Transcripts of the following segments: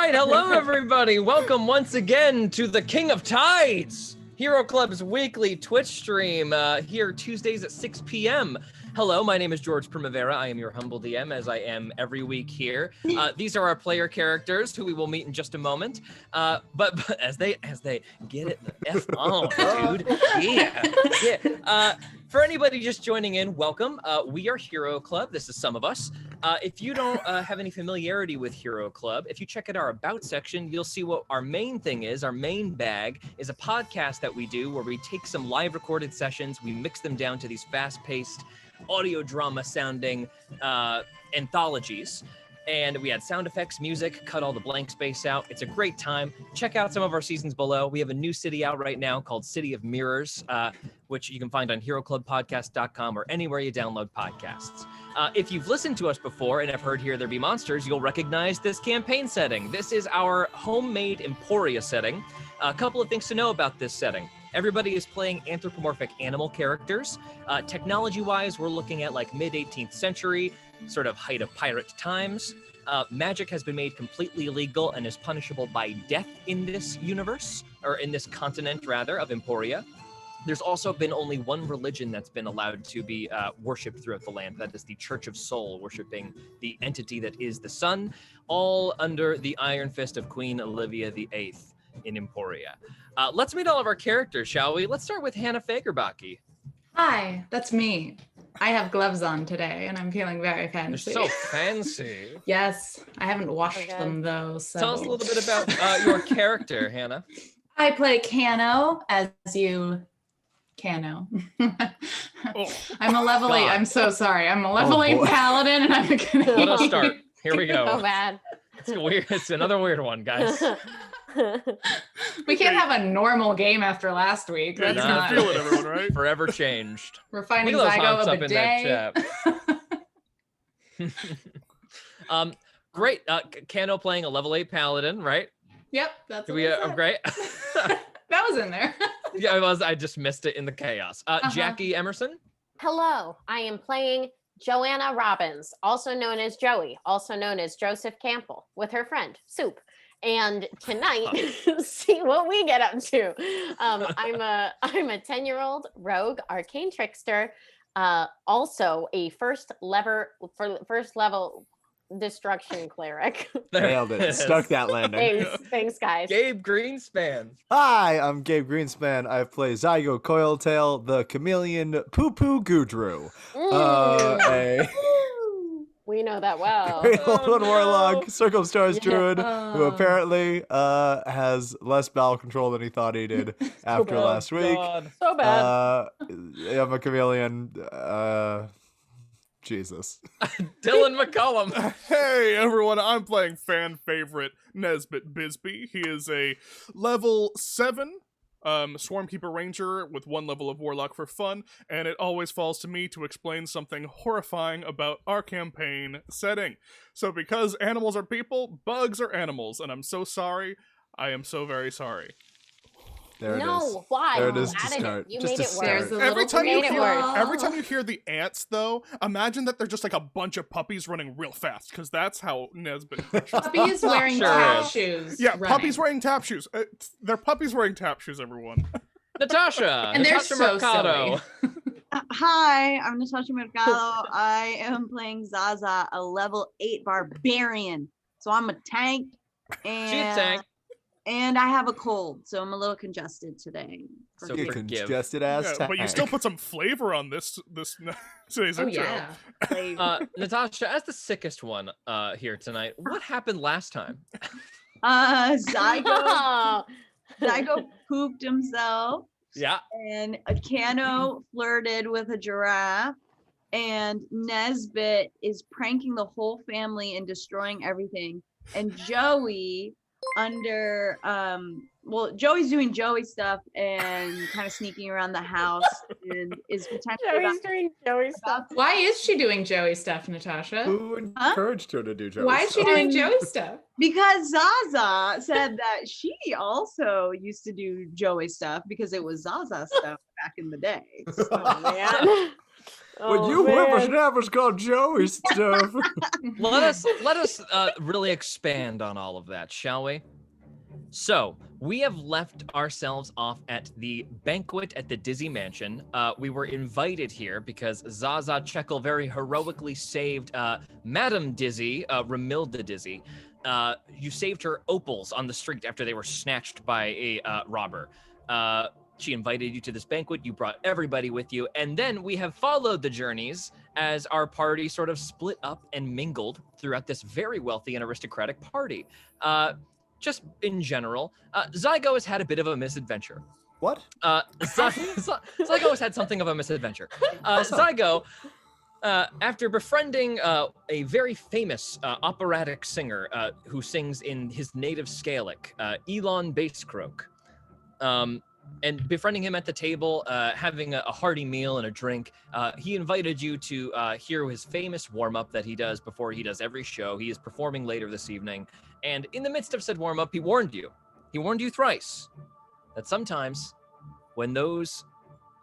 right, hello everybody. Welcome once again to the King of Tides, Hero Club's weekly Twitch stream here Tuesdays at 6 p.m. Hello, my name is George Primavera. I am your humble DM, as I am every week here. These are our player characters, who we will meet in just a moment. But as they get it the F on, dude. Yeah. For anybody just joining in, welcome. We are Hero Club. This is some of us. If you don't have any familiarity with Hero Club, if you check out our About section, you'll see what our main thing is. Our main bag is a podcast that we do where we take some live recorded sessions, we mix them down to these fast-paced audio drama sounding anthologies. And we add sound effects, music, cut all the blank space out. It's a great time. Check out some of our seasons below. We have a new city out right now called City of Mirrors, which you can find on heroclubpodcast.com or anywhere you download podcasts. If you've listened to us before and have heard Here There Be Monsters, you'll recognize this campaign setting. This is our homemade Emporia setting. A couple of things to know about this setting. Everybody is playing anthropomorphic animal characters. Technology-wise, we're looking at like mid-18th century, sort of height of pirate times. Magic has been made completely illegal and is punishable by death in this universe, or in this continent, rather, of Emporia. There's also been only one religion that's been allowed to be worshipped throughout the land. That is the Church of Sol, worshiping the entity that is the sun, all under the iron fist of Queen Olivia VIII in Emporia. Let's meet all of our characters, shall we? Let's start with Hannah Fagerbaki. Hi, that's me. I have gloves on today, and I'm feeling very fancy. They're so fancy. Yes, I haven't washed them, though. So. Tell us a little bit about your character, Hannah. I play Cano, as you Cano. I'm a level 8. I'm so sorry. I'm a level 8 paladin, and I'm a Canadian. Let us start. Here we go. So bad. It's weird. It's another weird one, guys. We can't have a normal game after last week. Yeah, That's you're not gonna feel it, everyone, right? Forever changed. We're finding Look at those Zygo honks of up the in day. that chat. Great. Cano playing a level 8 paladin, right? Yep, that's We great. That was in there. Yeah, it was. I just missed it in the chaos. Jackie Emerson. Hello, I am playing Joanna Robbins, also known as Joey, also known as Joseph Campbell, with her friend Soup. And tonight, see what we get up to. I'm a 10-year-old rogue arcane trickster, also a first level destruction cleric. Nailed it. Stuck that landing. Thanks, guys. Gabe Greenspan. Hi, I'm Gabe Greenspan. I play Zygo Coiltail, the chameleon poo-poo Gudru. We know that well. Old warlock, circumstars druid, who apparently has less bowel control than he thought he did after last week. So bad. I'm a chameleon. Jesus. Dylan McCullum. Hey, everyone. I'm playing fan favorite Nesbit Bisbee. He is a level 7 Swarmkeeper Ranger with 1 level of Warlock for fun, and it always falls to me to explain something horrifying about our campaign setting. So because animals are people, bugs are animals, and I'm so sorry. I am so very sorry. There it is. No, why? There it is to Added start. You Just made to it start. worse. Every time Made you hear the ants, though, imagine that they're just like a bunch of puppies running real fast, because that's how Nesbit. Puppies wearing Sure tap is. shoes. Yeah, running. puppies wearing tap shoes. They're puppies wearing tap shoes, everyone. Natasha. And they're Natasha so Mercado. silly. Hi, I'm Natasha Mercado. I am playing Zaza, a level 8 barbarian. So I'm a tank. And, She's a tank. And I have a cold, so I'm a little congested today. So You forgive. congested ass Yeah, tank. but you still put some flavor on this today's Oh intro. yeah. Natasha, as the sickest one here tonight, what happened last time? Zygo pooped himself, Yeah. and a Cano flirted with a giraffe, and Nesbit is pranking the whole family and destroying everything. And Joey Joey's doing Joey stuff and kind of sneaking around the house and is potentially Joey's doing Joey stuff. Why is she doing Joey stuff, Natasha? Who encouraged her to do Joey Why is she stuff? doing Joey stuff? because Zaza said that she also used to do Joey stuff because it was Zaza stuff back in the day. So, Oh, man. When you whippersnappers call Joey stuff. Let us really expand on all of that, shall we? So, we have left ourselves off at the banquet at the Dizzy Mansion. We were invited here because Zaza Chekel very heroically saved Madame Dizzy, Ramilda Dizzy. You saved her opals on the street after they were snatched by a robber. She invited you to this banquet. You brought everybody with you. And then we have followed the journeys as our party sort of split up and mingled throughout this very wealthy and aristocratic party. Just in general, Zygo has had a bit of a misadventure. What? Zygo has had something of a misadventure. Zygo, after befriending a very famous operatic singer who sings in his native Scaelic, Elon Basscroak, and befriending him at the table, having a hearty meal and a drink, he invited you to hear his famous warm-up that he does before he does every show. He is performing later this evening. And in the midst of said warm-up, he warned you thrice, that sometimes when those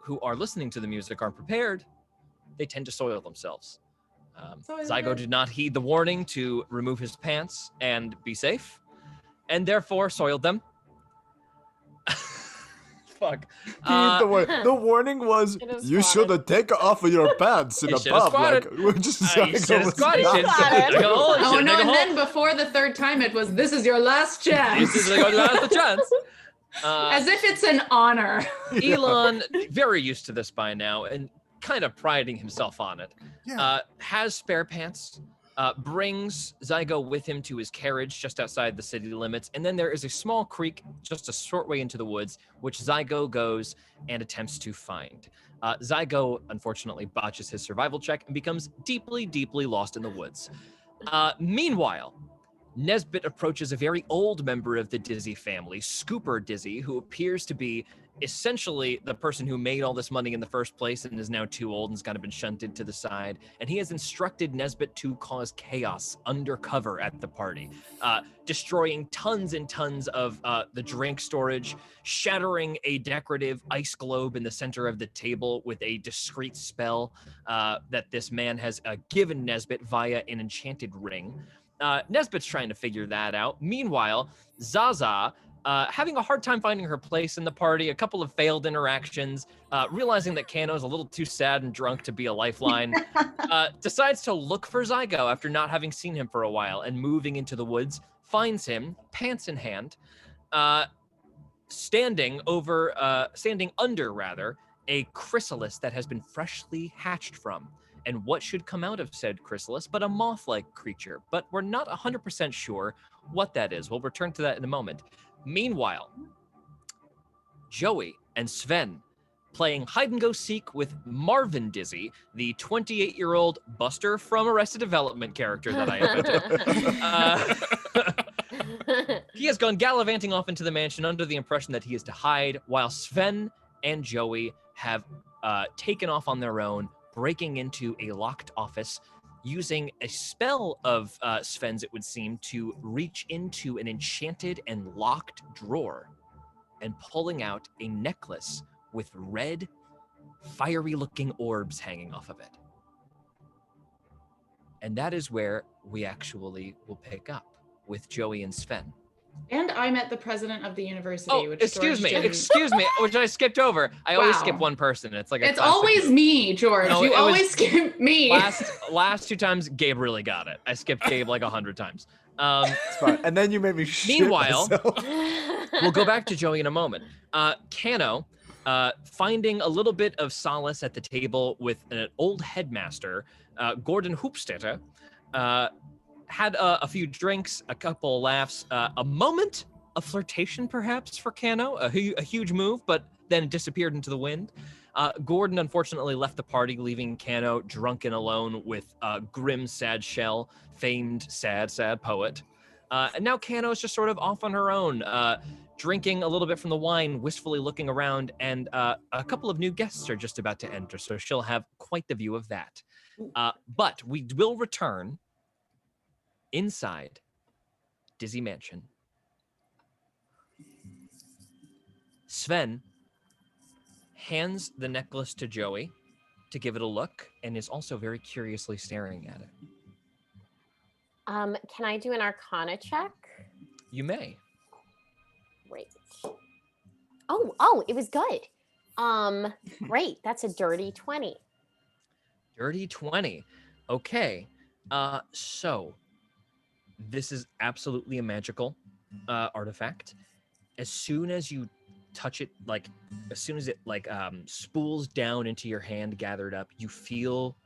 who are listening to the music aren't prepared, they tend to soil themselves. Zygo did not heed the warning to remove his pants and be safe, and therefore soiled them. Fuck. The warning was, you should have taken off of your pants in a pub. Like, Oh no, and then before the third time it was, this is your last chance. This is your last chance. As if it's an honor. Elon, very used to this by now, and kind of priding himself on it, has spare pants, brings Zygo with him to his carriage just outside the city limits, and then there is a small creek just a short way into the woods, which Zygo goes and attempts to find. Zygo, unfortunately, botches his survival check and becomes deeply, deeply lost in the woods. Meanwhile, Nesbit approaches a very old member of the Dizzy family, Scooper Dizzy, who appears to be essentially the person who made all this money in the first place and is now too old and has kind of been shunted to the side. And he has instructed Nesbit to cause chaos undercover at the party, destroying tons and tons of the drink storage, shattering a decorative ice globe in the center of the table with a discreet spell that this man has given Nesbit via an enchanted ring. Nesbit's trying to figure that out. Meanwhile, Zaza, having a hard time finding her place in the party, a couple of failed interactions, realizing that Kano's a little too sad and drunk to be a lifeline, decides to look for Zygo after not having seen him for a while, and moving into the woods, finds him, pants in hand, standing under a chrysalis that has been freshly hatched from. And what should come out of said chrysalis but a moth-like creature, but we're not 100% sure what that is. We'll return to that in a moment. Meanwhile, Joey and Sven playing hide-and-go-seek with Marvin Dizzy, the 28-year-old Buster from Arrested Development character that I invented. He has gone gallivanting off into the mansion under the impression that he is to hide, while Sven and Joey have taken off on their own, breaking into a locked office, using a spell of Sven's, it would seem, to reach into an enchanted and locked drawer and pulling out a necklace with red, fiery-looking orbs hanging off of it. And that is where we actually will pick up with Joey and Sven. And I met the president of the university. Oh, which excuse me, which I skipped over. I always skip one person. It's like it's always me, George. No, you always skip me. Last two times, Gabe really got it. I skipped Gabe like 100 times. It's fine. And then you made me shit Meanwhile, myself. We'll go back to Joey in a moment. Kano, finding a little bit of solace at the table with an old headmaster, Gordon Hoopstetter, had a few drinks, a couple of laughs, a moment of flirtation perhaps for Kano, a huge move, but then disappeared into the wind. Gordon unfortunately left the party, leaving Kano drunk and alone with grim, sad Shell, famed sad poet. And now Kano is just sort of off on her own, drinking a little bit from the wine, wistfully looking around, and a couple of new guests are just about to enter, so she'll have quite the view of that. But we will return inside Dizzy Mansion. Sven hands the necklace to Joey to give it a look and is also very curiously staring at it. Can I do an Arcana check? You may. Great. Oh, it was good. Great. That's a dirty 20. Dirty 20. Okay. So this is absolutely a magical artifact. As soon as you touch it, like as soon as it spools down into your hand gathered up, you feel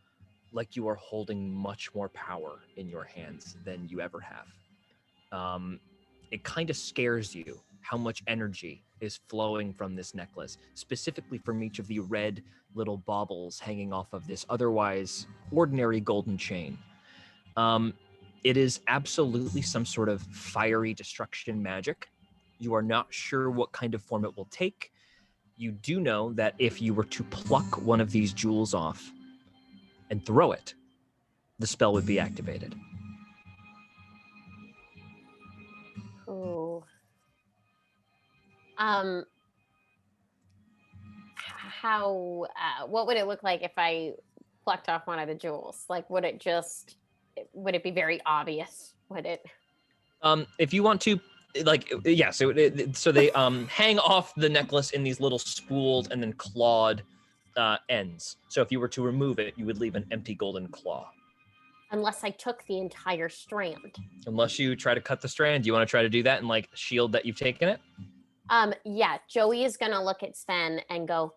like you are holding much more power in your hands than you ever have. It kind of scares you how much energy is flowing from this necklace, specifically from each of the red little baubles hanging off of this otherwise ordinary golden chain. It is absolutely some sort of fiery destruction magic. You are not sure what kind of form it will take. You do know that if you were to pluck one of these jewels off and throw it, the spell would be activated. Ooh. What would it look like if I plucked off one of the jewels? Like, would it be very obvious? Would it? If you want to, yeah, so they hang off the necklace in these little spooled and then clawed ends. So if you were to remove it, you would leave an empty golden claw. Unless I took the entire strand. Unless you try to cut the strand. Do you want to try to do that and shield that you've taken it? Yeah, Joey is gonna look at Sven and go,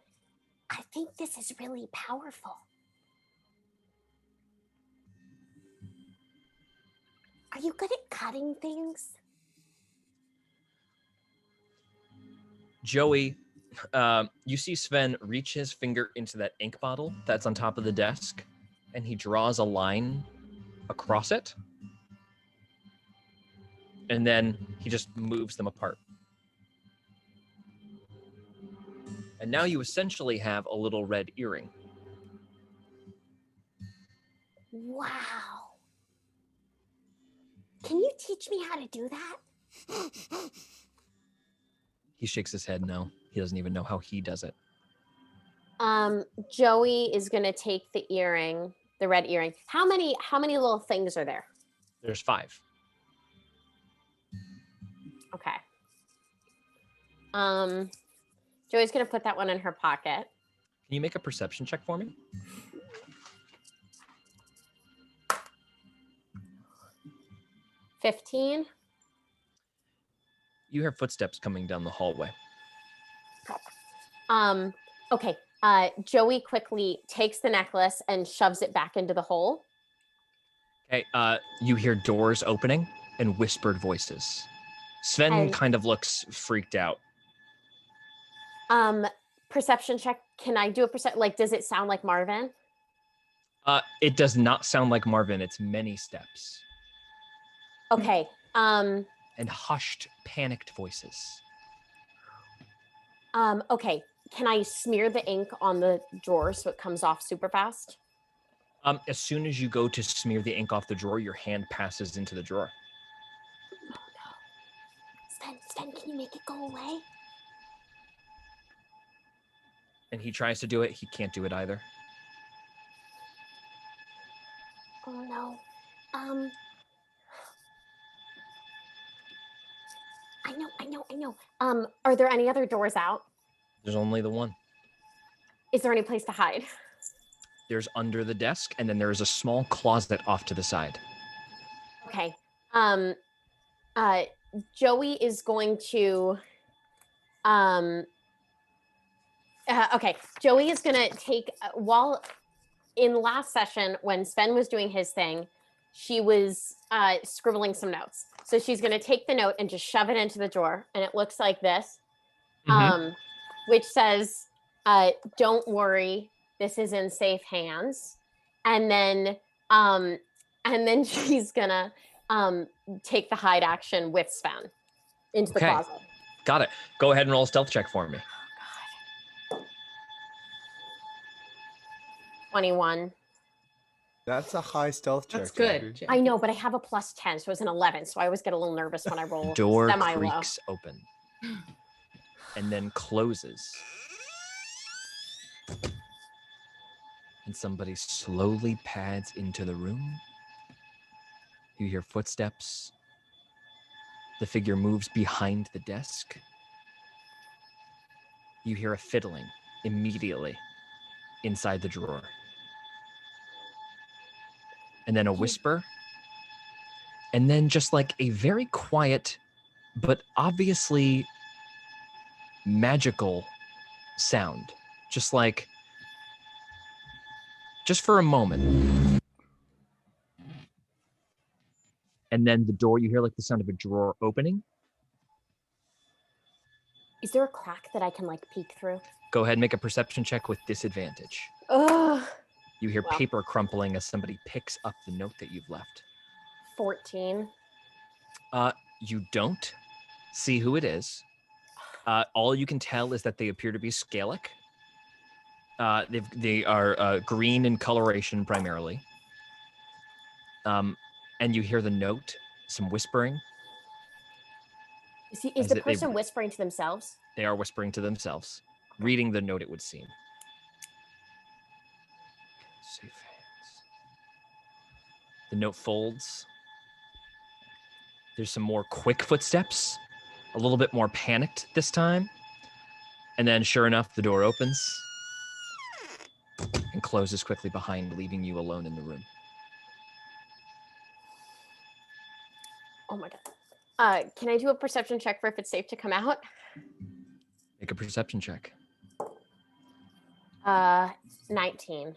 I think this is really powerful. Are you good at cutting things? Joey, you see Sven reach his finger into that ink bottle that's on top of the desk, and he draws a line across it, and then he just moves them apart. And now you essentially have a little red earring. Wow. Can you teach me how to do that? He shakes his head no. He doesn't even know how he does it. Joey is gonna take the earring, the red earring. How many little things are there? There's 5. Okay. Joey's gonna put that one in her pocket. Can you make a perception check for me? 15. You hear footsteps coming down the hallway. Okay. Joey quickly takes the necklace and shoves it back into the hole. Okay, you hear doors opening and whispered voices. Sven kind of looks freaked out. Perception check. Can I do a does it sound like Marvin? It does not sound like Marvin. It's many steps. Okay. And hushed, panicked voices. Okay. Can I smear the ink on the drawer so it comes off super fast? As soon as you go to smear the ink off the drawer, your hand passes into the drawer. Oh no. Sven, can you make it go away? And he tries to do it. He can't do it either. Oh no. I know. Are there any other doors out? There's only the one. Is there any place to hide? There's under the desk, and then there is a small closet off to the side. Okay. Joey is going to okay. Joey is going to take while in last session when Sven was doing his thing, she was scribbling some notes. So she's going to take the note and just shove it into the drawer, and it looks like this, which says, "Don't worry, this is in safe hands." And then she's gonna take the hide action with Sven into the closet. Got it. Go ahead and roll a stealth check for me. Oh, God. 21. That's a high stealth check. That's good. Jackie. I know, but I have a plus 10, so it's an 11. So I always get a little nervous when I roll Door semi-low. creaks open and then closes. and somebody slowly pads into the room. You hear footsteps. The figure moves behind the desk. You hear a fiddling immediately inside the drawer. And then a whisper. And then just like a very quiet, but obviously magical sound. Just for a moment. And then the door, you hear like the sound of a drawer opening. Is there a crack that I can like peek through? Go ahead and make a perception check with disadvantage. Ugh. You hear Wow. paper crumpling as somebody picks up the note that you've left. 14. You don't see who it is. All you can tell is that they appear to be Scalic. They are green in coloration primarily. And you hear the note, some whispering. Is the person whispering to themselves? They are whispering to themselves. Reading the note, it would seem. Safe hands. The note folds. There's some more quick footsteps, a little bit more panicked this time. And then, sure enough, the door opens and closes quickly behind, leaving you alone in the room. Oh my God. Can I do a perception check for if it's safe to come out? Make a perception check. 19.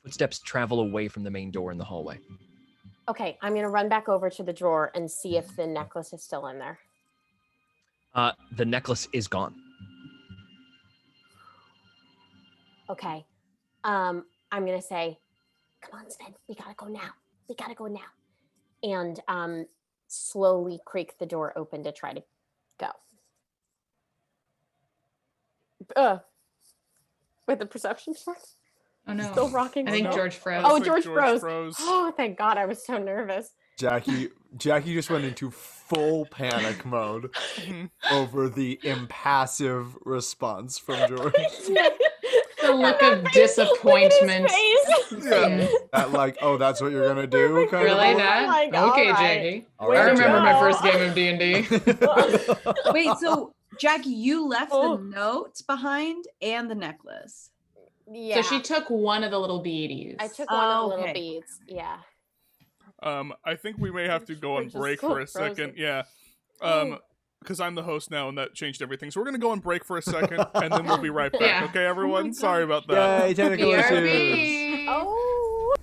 Footsteps travel away from the main door in the hallway. Okay, I'm gonna run back over to the drawer and see if the necklace is still in there. The necklace is gone. Okay. I'm gonna say, come on, Sven, we gotta go now. We gotta go now. And slowly creak the door open to try to go. With the perception check? Oh no. Still rocking. I think no. George froze. Oh, think George George froze. froze. Oh, thank God. I was so nervous. Jackie just went into full panic mode over the impassive response from George. The look of disappointment. Yeah. That like, oh, that's what you're gonna do? Kind Really? of That? Like, Okay, all right. Jackie. All I right, remember my Jackie. first game of D&D. Wait, so Jackie, you left Oh. the notes behind and the necklace. Yeah. So she took one of the little beadies. I took one of the little Okay. beads. Yeah. I think we may have to go on We're just break so for a frozen. second. Yeah. Because I'm the host now, and that changed everything. So we're gonna go on break for a second, and then we'll be right back. Yeah. Okay, everyone. Sorry about that. Yay, technical issues. BRB. Oh.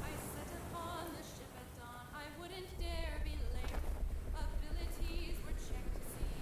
I set upon the ship at dawn. I wouldn't dare be late. Abilities were checked to see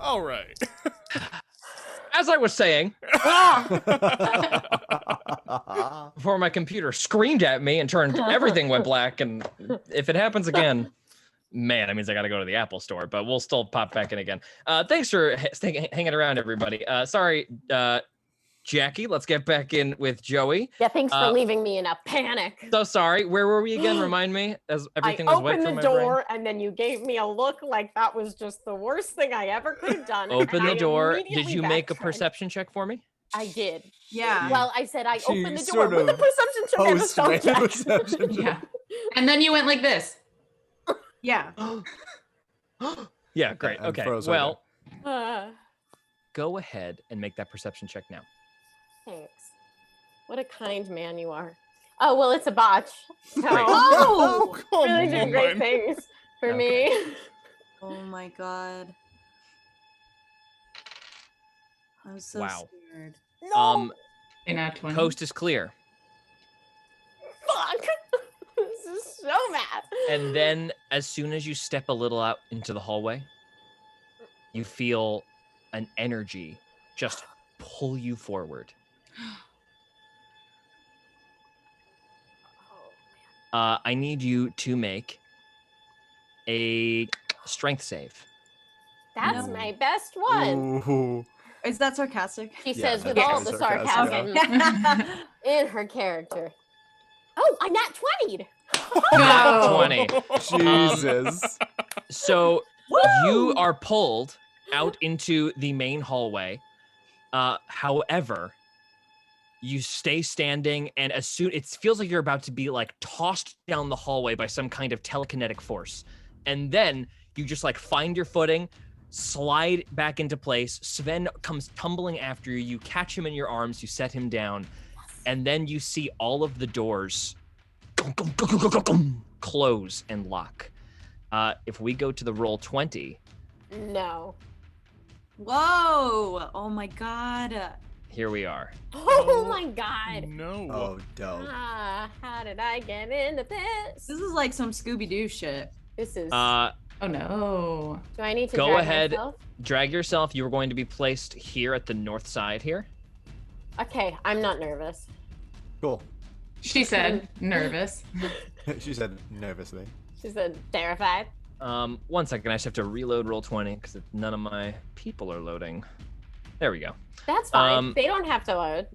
All right. As I was saying, before my computer screamed at me and turned everything went black, and if it happens again, man, that means I got to go to the Apple store. But we'll still pop back in again. Thanks for hanging around, everybody. Sorry, Jackie. Let's get back in with Joey. Yeah, thanks for leaving me in a panic. So sorry. Where were we again? Remind me. As everything was wet I from opened my the brain. door, and then you gave me a look like that was just the worst thing I ever could have done. Open and the I door. Did immediately you make a backtracked. perception check for me? I did. Yeah. Well, I said I She opened the door sort with a of perception check and a stealth check. Perception check. Yeah. And then you went like this. Yeah. Yeah, great. And Okay. froze Well, Uh, go ahead and make that perception check now. thanks. What a kind man you are. Oh, well, it's a botch. So, Oh! come really doing great on. things for Okay. me. Oh my god. I'm so Wow. scared. No, In a 20. Coast is clear. fuck. This is so bad. And then as soon as you step a little out into the hallway, you feel an energy just pull you forward. I need you to make a strength save. That's No. my best one. Ooh. Is that sarcastic? She Yeah, says with that's all very the sarcastic, sarcasm in her character. Oh, I nat 20'd. Nat No. 20. Jesus. So you are pulled out into the main hallway. However, you stay standing, and as soon it feels like you're about to be like tossed down the hallway by some kind of telekinetic force, and then you just like find your footing, slide back into place. Sven comes tumbling after you. You catch him in your arms. You set him down, and then you see all of the doors close and lock. If we go to the roll 20, No. Whoa! Oh my god. here we are. Oh my god. No. Oh, dope. How did I get into this? This is like some Scooby-Doo shit. This is. Oh no. Do I need to go drag ahead. myself? Drag yourself. You are going to be placed here at the north side here. Okay, I'm not nervous. Cool. She said nervous. She said nervously. She said terrified. 1 second. I just have to reload roll 20 because none of my people are loading. There we go. That's fine. They don't have to load.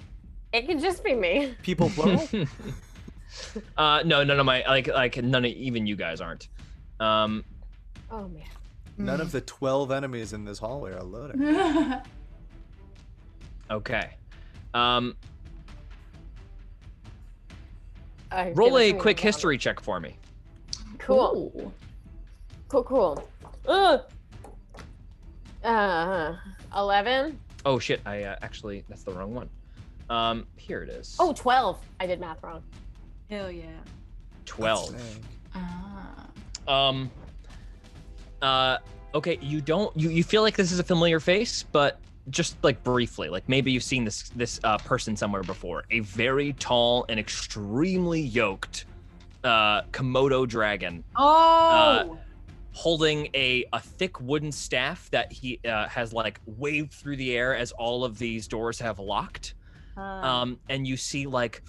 It could just be me. People plural? No, none of my like none of even you guys aren't. Oh man. None of the 12 enemies in this hallway are loading. Okay. I Roll give it a to me, quick Mom. history check for me. Cool. Ooh. Cool. 11. Oh shit! I actually that's the wrong one. Here it is. Oh, 12. I did math wrong. Hell yeah. 12. Ah. Okay, you feel like this is a familiar face, but just like briefly, like maybe you've seen this person somewhere before. A very tall and extremely yoked Komodo dragon Oh! holding a thick wooden staff that he has like waved through the air as all of these doors have locked. And you see like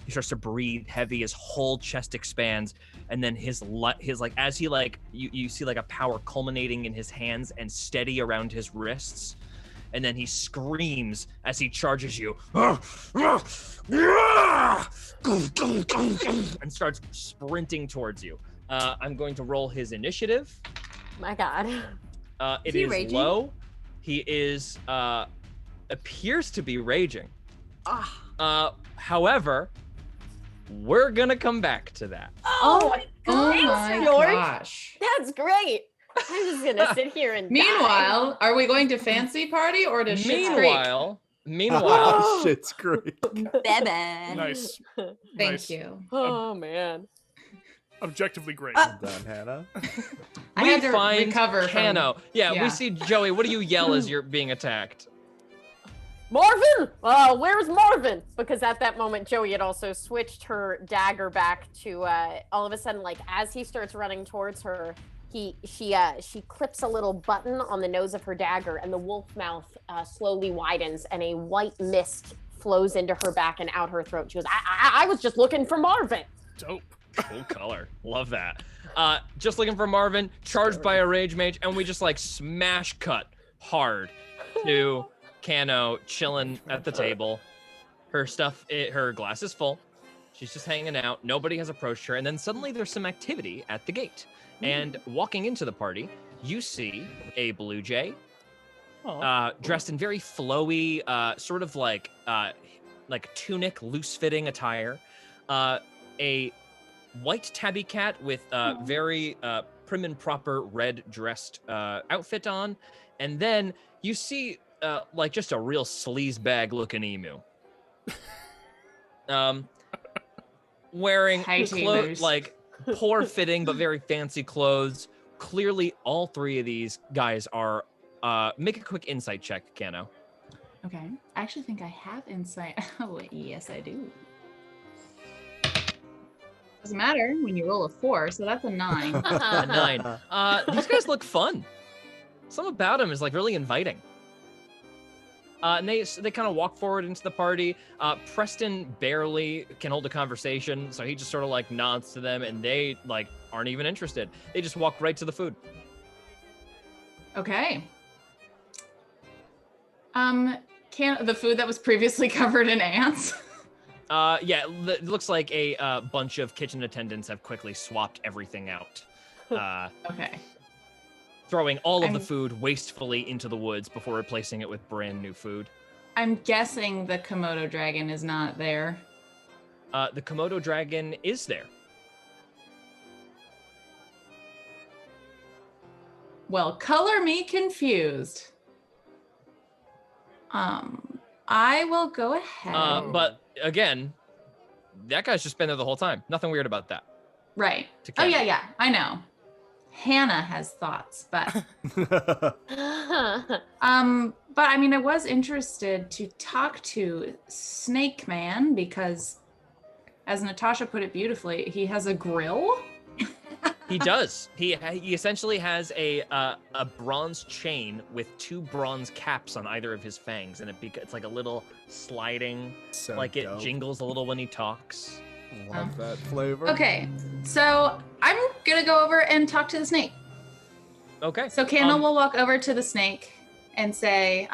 he starts to breathe heavy, his whole chest expands, and then his like as he like you see like a power culminating in his hands and steady around his wrists, and then he screams as he charges you and starts sprinting towards you. I'm going to roll his initiative. My God. It he is raging? low. He is appears to be raging. However, we're gonna come back to that. Oh, Oh Thanks, my George. gosh. that's great. I'm just gonna sit here and die. Meanwhile, are we going to fancy party or to Schitt's Creek? Meanwhile, Shit's great. Baby. Nice. Thank Nice. you. Oh man. Objectively great. Well done, Hannah. I we had to find recover from- Kano. Yeah, yeah. we see Joey. What do you yell as you're being attacked? Marvin! Where's Marvin? Because at that moment, Joey had also switched her dagger back to, all of a sudden, like, as he starts running towards her, she clips a little button on the nose of her dagger, and the wolf mouth slowly widens, and a white mist flows into her back and out her throat. She goes, I was just looking for Marvin. Dope. Cool color. Love that. Just looking for Marvin, charged by a rage mage, and we just like smash cut hard to Kano chilling at the table. Her glass is full. She's just hanging out. Nobody has approached her. And then suddenly there's some activity at the gate. And walking into the party, you see a blue jay dressed in very flowy, sort of like tunic, loose-fitting attire. A white tabby cat with very prim and proper red dressed outfit on. And then you see like just a real sleazebag looking emu. Wearing clothes like poor fitting but very fancy clothes. Clearly all three of these guys are make a quick insight check, Kano. Okay. I actually think I have insight. Oh, yes, I do. Doesn't matter when you roll a 4, so that's a 9. A 9. These guys look fun. Something about them is like really inviting. And they kind of walk forward into the party. Preston barely can hold a conversation, so he just sort of like nods to them, and they like aren't even interested. They just walk right to the food. Okay. Can the food that was previously covered in ants? Yeah, it looks like a bunch of kitchen attendants have quickly swapped everything out. Okay. Throwing all of the food wastefully into the woods before replacing it with brand new food. I'm guessing the Komodo dragon is not there. The Komodo dragon is there. Well, color me confused. I will go ahead. But again, that guy's just been there the whole time. Nothing weird about that. Right. Oh, yeah, I know. Hannah has thoughts, but but I mean, I was interested to talk to Snake Man because, as Natasha put it beautifully, he has a grill. He does. He essentially has a bronze chain with 2 bronze caps on either of his fangs, and it's like a little sliding, So like dope. it jingles a little when he talks. Love that flavor. Okay, so I'm gonna go over and talk to the snake. Okay. So Kano will walk over to the snake and say,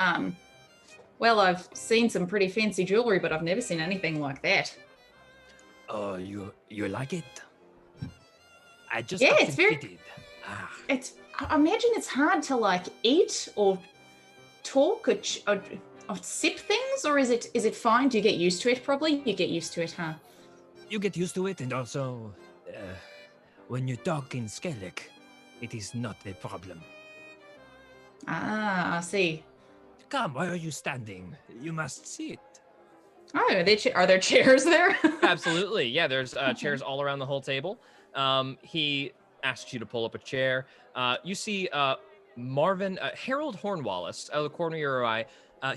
well, I've seen some pretty fancy jewelry, but I've never seen anything like that. Oh, you like it? I just Yeah, got it's very- fitted. I imagine it's hard to like eat or talk or sip things, or is it fine? Do you get used to it? Probably you get used to it, huh? You get used to it, and also, when you talk in Skellig, it is not a problem. Ah, I see. Come, why are you standing? You must sit. Oh, are there chairs there? Absolutely. Yeah, there's chairs all around the whole table. He asks you to pull up a chair. You see Marvin, Harold Hornwallace, out of the corner of your eye.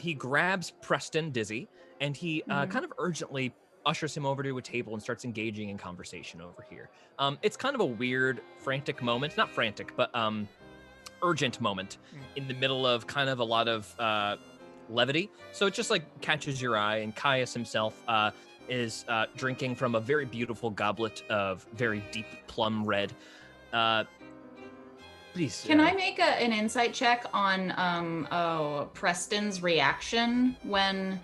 He grabs Preston Dizzy, and he kind of urgently ushers him over to a table and starts engaging in conversation over here. It's kind of a weird, frantic moment. Not frantic, but urgent moment in the middle of kind of a lot of levity. So it just like catches your eye, and Caius himself is drinking from a very beautiful goblet of very deep plum red. Please. Can I make an insight check on Preston's reaction when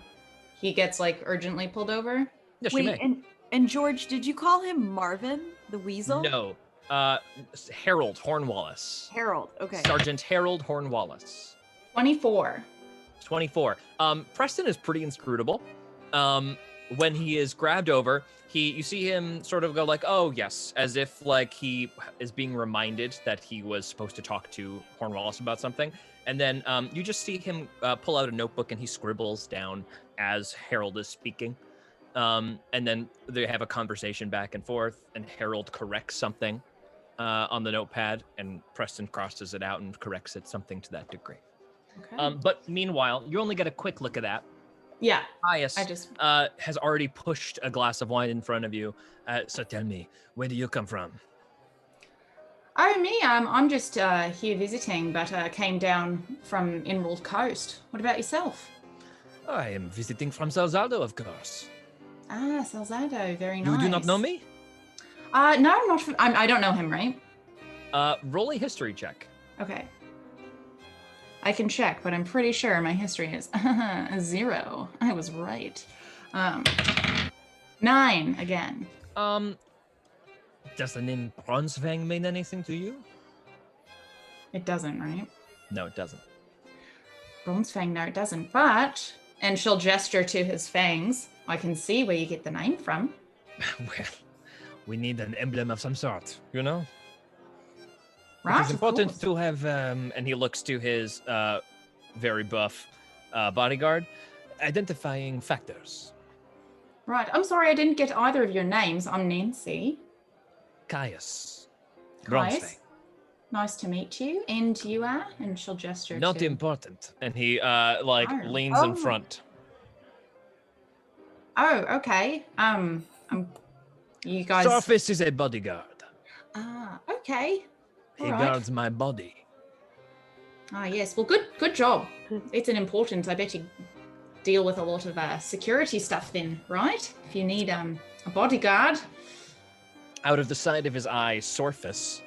he gets like urgently pulled over? Yes, you Wait, may. and George, did you call him Marvin the Weasel? No. Harold Hornwallace. Harold. Okay. Sergeant Harold Hornwallace. 24. 24. Preston is pretty inscrutable. When he is grabbed over, you see him sort of go like, oh yes, as if like he is being reminded that he was supposed to talk to Hornwallace about something. And then you just see him pull out a notebook, and he scribbles down as Harold is speaking. And then they have a conversation back and forth, and Harold corrects something on the notepad, and Preston crosses it out and corrects it, something to that degree. Okay. But meanwhile, you only get a quick look at that. Yeah. Caius I just has already pushed a glass of wine in front of you. So tell me, where do you come from? Oh, me? I'm just here visiting, but came down from Emerald Coast. What about yourself? I am visiting from Salzado, of course. Ah, Salzado, very You nice. do not know me? No, I'm not. I don't know him, right? Roll a history check. Okay. I can check, but I'm pretty sure my history is 0. I was right. 9 again. Does the name Bronzefang mean anything to you? It doesn't, right? No, it doesn't. Bronzefang, no, it doesn't. But, and she'll gesture to his fangs. I can see where you get the name from. Well, we need an emblem of some sort, you know? Right, It is of important course. to have, And he looks to his very buff bodyguard. identifying factors. Right. I'm sorry I didn't get either of your names. I'm Nancy. Caius. Caius. Bronzefang. Nice to meet you. And you are? And she'll gesture Not to... important. And he leans in Oh. front. Oh, okay. You guys... Starface is a bodyguard. Ah, okay. He All right. guards my body. Ah, yes. Well, good job. It's an important... I bet you deal with a lot of security stuff then, right? If you need a bodyguard. Out of the side of his eye, Sorphus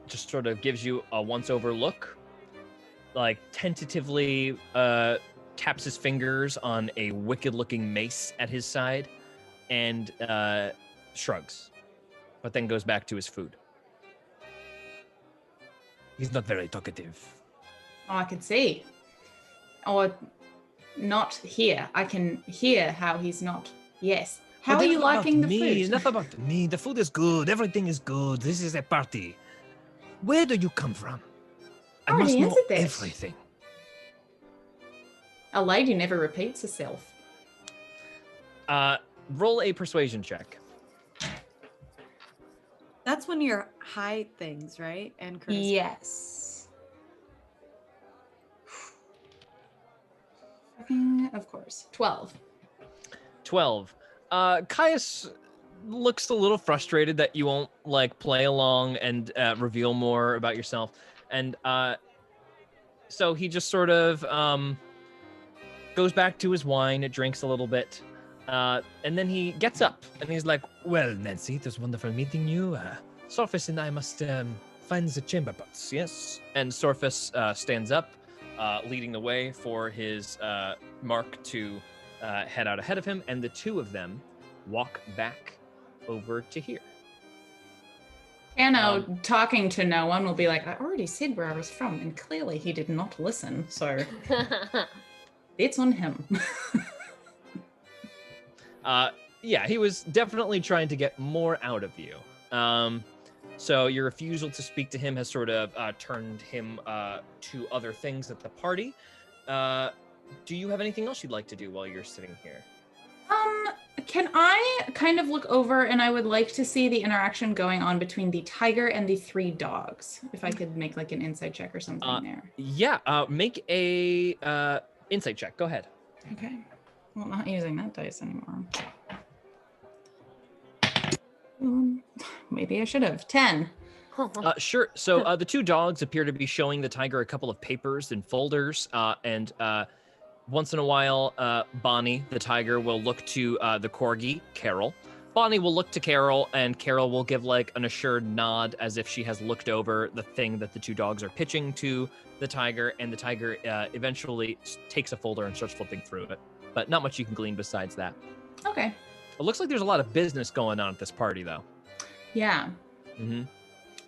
just sort of gives you a once-over look, like tentatively taps his fingers on a wicked-looking mace at his side, and shrugs, but then goes back to his food. He's not very talkative. Oh, I can see. Or not hear. I can hear how he's not. Yes. How But are you enough about liking the me, food? Enough about me. The food is good. Everything is good. This is a party. Where do you come from? I Already must know answered that. everything. A lady never repeats herself. Roll a persuasion check. That's when you hide things, right? And charisma. Yes. Of course. 12. 12. Caius looks a little frustrated that you won't play along and reveal more about yourself, and so he just sort of goes back to his wine, drinks a little bit, and then he gets up and he's like, Well, Nancy, it was wonderful meeting you. Surface and I must find the chamber pots, yes? and Sorphus stands up, leading the way for his mark to head out ahead of him, and the two of them walk back over to here. Tano, talking to no one, will be like, I already said where I was from, and clearly he did not listen, so it's on him. Yeah, he was definitely trying to get more out of you. So your refusal to speak to him has sort of turned him to other things at the party. Do you have anything else you'd like to do while you're sitting here? Can I kind of look over, and I would like to see the interaction going on between the tiger and the 3 dogs. If I could make like an insight check or something there. Yeah, make a insight check. Go ahead. Okay. Well, not using that dice anymore. Maybe I should have. 10. Sure. So the 2 dogs appear to be showing the tiger a couple of papers and folders, and once in a while, Bonnie, the tiger, will look to the corgi, Carol. Bonnie will look to Carol, and Carol will give an assured nod as if she has looked over the thing that the 2 dogs are pitching to the tiger, and the tiger eventually takes a folder and starts flipping through it. But not much you can glean besides that. Okay. It looks like there's a lot of business going on at this party, though. Yeah. Mm-hmm.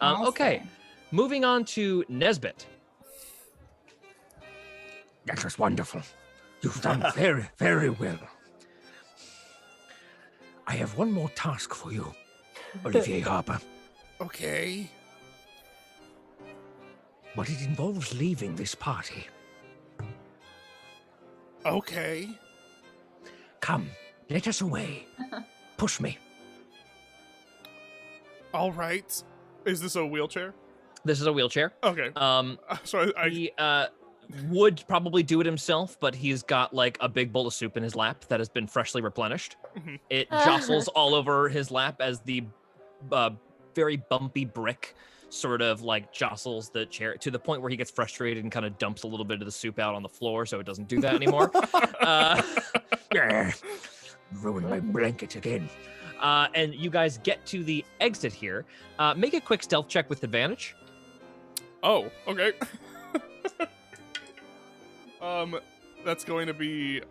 I'll Okay, say. moving on to Nesbit. That was wonderful. You've done very, very well. I have one more task for you, Olivier Harper. Okay. But it involves leaving this party. Okay. Come, let us away. Push me. All right. Is this a wheelchair? This is a wheelchair. Okay. So He would probably do it himself, but he's got a big bowl of soup in his lap that has been freshly replenished. Mhm. It jostles all over his lap as the very bumpy brick sort of like jostles the chair to the point where he gets frustrated and kind of dumps a little bit of the soup out on the floor, so it doesn't do that anymore. Ruined my blanket again. And you guys get to the exit here. Make a quick stealth check with advantage. Oh, okay. That's going to be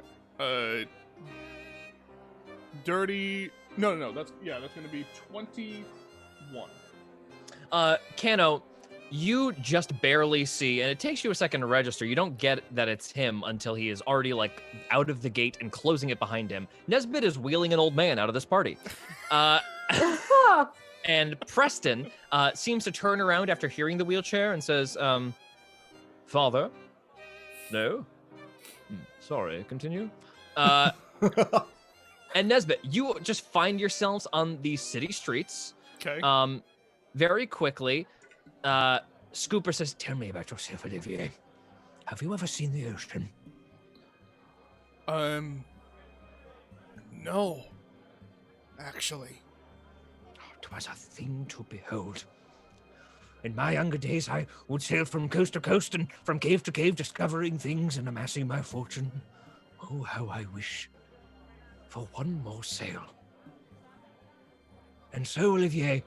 dirty. No. That's going to be 21. Kano, you just barely see, and it takes you a second to register. You don't get that it's him until he is already like out of the gate and closing it behind him. Nesbit is wheeling an old man out of this party. And Preston seems to turn around after hearing the wheelchair and says, Father? No? Sorry, continue. And Nesbit, you just find yourselves on the city streets. Okay. Very quickly, Scooper says, tell me about yourself, Olivier. Have you ever seen the ocean? No. Actually. It was a thing to behold. In my younger days, I would sail from coast to coast and from cave to cave, discovering things and amassing my fortune. Oh, how I wish for one more sail. And so, Olivier,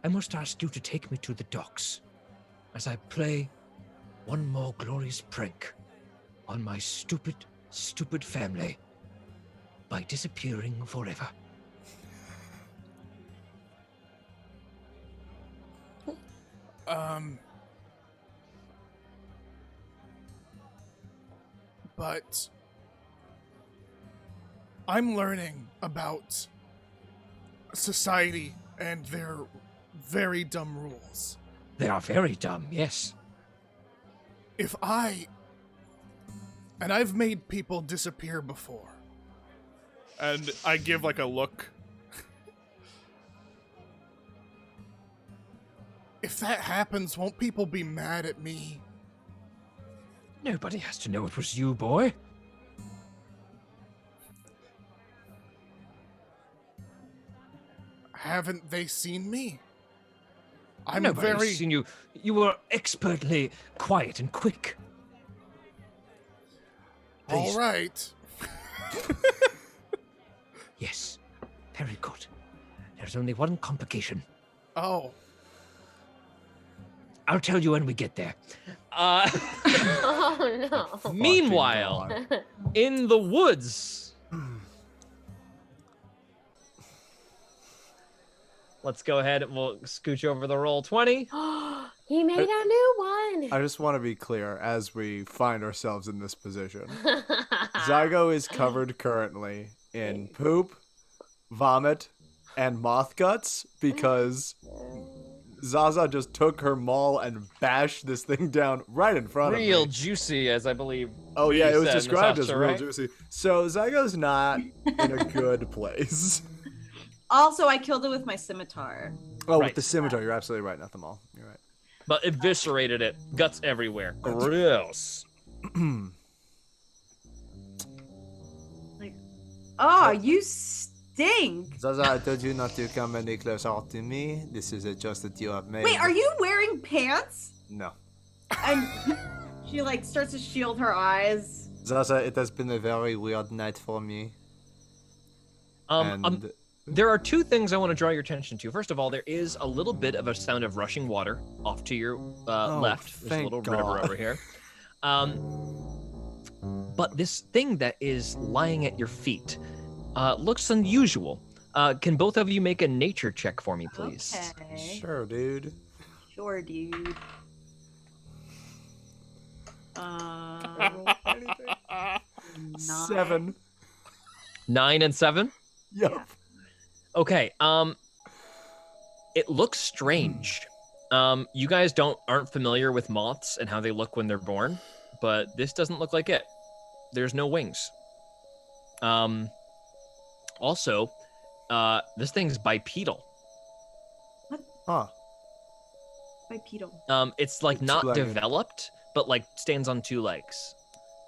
I must ask you to take me to the docks as I play one more glorious prank on my stupid, stupid family by disappearing forever. But I'm learning about society and their very dumb rules. They are very dumb, yes. And I've made people disappear before. And I give like a look. If that happens, won't people be mad at me? Nobody has to know it was you, boy. Haven't they seen me? I'm Nobody's seen you. You were expertly quiet and quick. Please. All right. Yes, very good. There's only one complication. Oh. I'll tell you when we get there. Oh no. Meanwhile, in the woods. Let's go ahead and we'll scooch over the roll 20. He made a new one. I just want to be clear as we find ourselves in this position. Zygo is covered currently in poop, vomit, and moth guts because Zaza just took her maul and bashed this thing down right in front of me. Real juicy, as I believe. Oh yeah, it was said, described as Natasha, real right? juicy. So Zygo's not in a good place. Also, I killed it with my scimitar. Oh, Right. with the scimitar, you're absolutely right, Nathamal. You're right. But eviscerated it. Guts everywhere. Gross. Oh, you stink. Zaza, I told you not to come any closer to me. This is a choice that you have made. Wait, are you wearing pants? No. And she like starts to shield her eyes. Zaza, it has been a very weird night for me. There are two things I want to draw your attention to. First of all, there is a little bit of a sound of rushing water off to your left. There's a thank little God. river over here. But this thing that is lying at your feet looks unusual. Can both of you make a nature check for me, please? Okay. Sure, dude. Sure, dude. Anything. 9. 7. 9 and 7? Yep. Okay. It looks strange. You guys aren't familiar with moths and how they look when they're born, but this doesn't look like it. There's no wings. Also, this thing's bipedal. Huh. Bipedal. It's like not Two-legged. developed, but like stands on 2 legs,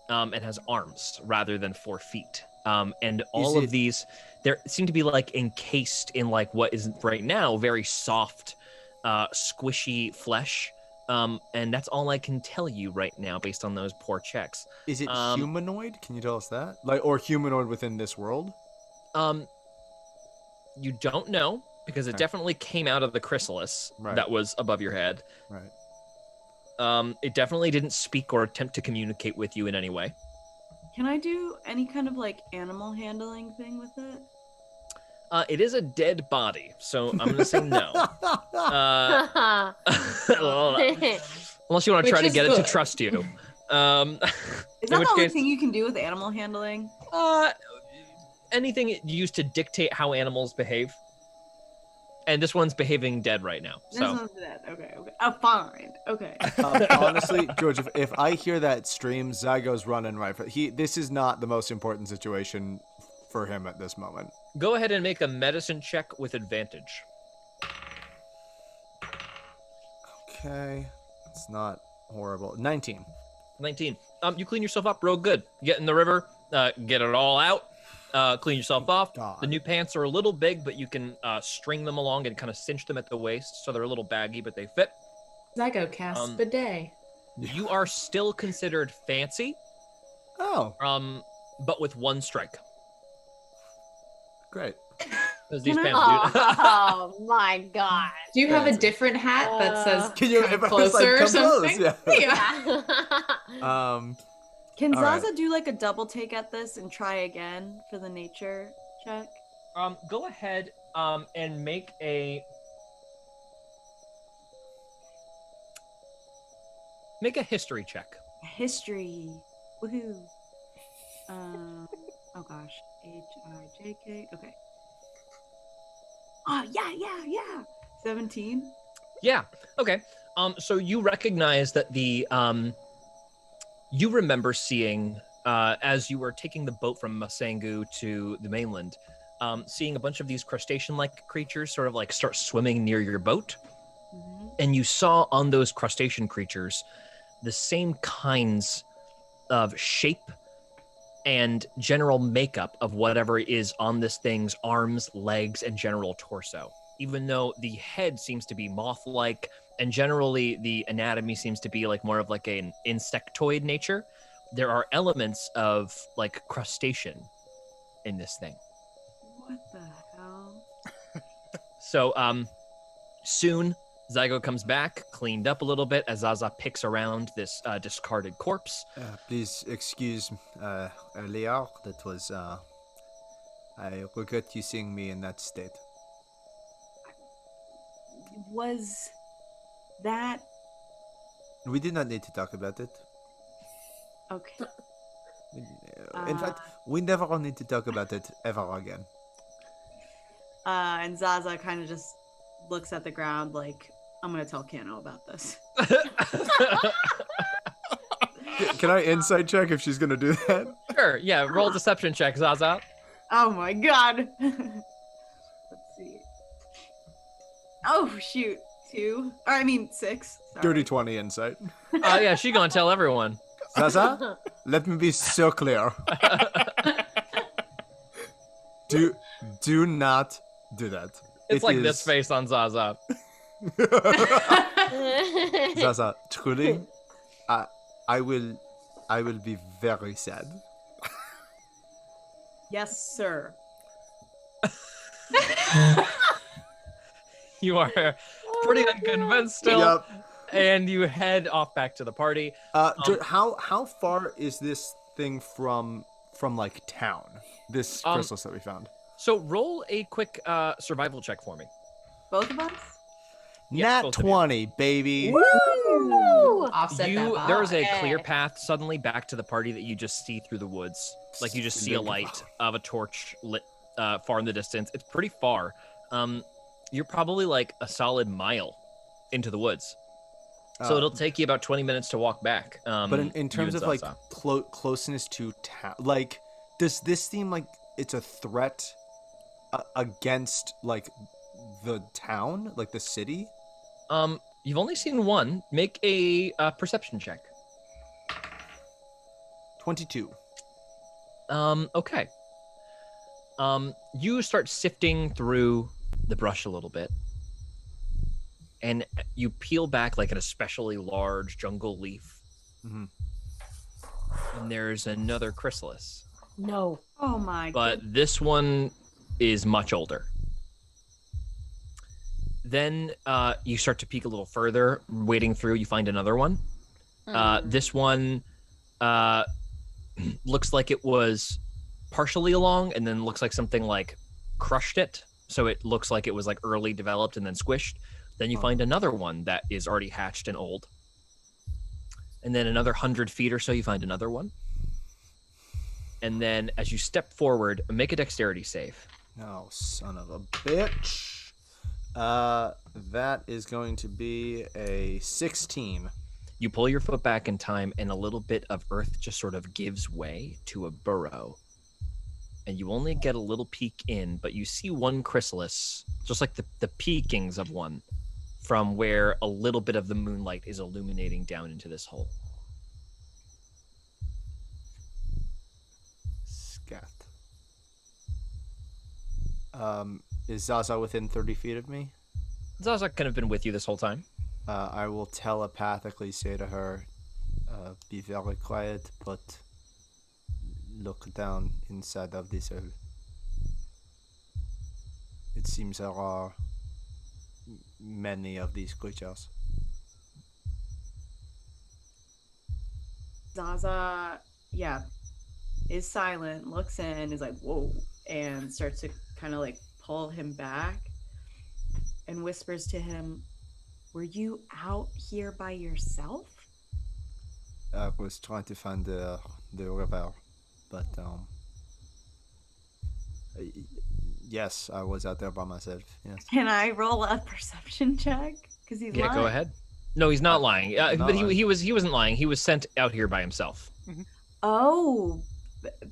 and has arms rather than 4 feet. And all of these, they seem to be like encased in like what is right now very soft squishy flesh. And that's all I can tell you right now based on those poor checks. Is it humanoid? Can you tell us that? Or humanoid within this world? You don't know because it definitely came out of the chrysalis that was above your head. Right. It definitely didn't speak or attempt to communicate with you in any way. Can I do any kind of like animal handling thing with it? It is a dead body, so I'm gonna say no. Unless you want to try to get it to trust you. Is that the only thing you can do with animal handling? Anything used to dictate how animals behave. And this one's behaving dead right now. This one's dead. Okay. Oh, fine. Okay. Honestly, George, if I hear that stream, Zygo's running right for this is not the most important situation for him at this moment. Go ahead and make a medicine check with advantage. Okay. It's not horrible. 19. 19. You clean yourself up real good. Get in the river, get it all out. Clean yourself off. God. The new pants are a little big, but you can string them along and kind of cinch them at the waist, so they're a little baggy, but they fit. Zygo casts bidet. You are still considered fancy. Oh. But with one strike. Great. These pants, dude. Oh my god. Do you have a different hat that says Can you come closer or something? Close? Yeah. Can all Zaza right. do like a double take at this and try again for the nature check? Go ahead and make a history check. History. Woohoo. Oh gosh. H-I-J-K. Okay. Oh, yeah. 17. Yeah. Okay. So you recognize that you remember seeing as you were taking the boat from Masangu to the mainland, seeing a bunch of these crustacean-like creatures sort of like start swimming near your boat. Mm-hmm. And you saw on those crustacean creatures the same kinds of shape and general makeup of whatever is on this thing's arms, legs, and general torso. Even though the head seems to be moth-like, and generally the anatomy seems to be like more of like an insectoid nature, there are elements of like crustacean in this thing. What the hell? So soon Zygo comes back, cleaned up a little bit as Zaza picks around this discarded corpse. Please excuse earlier. That was I regret you seeing me in that state. Was that We did not need to talk about it. okay? In fact, we never need to talk about it ever again. And Zaza kind of just looks at the ground like, I'm gonna tell Kano about this. Can I insight check if she's gonna do that? Sure, yeah, roll deception check, Zaza. Oh my god. Let's see. Oh shoot. 2. Or I mean 6. Sorry. Dirty 20 insight. Oh yeah, she gonna tell everyone. Zaza, let me be so clear. Do not do that. It's It like is- this face on Zaza. Zaza, truly, I will be very sad. Yes, sir. You are pretty unconvinced still, Yep. and you head off back to the party. How far is this thing from like town? This chrysalis that we found. So roll a quick survival check for me. Both of us? Yeah, Nat both of you. 20, baby. Offset that There is a Okay. clear path suddenly back to the party that you just see through the woods. Like you just see a light of a torch lit far in the distance. It's pretty far. You're probably like a solid mile into the woods. So it'll take you about 20 minutes to walk back. But in you terms and of like Zaza. closeness to town, like, does this seem like it's a threat against like the town, like the city? You've only seen one. Make a perception check. 22. Okay. You start sifting through the brush a little bit. and you peel back like an especially large jungle leaf, and there's another chrysalis. No. Oh my But this one is much older. Then you start to peek a little further, wading through, you find another one. This one looks like it was partially along and then looks like something like crushed it. So it looks like it was like early developed and then squished. Then you find another one that is already hatched and old. And then another 100 feet or so, you find another one. And then as you step forward, make a dexterity save. Oh, son of a bitch. That is going to be a 16. You pull your foot back in time, and a little bit of earth just sort of gives way to a burrow. And you only get a little peek in, but you see one chrysalis, just like the peekings of one, from where a little bit of the moonlight is illuminating down into this hole. Scat. Is Zaza within 30 feet of me? Zaza kind of been with you this whole time. I will telepathically say to her, be very quiet, but look down inside of this hole. It seems there are many of these creatures. Zaza, is silent, looks in, is like, whoa, and starts to kind of like pull him back and whispers to him, were you out here by yourself? I was trying to find the river, but yes, I was out there by myself. Yes. Can I roll a perception check? Because he's lying. Go ahead. No, he's not lying. Not but lying. he wasn't lying. He was sent out here by himself. Oh,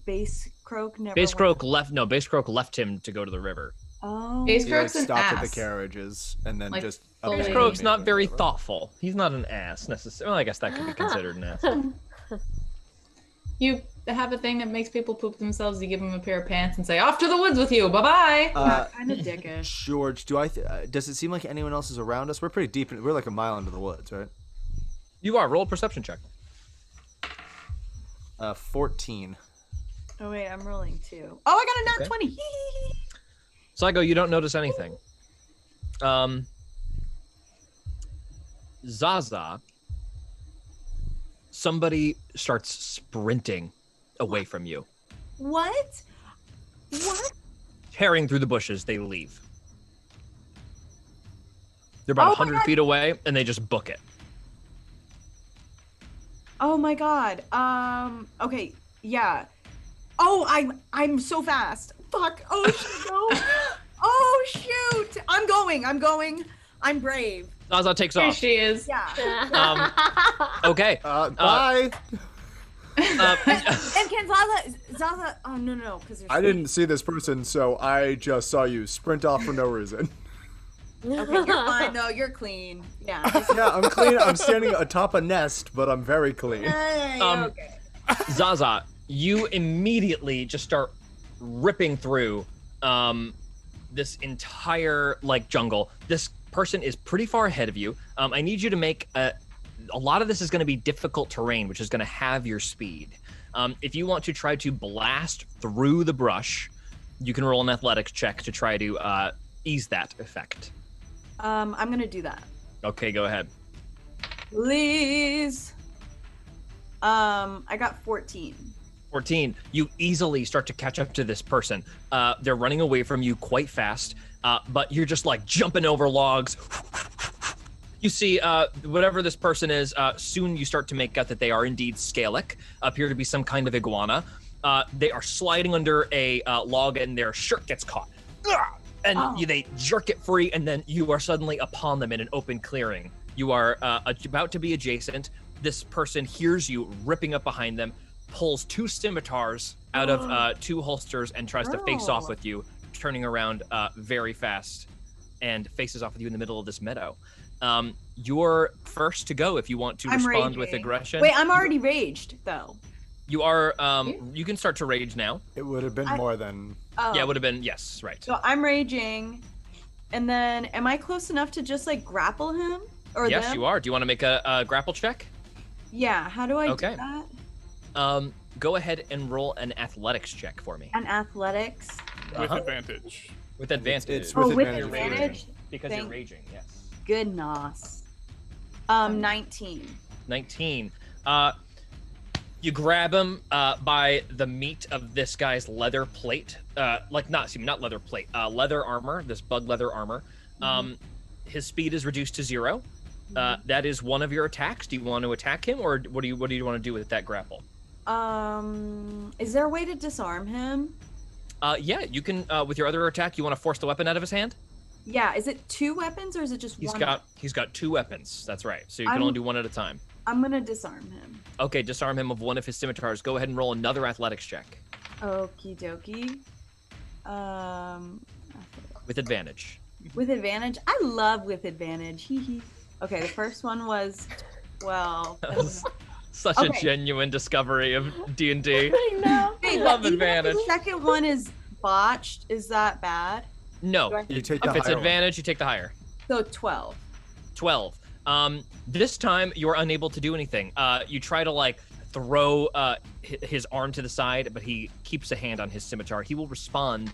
Base Croak never. Base Croak left him to go to the river. Oh, Base He like, Croak's an stopped at ass. the carriages and then Like, just. fully- Base abandoned Croak's me not for very the river. thoughtful. He's not an ass necessarily. Well, I guess that could be considered an ass. You have a thing that makes people poop themselves. You give them a pair of pants and say, "Off to the woods with you. Bye bye." Kind of dickish. George, does it seem like anyone else is around us? We're pretty deep. We're like a mile into the woods, right? You are. Roll a perception check. 14. Oh wait, I'm rolling too. Oh, I got a nat Okay. 20. Psycho, you don't notice anything. Zaza, somebody starts sprinting away from you. What? What? Tearing through the bushes, they leave. They're about Oh my 100 feet away, and they just book it. Oh my god. Okay. Yeah. Oh, I'm so fast. Fuck. Oh shoot. No. Oh shoot. I'm going. I'm brave. Zaza takes Here off. she is. Yeah. Okay. Bye. And can Zaza? Oh no, because I didn't see this person, so I just saw you sprint off for no reason. Okay, you're fine though. You're clean. Yeah. Yeah, I'm clean. I'm standing atop a nest, but I'm very clean. Okay. Zaza, you immediately just start ripping through this entire like jungle. This person is pretty far ahead of you. I need you to make a lot of this is going to be difficult terrain, which is going to have your speed. If you want to try to blast through the brush, you can roll an athletics check to try to ease that effect. I'm gonna do that. Okay, go ahead. Please. I got 14. 14, you easily start to catch up to this person. They're running away from you quite fast, but you're just like jumping over logs. You see, whatever this person is, soon you start to make out that they are indeed scalic, appear to be some kind of iguana. They are sliding under a log and their shirt gets caught. And they jerk it free, and then you are suddenly upon them in an open clearing. You are about to be adjacent. This person hears you ripping up behind them, pulls two scimitars out of two holsters, and tries to face off with you, turning around very fast, and faces off with you in the middle of this meadow. You're first to go if you want to respond with raging. aggression. Wait, I'm already raged though. You are. You can start to rage now. It would have been more than. Oh. Yeah, it would have been yes, right. So I'm raging, And then, am I close enough to just like grapple him or Yes, them? you are. Do you want to make a grapple check? Yeah. How do I Okay. do that? Go ahead and roll an athletics check for me. An athletics. With Uh-huh. advantage. With advantage. It's Oh, with with advantage. for advantage? raging. Because Thank- you're raging, yes. Goodness. 19. 19. You grab him by the meat of this guy's leather plate. Not leather plate, leather armor, this bug leather armor. His speed is reduced to 0. That is one of your attacks. Do you want to attack him, or what do you want to do with that grapple? Is there a way to disarm him? Yeah, you can. With your other attack, you want to force the weapon out of his hand. Yeah, is it 2 weapons or is it just He's one? got 2 weapons. That's right. So you can I'm- only do one at a time. I'm gonna disarm him. Okay, disarm him of one of his scimitars. Go ahead and roll another athletics check Okie dokie. with advantage. With advantage? I love with advantage. Hee hee. Okay, the first one was 12. That was such a Okay. genuine discovery of D&D. I know. Wait, love but even if advantage. the second one is botched, is that bad? No, You take the if it's higher one. advantage, you take the higher. So 12. 12. This time you're unable to do anything. You try to like throw his arm to the side, but he keeps a hand on his scimitar. He will respond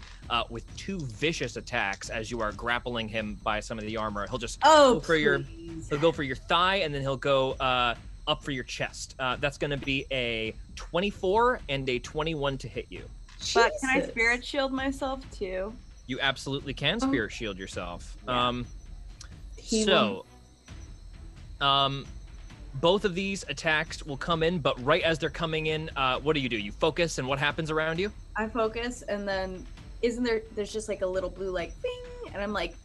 with 2 vicious attacks as you are grappling him by some of the armor. He'll just Oh, go for your please. he'll go for your thigh, and then he'll go up for your chest. That's going to be a 24 and a 21 to hit you. But can I Jesus. spirit shield myself too? You absolutely can spirit shield yourself. Yeah. He So, both of these attacks will come in, but right as they're coming in, what do? You focus, and what happens around you? I focus, and then there's just like a little blue like bing, and I'm like,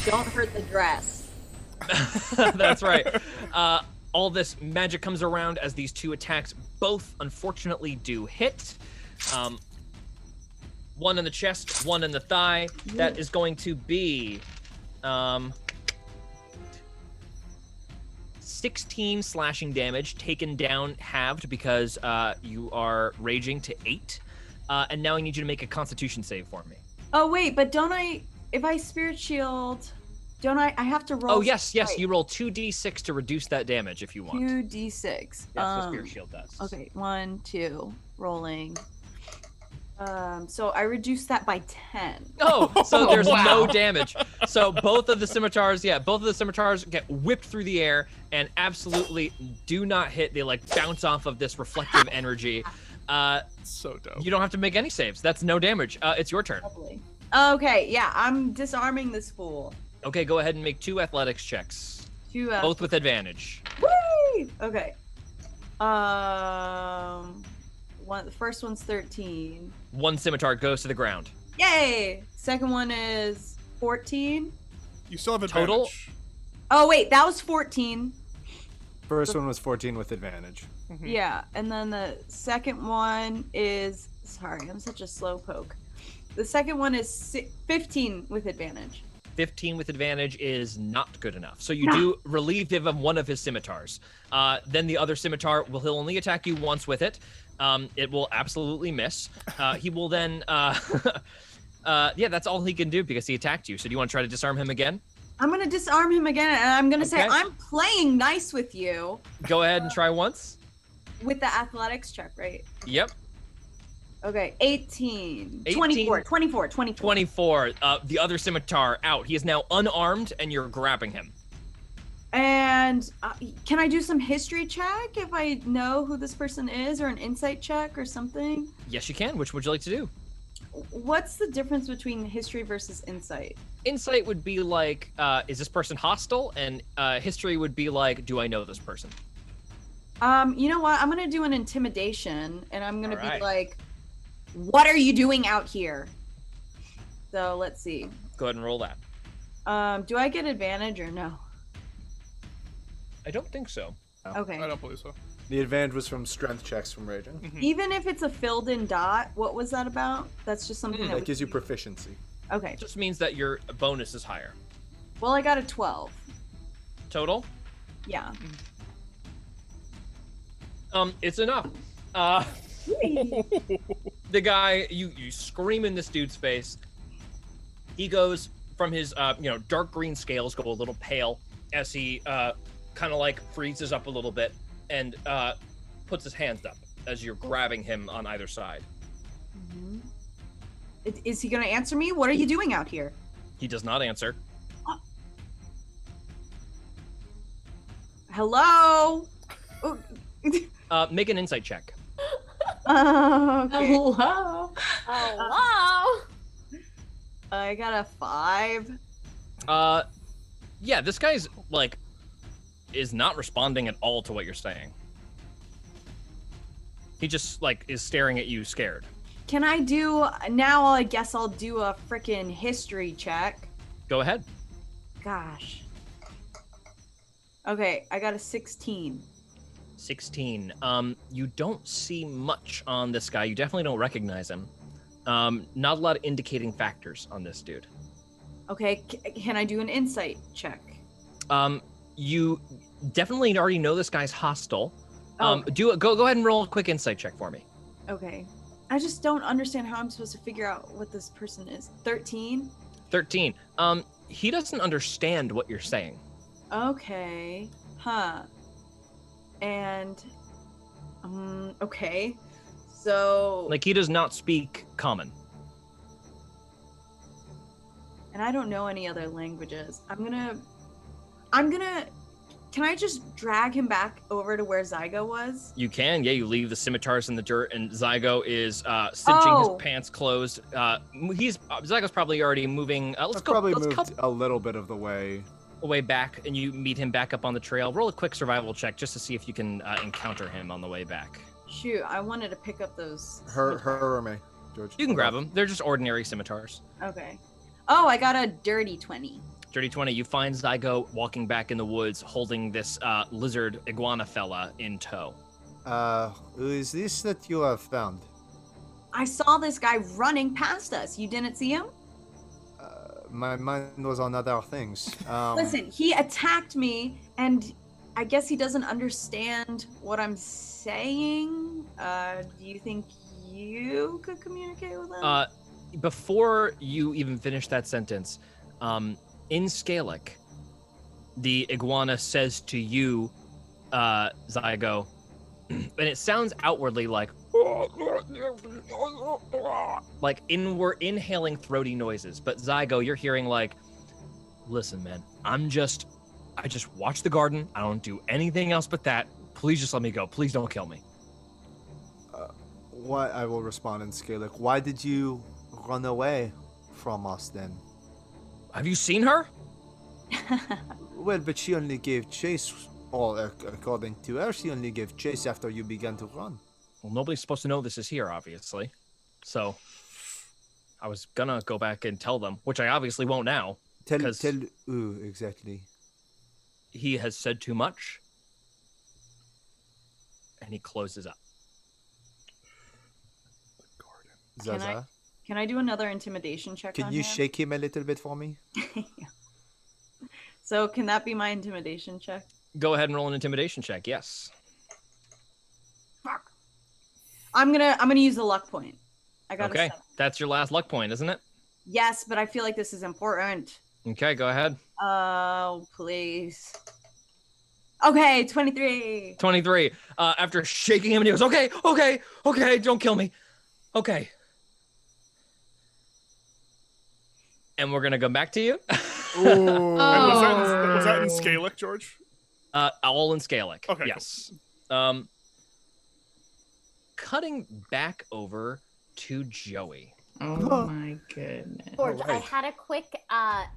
don't hurt the dress. That's right. All this magic comes around as these 2 attacks both unfortunately do hit. One in the chest, one in the thigh. That is going to be 16 slashing damage, taken down halved because you are raging to 8. And now I need you to make a Constitution save for me. Oh wait, but don't I? If I spirit shield, don't I? I have to roll. Oh yes, yes. right. You roll 2d6 to reduce that damage if you want. 2d6. That's what Spirit Shield does. Okay, 1, 2, rolling. So I reduced that by 10. Oh, so there's Wow. no damage. So both of the scimitars get whipped through the air and absolutely do not hit. They like bounce off of this reflective energy. So dope. You don't have to make any saves. That's no damage. It's your turn. Lovely. Okay, yeah, I'm disarming this fool. Okay, go ahead and make 2 athletics checks, 2 both with advantage. Whee! Okay. The first one's 13. One scimitar goes to the ground. Yay! Second one is 14. You still have advantage. Total? Oh wait, that was 14. First one was 14 with advantage. Mhm. Yeah, and then the second one is sorry, I'm such a slow poke. The second one is 15 with advantage. 15 with advantage is not good enough. So you do relieve him of one of his scimitars. Then the other scimitar he'll only attack you once with it. It will absolutely miss. He will then, yeah, that's all he can do because he attacked you. So do you want to try to disarm him again? I'm gonna disarm him again, and I'm gonna say Okay. I'm playing nice with you Go ahead and try once. with the athletics check, right? Yep. Okay, 18. 18. 24. 24. The other scimitar out. He is now unarmed, and you're grabbing him. And can I do some history check if I know who this person is, or an insight check or something? Yes, you can. Which would you like to do? What's the difference between history versus insight? Insight would be like, is this person hostile? And history would be like, do I know this person? You know what? I'm gonna do an intimidation, and I'm gonna Alright. be like, "What are you doing out here?" So let's see. Go ahead and roll that. Do I get advantage or no? I don't think so. Okay. I don't believe so. The advantage was from strength checks from raging. Mhm. Even if it's a filled-in dot, what was that about? That's just something that That we gives you proficiency. Okay. It just means that your bonus is higher. Well, I got a 12. Total? Yeah. It's enough. The guy, you scream in this dude's face. He goes from his dark green scales go a little pale as he kind of like freezes up a little bit and puts his hands up as you're grabbing him on either side. Mm-hmm. Is he going to answer me? What are you doing out here? He does not answer. Hello? Make an insight check. Okay. Hello. Hello. I got a 5. Yeah, this guy's like is not responding at all to what you're saying. He just like is staring at you scared. Can I do now? I guess I'll do a freaking history check. Go ahead. Gosh. Okay, I got a 16. 16. You don't see much on this guy. You definitely don't recognize him. Not a lot of indicating factors on this dude. Okay, can I do an insight check? You definitely already know this guy's hostile. Oh. Go ahead and roll a quick insight check for me. Okay. I just don't understand how I'm supposed to figure out what this person is. 13? 13. He doesn't understand what you're saying. Okay. Huh. And okay. So Like he does not speak common. and I don't know any other languages. I'm gonna can I just drag him back over to where Zygo was? You can, yeah. You leave the scimitars in the dirt, and Zygo is cinching his pants closed. Zygo's probably already moving. Let's go. Probably Let's moved a little bit of the way. Way back, and you meet him back up on the trail. Roll a quick survival check just to see if you can encounter him on the way back. Shoot, I wanted to pick up those. Her or me, George? You can grab them. They're just ordinary scimitars. Okay. Oh, I got a dirty 20. Dirty 20. You find Zygo walking back in the woods, holding this lizard iguana fella in tow. Who is this that you have found? I saw this guy running past us. You didn't see him? My mind was on other things. Listen, he attacked me, and I guess he doesn't understand what I'm saying. Do you think you could communicate with him? Before you even finish that sentence, in Scalic, the iguana says to you, Zygo, and it sounds outwardly like we're inhaling throaty noises, but Zygo, you're hearing like, listen, man, I just watch the garden. I don't do anything else but that. Please just let me go. Please don't kill me. What? I will respond in Scalic. Why did you run away from us then? Have you seen her? Well, but she only gave chase, or according to her, she only gave chase after you began to run. Well, nobody's supposed to know this is here, obviously. So, I was gonna go back and tell them, which I obviously won't now. Tell who exactly? He has said too much, and he closes up. Zaza, Can I do another intimidation check on can you him? shake him a little bit for me? So can that be my intimidation check? Go ahead and roll an intimidation check. Yes. Fuck. I'm gonna use the luck point. I got Okay, a 7. that's your last luck point, isn't it? Yes, but I feel like this is important. Okay, go ahead. Oh, please. Okay, 23. 23. After shaking him, and he goes, okay, don't kill me. Okay. And we're gonna go back to you. Ooh. And was that in Scalic, George? All in Scalic. Okay, yes. Cutting back over to Joey. Oh my goodness. George, All right. I had a quick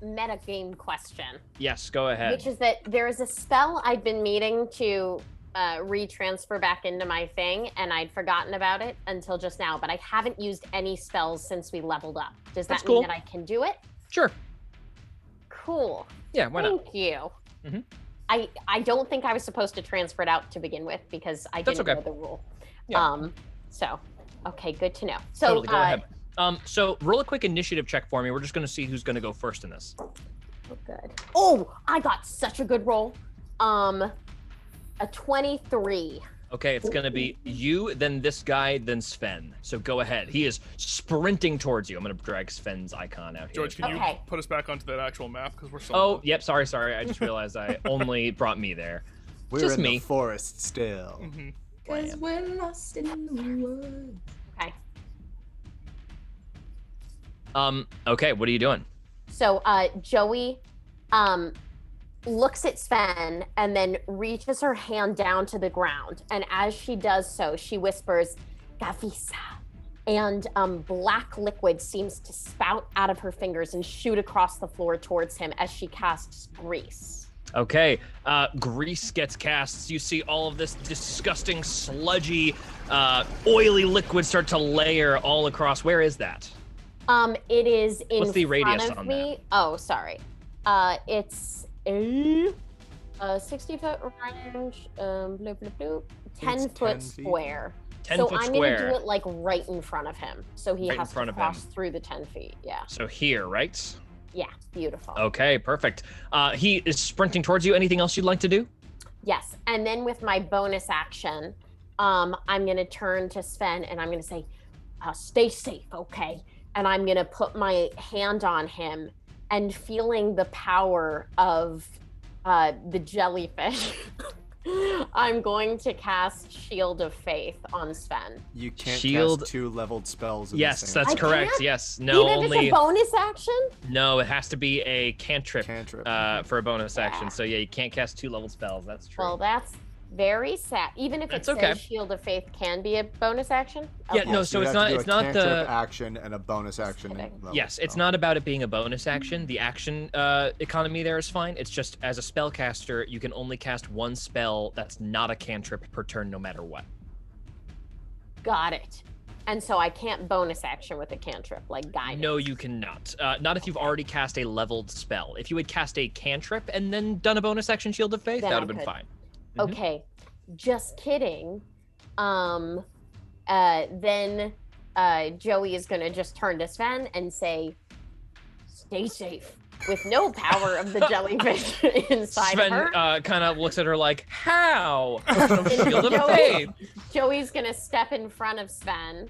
metagame question. Yes, go ahead. Which is that there is a spell I'd been meaning to retransfer back into my thing, and I'd forgotten about it until just now, but I haven't used any spells since we leveled up. Does that That's mean cool. that I can do it? Sure. Cool. Yeah, why not? Thank you. Mhm. I don't think I was supposed to transfer it out to begin with because I That's didn't okay. know the rule. Yeah. So okay, good to know. So Totally, go ahead. So roll a quick initiative check for me. We're just gonna see who's gonna go first in this. Oh, good. Oh, I got such a good roll. A 23. Okay, it's gonna be you, then this guy, then Sven. So go ahead. He is sprinting towards you. I'm gonna drag Sven's icon out here. George, can you Okay. put us back onto that actual map because we're still. Oh, yep. Sorry. I just realized I only brought me there. We're Just in me. the forest still. Cause we're lost in the woods. Okay. Okay. What are you doing? So Joey looks at Sven and then reaches her hand down to the ground. And as she does so, she whispers, Gavisa. And black liquid seems to spout out of her fingers and shoot across the floor towards him as she casts grease. Okay, grease gets cast. You see all of this disgusting, sludgy, oily liquid start to layer all across. Where is that? It is in What's the front radius of on me. Oh, sorry. It's a 60-foot range, bloop, bloop, bloop, 10-foot 10 feet. square. 10 So foot I'm square. gonna do it like right in front of him. So he Right in has to front of cross him. through the 10 feet. Yeah. So here, right? Yeah. Beautiful. Okay, perfect. He is sprinting towards you. Anything else you'd like to do? Yes. And then with my bonus action, I'm gonna turn to Sven and I'm gonna say, stay safe, okay? And I'm gonna put my hand on him and feeling the power of the jellyfish. I'm going to cast Shield of Faith on Sven. You can't Shield- cast 2 leveled spells. In Yes, the same that's I correct. can't? Yes. No, Even if only it's a bonus action? no. It has to be a cantrip, Cantrip. for a bonus action. Yeah. So yeah, you can't cast 2 level spells. That's true. Well, that's very sad. Even if That's it okay. says Shield of Faith can be a bonus action? Yeah, Okay. no, so you'd it's have to not- do it's a not cantrip the- action and a bonus action. kidding. level Yes, it's spell. not about it being a bonus action. The action economy there is fine. It's just as a spellcaster, you can only cast 1 spell that's not a cantrip per turn, no matter what. Got it. And so I can't bonus action with a cantrip, like guidance. No, you cannot. Not if you've already cast a leveled spell. If you had cast a cantrip and then done a bonus action Shield of Faith, Then that I would have been could. fine. Mhm. Okay, just kidding. Then Joey is gonna just turn to Sven and say, "Stay safe." With no power of the jellyfish inside Sven of her. kind of looks at her like, "How?" Shield of Joey- Faith. Joey's gonna step in front of Sven.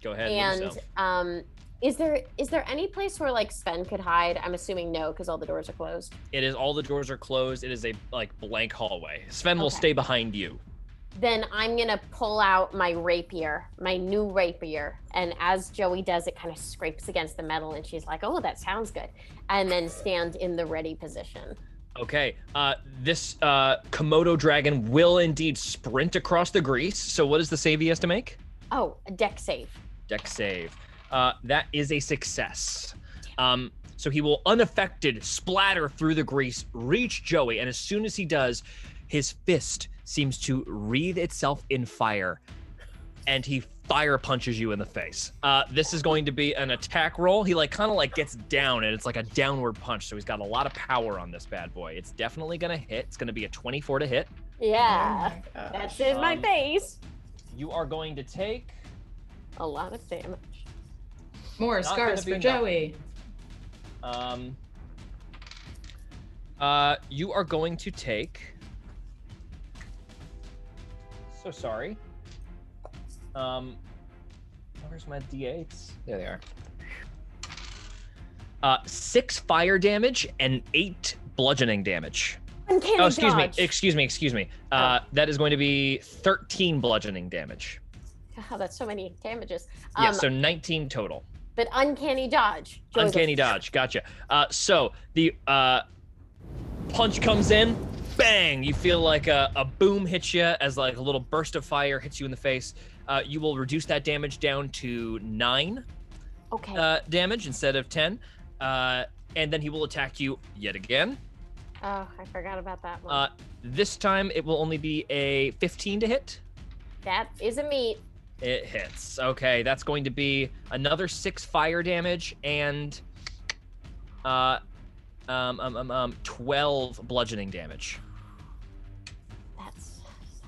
Go ahead. with And yourself. is there any place where like Sven could hide? I'm assuming no, because all the doors are closed. It is all the doors are closed. It is a like blank hallway. Sven will Okay. stay behind you. Then I'm gonna pull out my rapier, my new rapier, and as Joey does, it kind of scrapes against the metal, and she's like, "Oh, that sounds good," and then stand in the ready position. Okay, this Komodo dragon will indeed sprint across the grease. So what is the save he has to make? Oh, a deck save. Deck save. That is a success. So he will unaffected splatter through the grease, reach Joey, and as soon as he does, his fist seems to wreathe itself in fire, and he fire punches you in the face. This is going to be an attack roll. He like kind of like gets down, and it's like a downward punch. So he's got a lot of power on this bad boy. It's definitely gonna hit. It's gonna be a 24 to hit. Yeah, Oh my gosh. that's in my face. You are going to take. A lot of damage. More Not scars gonna be for Joey. You are going to take. So sorry. Where's my d8s? There they are. 6 fire damage and 8 bludgeoning damage. Uncanny Oh, excuse dodge. me. Excuse me. That is going to be 13 bludgeoning damage. Oh, that's so many damages. Yeah, so 19 total. But uncanny dodge. Joey's Uncanny like, dodge. Gotcha. So the punch comes in, bang! You feel like a boom hits you as like a little burst of fire hits you in the face. You will reduce that damage down to 9 Okay. damage instead of 10. And then he will attack you yet again. Oh, I forgot about that one. This time it will only be a 15 to hit. That is a meat. It hits. Okay, that's going to be another 6 fire damage and 12 bludgeoning damage. That's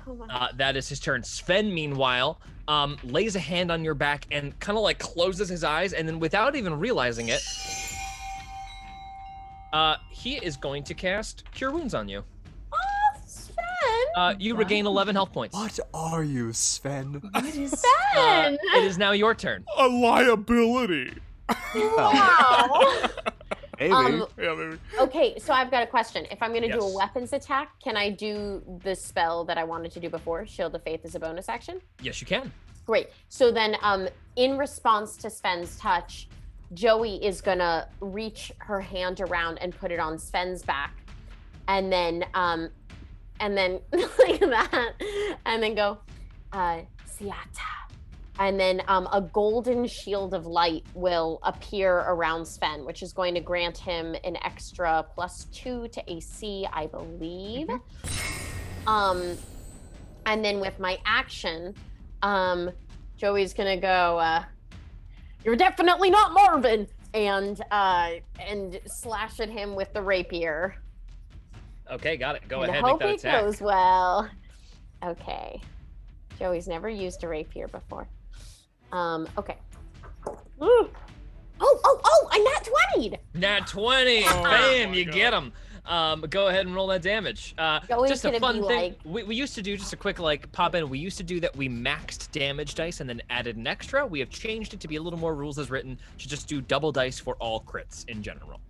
so much. That is his turn. Sven, meanwhile, lays a hand on your back and kind of like closes his eyes, and then without even realizing it, he is going to cast Cure Wounds on you. Oh, Sven! You regain 11 health points. What are you, Sven? Ben! It is now your turn. A liability. Wow. Maybe. Yeah, maybe. Okay, so I've got a question. If I'm going to do a Yes. weapons attack, can I do the spell that I wanted to do before, Shield of Faith, as a bonus action? Yes, you can. Great. So then, in response to Sven's touch, Joey is going to reach her hand around and put it on Sven's back, and then like that, and then go, Siata. And then a golden shield of light will appear around Sven, which is going to grant him an extra +2 to AC, I believe. And then with my action, Joey's gonna go, "You're definitely not Marvin," and slash at him with the rapier. Okay, got it. Go And ahead, make hope that it attack. goes well. Okay. Joey's never used a rapier before. Okay. Ooh. Oh, a nat 20! Nat 20. Oh Bam, my you God. get him. Go ahead and roll that damage. Joey's Just a gonna fun be thing. like- We used to do just a quick pop in. We used to do that. We maxed damage dice and then added an extra. We have changed it to be a little more rules as written to just do double dice for all crits in general.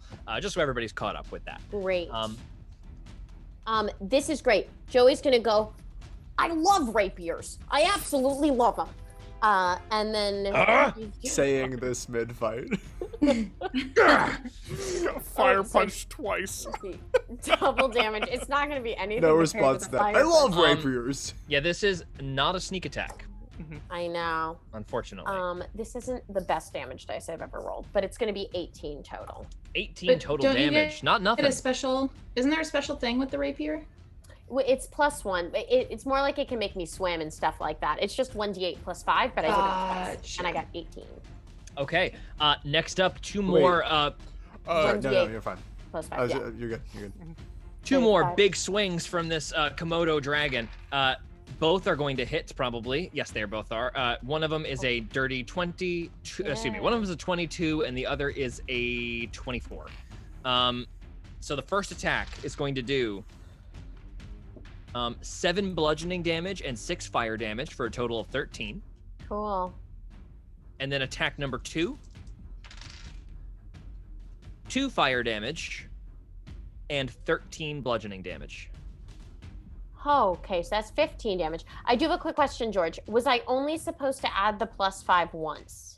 Just so everybody's caught up with that. Great. This is great. Joey's gonna go, I love rapiers. I absolutely love them. And then Saying this mid-fight. Got fire Oh, so- punched twice. double damage. It's not gonna be anything. No compared response to to the that. fire I love punch. rapiers. Yeah, this is not a sneak attack, I know. unfortunately. This isn't the best damage dice I've ever rolled, but it's gonna be 18 total. 18 But total don't you damage. Not nothing. Isn't there a special thing with the rapier? It's +1. But it's more like it can make me swim and stuff like that. It's just 1d8 +5, but I did it twice, Gotcha. and I got 18 Okay. Next up, two Wait. more. No, 1d8 you're fine. +5. I was- Yeah. You're good. You're good. Two Okay, more five. big swings from this Komodo dragon. Both are going to hit, probably. Yes, they both are. One of them is a dirty 20. Excuse me. One of them is a 22, and the other is a 24. So the first attack is going to do 7 bludgeoning damage and 6 fire damage for a total of 13. Cool. And then attack number 2, 2 fire damage and 13 bludgeoning damage. Oh, okay, so that's 15 damage. I do have a quick question, George. Was I only supposed to add the +5 once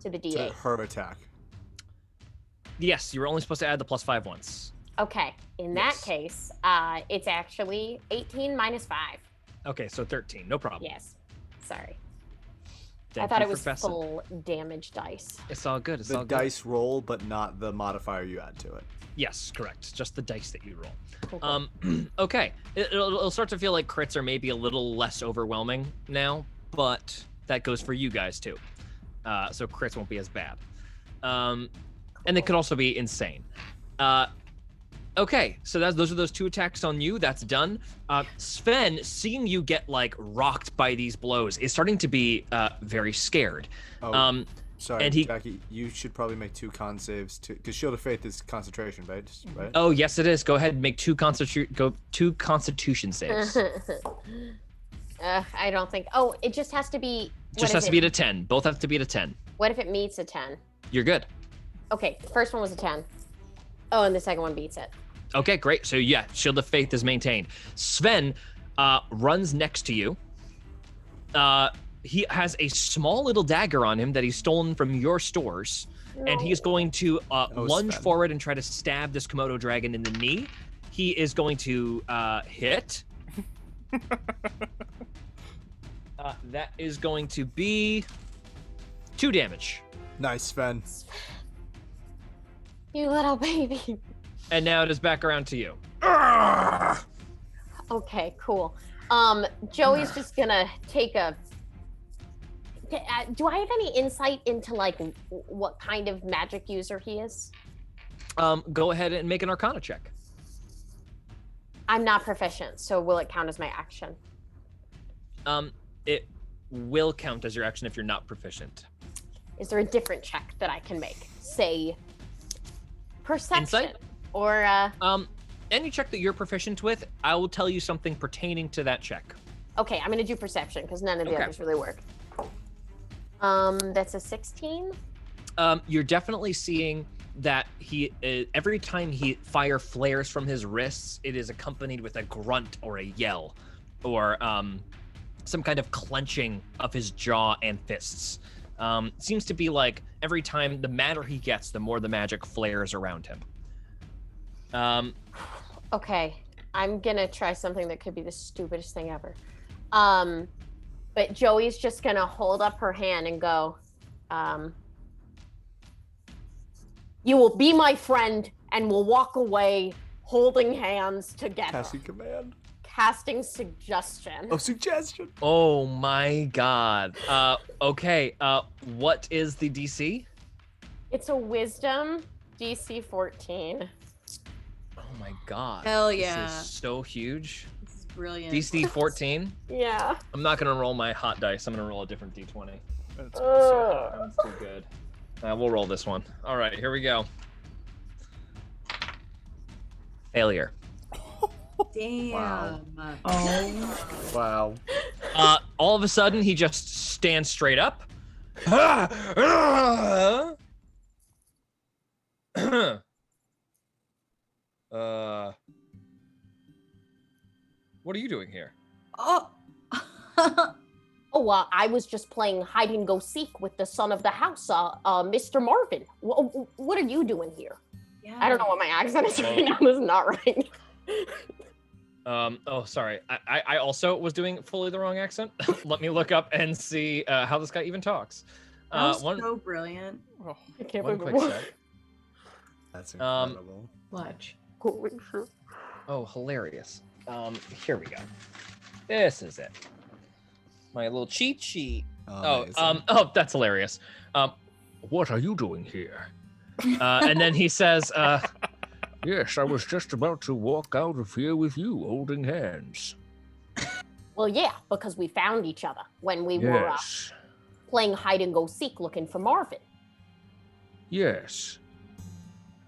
to the To d8? her attack. Yes, you were only supposed to add the +5 once. Okay, in Yes. that case, it's actually 18 minus 5. Okay, so 13, no problem. Yes, sorry. Thank I thought you it was for fessing. full damage dice. It's all good. It's The all good. dice roll, but not the modifier you add to it. Yes, correct. Just the dice that you roll. Cool, cool. Okay. It'll start to feel like crits are maybe a little less overwhelming now, but that goes for you guys too. So crits won't be as bad. And they could also be insane. Okay, so those are those 2 attacks on you. That's done. Sven, seeing you get rocked by these blows, is starting to be very scared. Oh, sorry, and he- Jackie. You should probably make 2 con saves too, because Shield of Faith is concentration, right? Right? Oh, yes, it is. Go ahead and make 2 Constitution saves. I don't think. Oh, it just has to be. Just has to be at a 10. Both have to be at a 10. What if it meets a 10? You're good. Okay, the first one was a 10. Oh, and the second one beats it. Okay, great. So yeah, Shield of Faith is maintained. Sven runs next to you. He has a small little dagger on him that he's stolen from your stores, and he is going to lunge Sven. forward and try to stab this Komodo dragon in the knee. He is going to hit. That is going to be 2 damage. Nice, Sven. You little baby. And now it is back around to you. Okay, cool. Joey's just gonna take a. Do I have any insight into what kind of magic user he is? Go ahead and make an Arcana check. I'm not proficient, so will it count as my action? It will count as your action if you're not proficient. Is there a different check that I can make? Say perception Insight? or any check that you're proficient with, I will tell you something pertaining to that check. Okay, I'm gonna do perception because none of the Okay. others really work. That's a 16. You're definitely seeing that he every time fire flares from his wrists, it is accompanied with a grunt or a yell, or some kind of clenching of his jaw and fists. Seems to be like every time, the madder he gets, the more the magic flares around him. Okay, I'm gonna try something that could be the stupidest thing ever. But Joey's just gonna hold up her hand and go, you will be my friend and we'll walk away holding hands together. Casting command. Casting suggestion. Oh, suggestion. Oh my god. Okay, what is the DC? It's a wisdom DC 14. Oh my god. Hell This yeah. is so huge. This is brilliant. DC 14. Yeah. I'm not gonna roll my hot dice. I'm gonna roll a different D20. That's That one's too good. We'll roll this one. All right, here we go. Failure. Damn. Wow. Wow. All of a sudden, he just stands straight up. What are you doing here? Oh. Oh, I was just playing hide and go seek with the son of the house, Mr. Marvin. What are you doing here? Yeah. I don't know what my accent is right now. It's not right. Oh, sorry. I also was doing fully the wrong accent. Let me look up and see how this guy even talks. That was One so brilliant. I can't one believe quick it. sec. That's incredible. Watch. Holy shit. Oh, hilarious. Here we go. This is it. My little cheat sheet. Amazing. That's hilarious. What are you doing here? And then he says, Yes, I was just about to walk out of here with you, holding hands. Well, yeah, because we found each other when we were Yes, playing hide and go seek looking for Marvin. yes.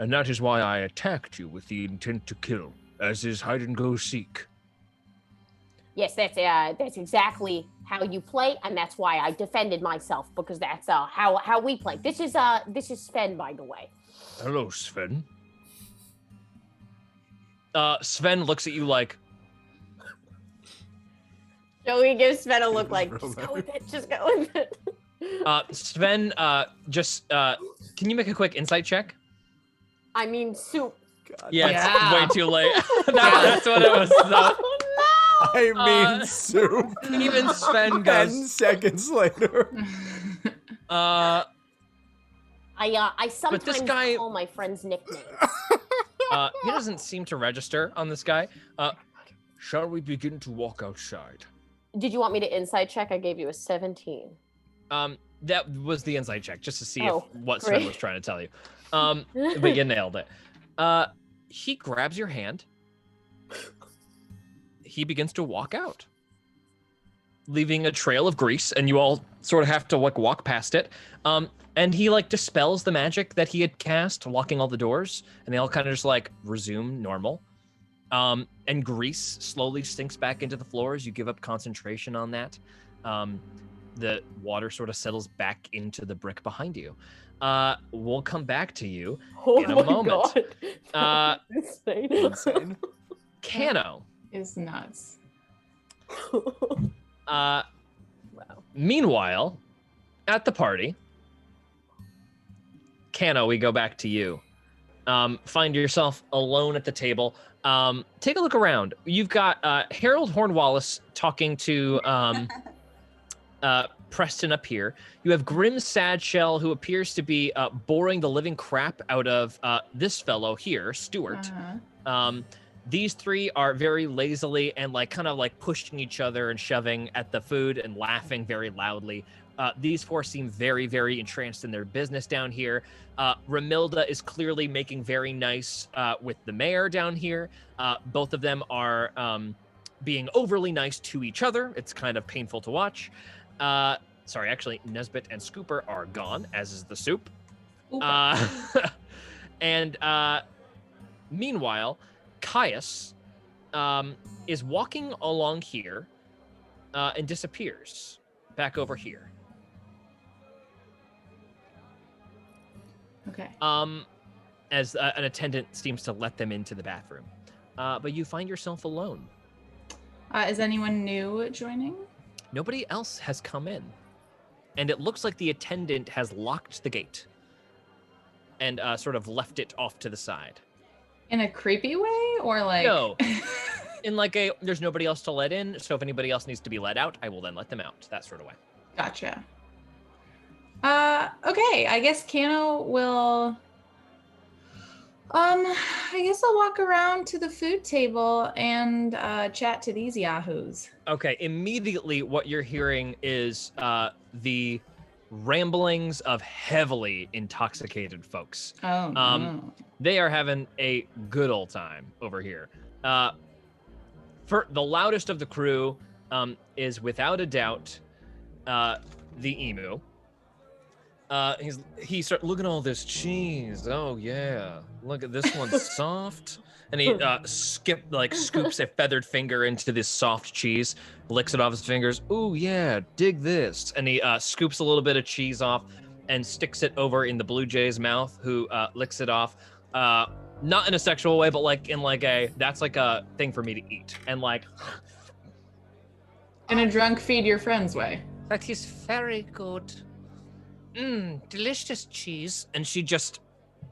And that is why I attacked you with the intent to kill, as is hide and go seek. Yes, that's exactly how you play, and that's why I defended myself because that's how we play. This is Sven, by the way. Hello, Sven. Sven looks at you like, Joey gives Sven a look like, Real just go nice. with it, just go with it. Sven, can you make a quick insight check? I mean, soup. God. Yeah, Yeah. it's way too late. That's what it was. No. Oh I mean, soup. Even Sven 10 goes, seconds later. I this sometimes guy- call my friends nicknames. he doesn't seem to register on this guy. Shall we begin to walk outside? Did you want me to inside check? I gave you a 17. That was the insight check, just to see Oh, what Sven great. was trying to tell you. But you nailed it. He grabs your hand. He begins to walk out, leaving a trail of grease, and you all sort of have to like walk past it. And he like dispels the magic that he had cast, locking all the doors, and they all kind of just like resume normal. And grease slowly sinks back into the floor as you give up concentration on that. The water sort of settles back into the brick behind you. We'll come back to you Oh in a my moment. God. Insane. Insane. Kano. Is nuts. Meanwhile, at the party, Kano, we go back to you. Find yourself alone at the table. Take a look around. You've got Harold Hornwallace talking to Preston up here. You have Grim Sadshell, who appears to be boring the living crap out of this fellow here, Stuart. These three are very lazily and like kind of like pushing each other and shoving at the food and laughing very loudly. These four seem very, very entranced in their business down here. Ramilda is clearly making very nice with the mayor down here. Both of them are being overly nice to each other. It's kind of painful to watch. Sorry, actually, Nesbit and Scooper are gone, as is the soup. And meanwhile, Caius is walking along here and disappears back over here. Okay. As an attendant seems to let them into the bathroom. But you find yourself alone. Is anyone new joining? Nobody else has come in. And it looks like the attendant has locked the gate and sort of left it off to the side. In a creepy way, or like? No. In like a, there's nobody else to let in, so if anybody else needs to be let out, I will then let them out. That sort of way. Gotcha. Okay, I guess Kano will... I guess I'll walk around to the food table and chat to these yahoos. Okay, immediately what you're hearing is the ramblings of heavily intoxicated folks. Oh, no. They are having a good old time over here. For the loudest of the crew is without a doubt the emu. He starts looking at all this cheese. Oh yeah, look at this one's soft. And he scoops a feathered finger into this soft cheese, licks it off his fingers. Ooh yeah, dig this. And he scoops a little bit of cheese off and sticks it over in the blue jay's mouth, who licks it off. Not in a sexual way, but like in like a, that's like a thing for me to eat. And like in a drunk feed your friends way. That is very good. Delicious cheese. And she just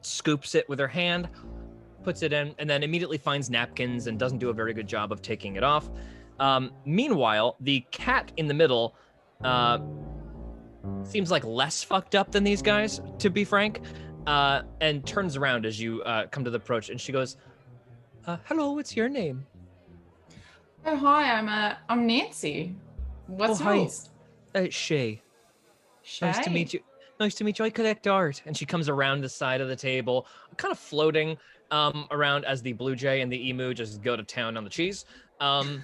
scoops it with her hand, puts it in, and then immediately finds napkins and doesn't do a very good job of taking it off. Meanwhile, the cat in the middle seems like less fucked up than these guys, to be frank, and turns around as you come to the approach, and she goes, hello, what's your name? Oh, hi, I'm Nancy. What's yours? Shay. Shay? Nice to meet you. Nice to meet you. I collect art. And she comes around the side of the table, kind of floating around as the blue jay and the emu just go to town on the cheese. I'm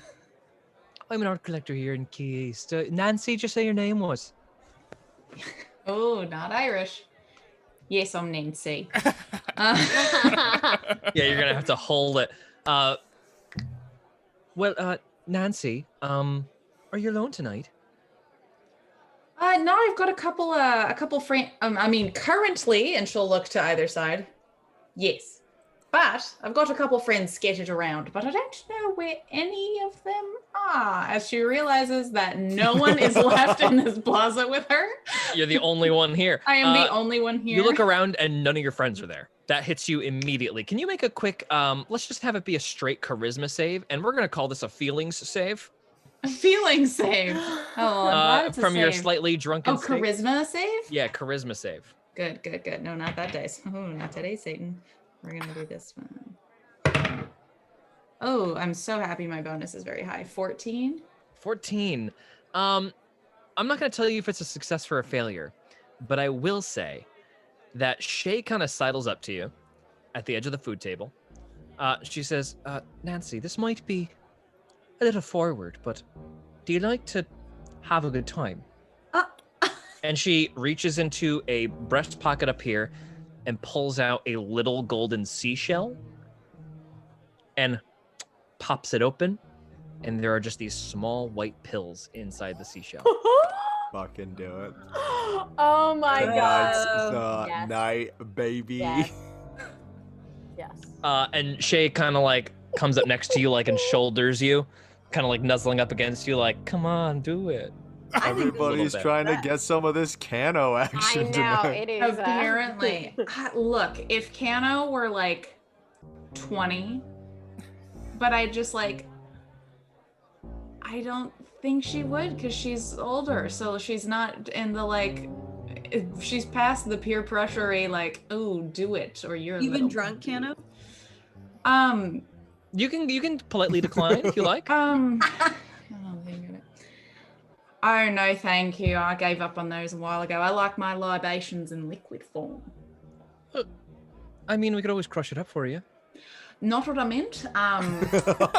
an art collector here in Key East. Nancy, just say your name was. Oh, not Irish. Yes, I'm Nancy. Yeah, you're going to have to hold it. Nancy, are you alone tonight? No, I've got a couple friends. Currently, and she'll look to either side. Yes, but I've got a couple friends scattered around, but I don't know where any of them are. As she realizes that no one is left in this plaza with her. You're the only one here. I am the only one here. You look around and none of your friends are there. That hits you immediately. Can you make a quick? Let's just have it be a straight charisma save, and we're gonna call this a feelings save. A feeling save. Oh, I'm glad it's a from your save. slightly drunken state. Charisma save? Yeah, charisma save. Good. No, not that dice. Oh, not today, Satan. We're gonna do this one. Oh, I'm so happy my bonus is very high. 14. 14. I'm not gonna tell you if it's a success or a failure, but I will say that Shay kind of sidles up to you at the edge of the food table. She says, Nancy, this might be a little forward, but do you like to have a good time? And she reaches into a breast pocket up here and pulls out a little golden seashell and pops it open, and there are just these small white pills inside the seashell. Fucking do it. Oh my Tonight's god. the Yes. night, baby. Yes. Yes. And Shay kind of like comes up next to you, like, and shoulders you, kind of like nuzzling up against you, like, come on, do it. Everybody's trying to get some of this Kano I action know tonight. it is. Apparently. Look, if Kano were like 20, but I just like, I don't think she would because she's older. So she's not in the like, she's past the peer pressure, like, oh, do it, or you're Even drunk, Kano? You can politely decline if you like. Oh no, thank you. I gave up on those a while ago. I like my libations in liquid form. I mean, we could always crush it up for you. Not what I meant. But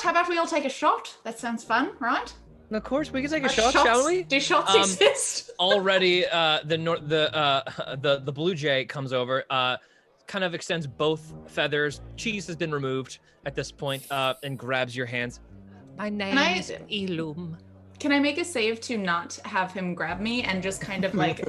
how about we all take a shot? That sounds fun, right? Of course, we can take a shot, shall we? Do shots exist? Already, the blue jay comes over, kind kind of extends both feathers. Cheese has been removed at this point, and grabs your hands. My name I- is Ilum. Can I make a save to not have him grab me and just kind of like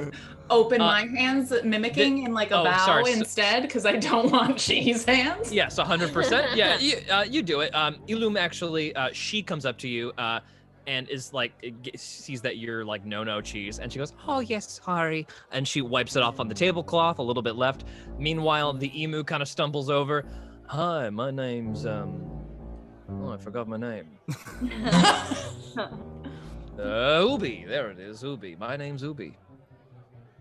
open my hands, mimicking in like a bow sorry, so- instead? Because I don't want cheese hands. Yes, 100%. Yeah, you do it. Ilum actually, she comes up to you and is like, sees that you're like no cheese, and she goes, Oh, yes, sorry. and she wipes it off on the tablecloth, a little bit left. Meanwhile, the emu kind of stumbles over. Hi, my name's I forgot my name. Ubi. There it is, Ubi. My name's Ubi.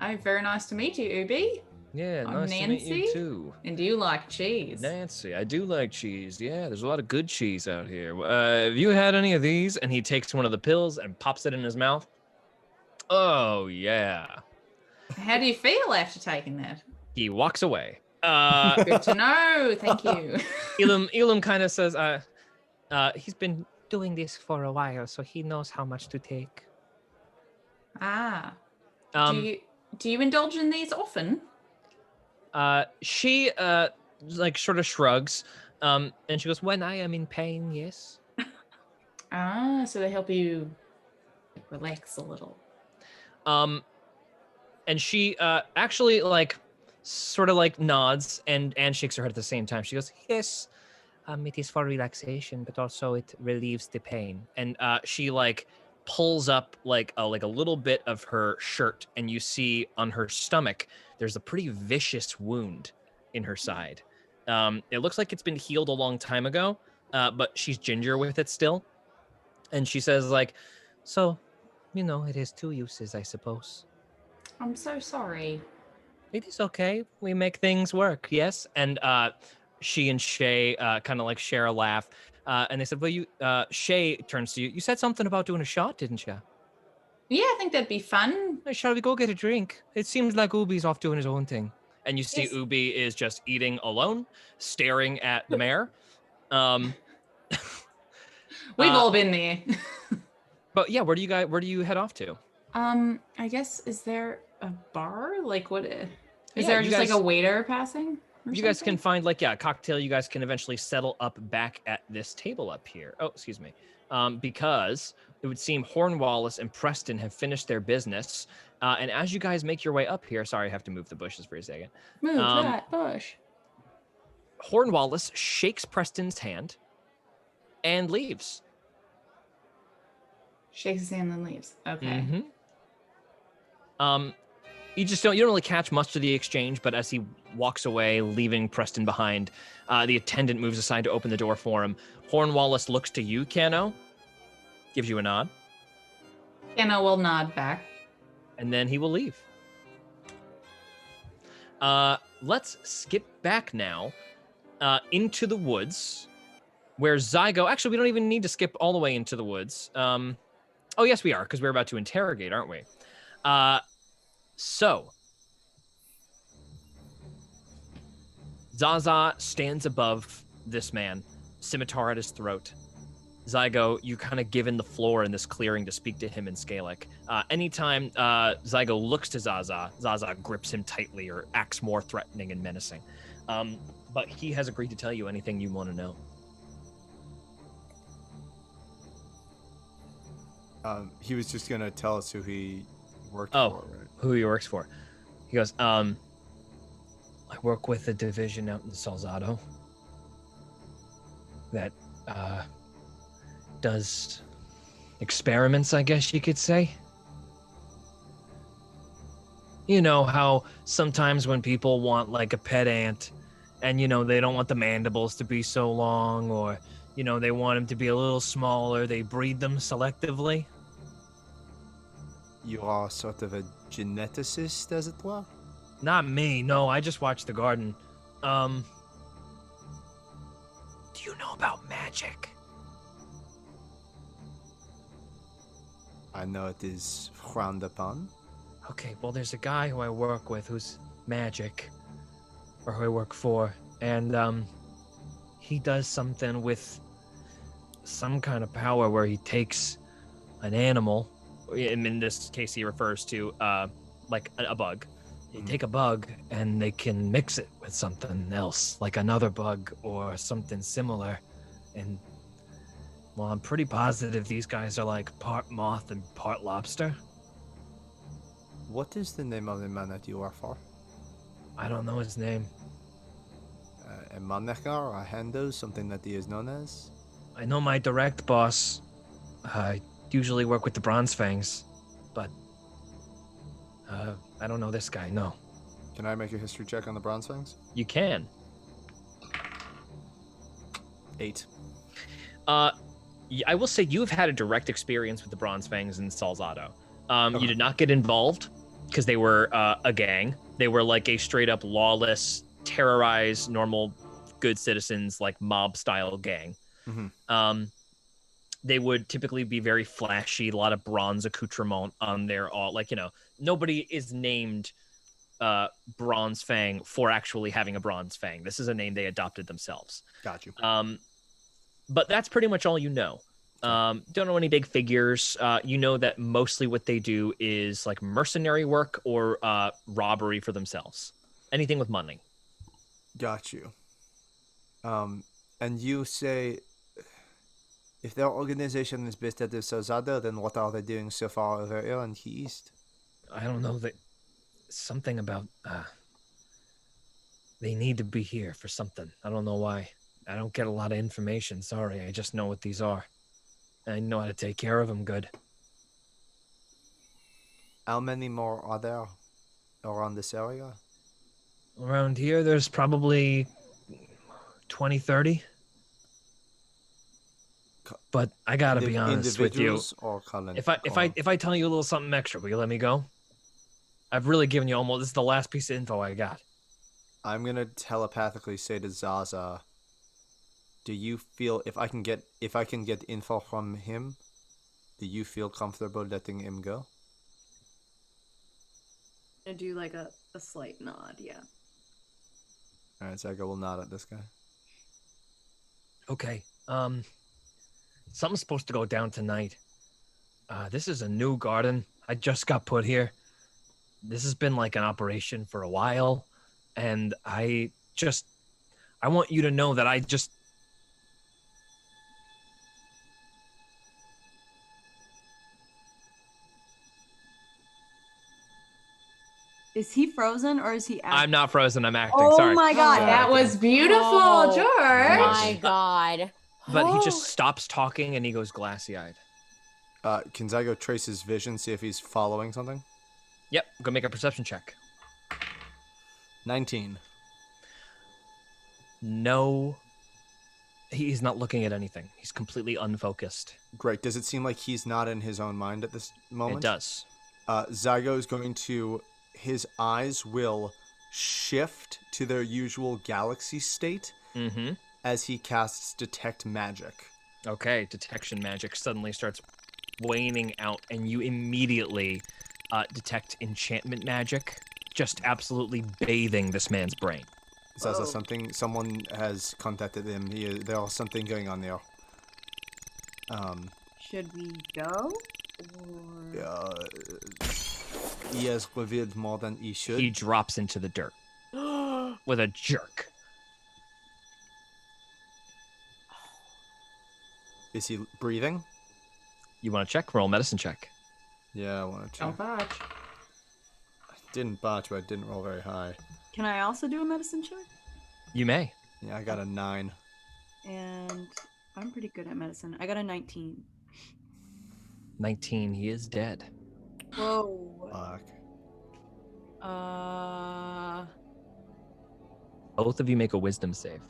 Hi, very nice to meet you, Ubi. Yeah, I'm nice to meet you Nancy. too. And do you like cheese? Nancy, I do like cheese. Yeah, there's a lot of good cheese out here. Have you had any of these? And he takes one of the pills and pops it in his mouth. Oh, yeah. How do you feel after taking that? He walks away. Good to know. Thank you. Elam kind of says, He's been doing this for a while, so he knows how much to take. Ah. um, Do you indulge in these often? she, like, sort of shrugs, and she goes, When I am in pain, yes. Ah, so they help you relax a little. and she, actually, like, sort of, like, nods and shakes her head at the same time. She goes, Yes. It is for relaxation, but also it relieves the pain. and she like pulls up like a little bit of her shirt, and you see on her stomach there's a pretty vicious wound in her side. It looks like it's been healed a long time ago, but she's ginger with it still. And she says like, So, it has two uses, I suppose. I'm so sorry. it is okay, we make things work, yes. And she and Shay kind of like share a laugh, and they said, well, Shay turns to you, you said something about doing a shot, didn't you? Yeah, I think that'd be fun. Shall we go get a drink? It seems like Ubi's off doing his own thing. And you see Yes. Ubi is just eating alone, staring at the mayor. Um, We've all been there. but yeah, where do you head off to? I guess, is there a bar? Like, what? Is Yeah, there you just like guys- a waiter passing? or You guys can something? find like, yeah, a cocktail. You guys can eventually settle up back at this table up here. Oh, excuse me. Because it would seem Hornwallace and Preston have finished their business. And as you guys make your way up here, sorry, I have to move the bushes for a second. Move um, that bush. Hornwallace shakes Preston's hand and leaves. Shakes his hand and leaves. Okay. Mm-hmm. You don't really catch much of the exchange, but as he walks away, leaving Preston behind, the attendant moves aside to open the door for him. Hornwallace looks to you, Cano, gives you a nod, Anna will nod back. and then he will leave. Let's skip back now into the woods, where Zygo. Actually, we don't even need to skip all the way into the woods. Oh, yes, we are, because we're about to interrogate, aren't we? So, Zaza stands above this man, scimitar at his throat. Zygo, you kind of given the floor in this clearing to speak to him in Scalic. Anytime Zygo looks to Zaza, Zaza grips him tightly or acts more threatening and menacing. But he has agreed to tell you anything you want to know. He was just gonna tell us who he worked Oh. for, right? Who he works for. He goes, I work with a division out in Salzado that does experiments, I guess you could say. You know how sometimes when people want like a pet ant and, they don't want the mandibles to be so long, or, they want them to be a little smaller, they breed them selectively. You are sort of a geneticist, as it were? Not me, no, I just watch the garden. Do you know about magic? I know it is frowned upon. Okay, well, there's a guy who I work with who's magic, or who I work for, and he does something with some kind of power where he takes an animal. In this case, he refers to like a bug, They take a bug and they can mix it with something else, like another bug or something similar. And, well, I'm pretty positive these guys are like part moth and part lobster. What is the name of the man that you work for? I don't know his name. A manager, a handle, something that he is known as? I know my direct boss. I usually work with the Bronze Fangs, but I don't know this guy, no. Can I make a history check on the Bronze Fangs? You can. 8. I will say you've had a direct experience with the Bronze Fangs in Salzado. Okay. You did not get involved because they were a gang. They were like a straight up lawless, terrorize normal good citizens, like mob style gang. Mm-hmm. They would typically be very flashy, a lot of bronze accoutrement on their all. Like, nobody is named Bronze Fang for actually having a Bronze Fang. This is a name they adopted themselves. Got you. But that's pretty much all you know. Don't know any big figures. You know that mostly what they do is like mercenary work or robbery for themselves. Anything with money. Got you. And you say, if their organization is based at the Salzado, then what are they doing so far over here in the east? I don't know, that something about they need to be here for something. I don't know why. I don't get a lot of information, sorry. I just know what these are. I know how to take care of them good. How many more are there around this area? Around here, there's probably 20, 30. But I gotta be honest with you. Or If I tell you a little something extra, will you let me go? I've really given you almost. This is the last piece of info I got. I'm gonna telepathically say to Zaza, do you feel if I can get info from him, do you feel comfortable letting him go? I do like a slight nod, yeah. Alright, Zaga will nod at this guy. Okay. Something's supposed to go down tonight. This is a new garden. I just got put here. This has been like an operation for a while, and I want you to know that Is he frozen or is he acting? I'm not frozen. I'm acting. Oh Sorry. my god, That was beautiful, Oh, George. My God. But he Oh. just stops talking and he goes glassy-eyed. Can Zygo trace his vision, see if he's following something? Yep. Go make a perception check. 19. No. He's not looking at anything. He's completely unfocused. Great. Does it seem like he's not in his own mind at this moment? It does. Zygo is going to... His eyes will shift to their usual galaxy state Mm-hmm. as he casts Detect Magic. Okay. Detection magic suddenly starts waning out, and you immediately detect enchantment magic just absolutely bathing this man's brain. Zaza, someone has contacted him. There's something going on there. Should we go? Or... He has revealed more than he should. He drops into the dirt with a jerk. Is he breathing? You want to check? Roll a medicine check. Yeah, I want to Don't check. botch. I didn't botch, but I didn't roll very high. Can I also do a medicine check? You may. Yeah, I got a 9. And I'm pretty good at medicine. I got a 19. 19. He is dead. Whoa. Fuck. Both of you make a wisdom save.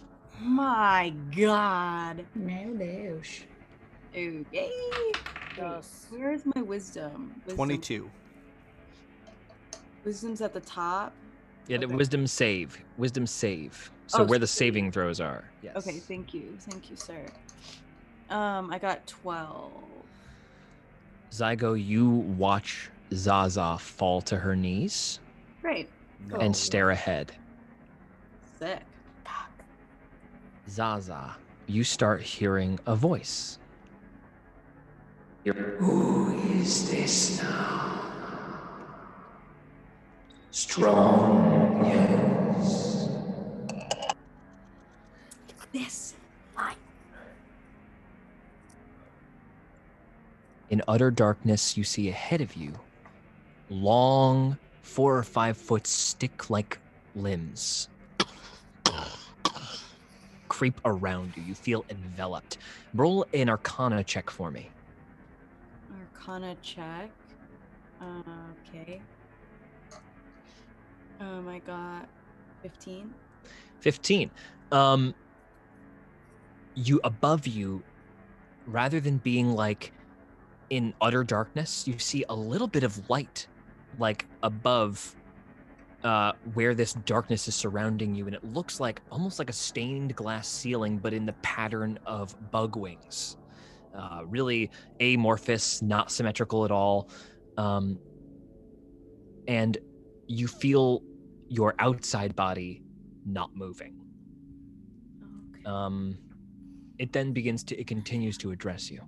My god. No douche. Okay. Yes. Where's my wisdom? 22. Wisdom's at the top. Yeah, Okay. wisdom save. Wisdom save. So Oh, where the save. saving throws are. Yes. Okay, thank you. Thank you, sir. I got 12. Zygo, you watch Zaza fall to her knees Great. and stare ahead. Sick. Zaza, you start hearing a voice. Who is this now? Strong, yes. This. In utter darkness, you see ahead of you long 4 or 5 foot stick-like limbs creep around you. You feel enveloped. Roll an Arcana check for me. Arcana check. Okay. I got 15. 15. You above you, rather than being like in utter darkness, you see a little bit of light, like above where this darkness is surrounding you, and it looks like almost like a stained glass ceiling, but in the pattern of bug wings. Really amorphous, not symmetrical at all. And you feel your outside body not moving. Okay. It continues to address you.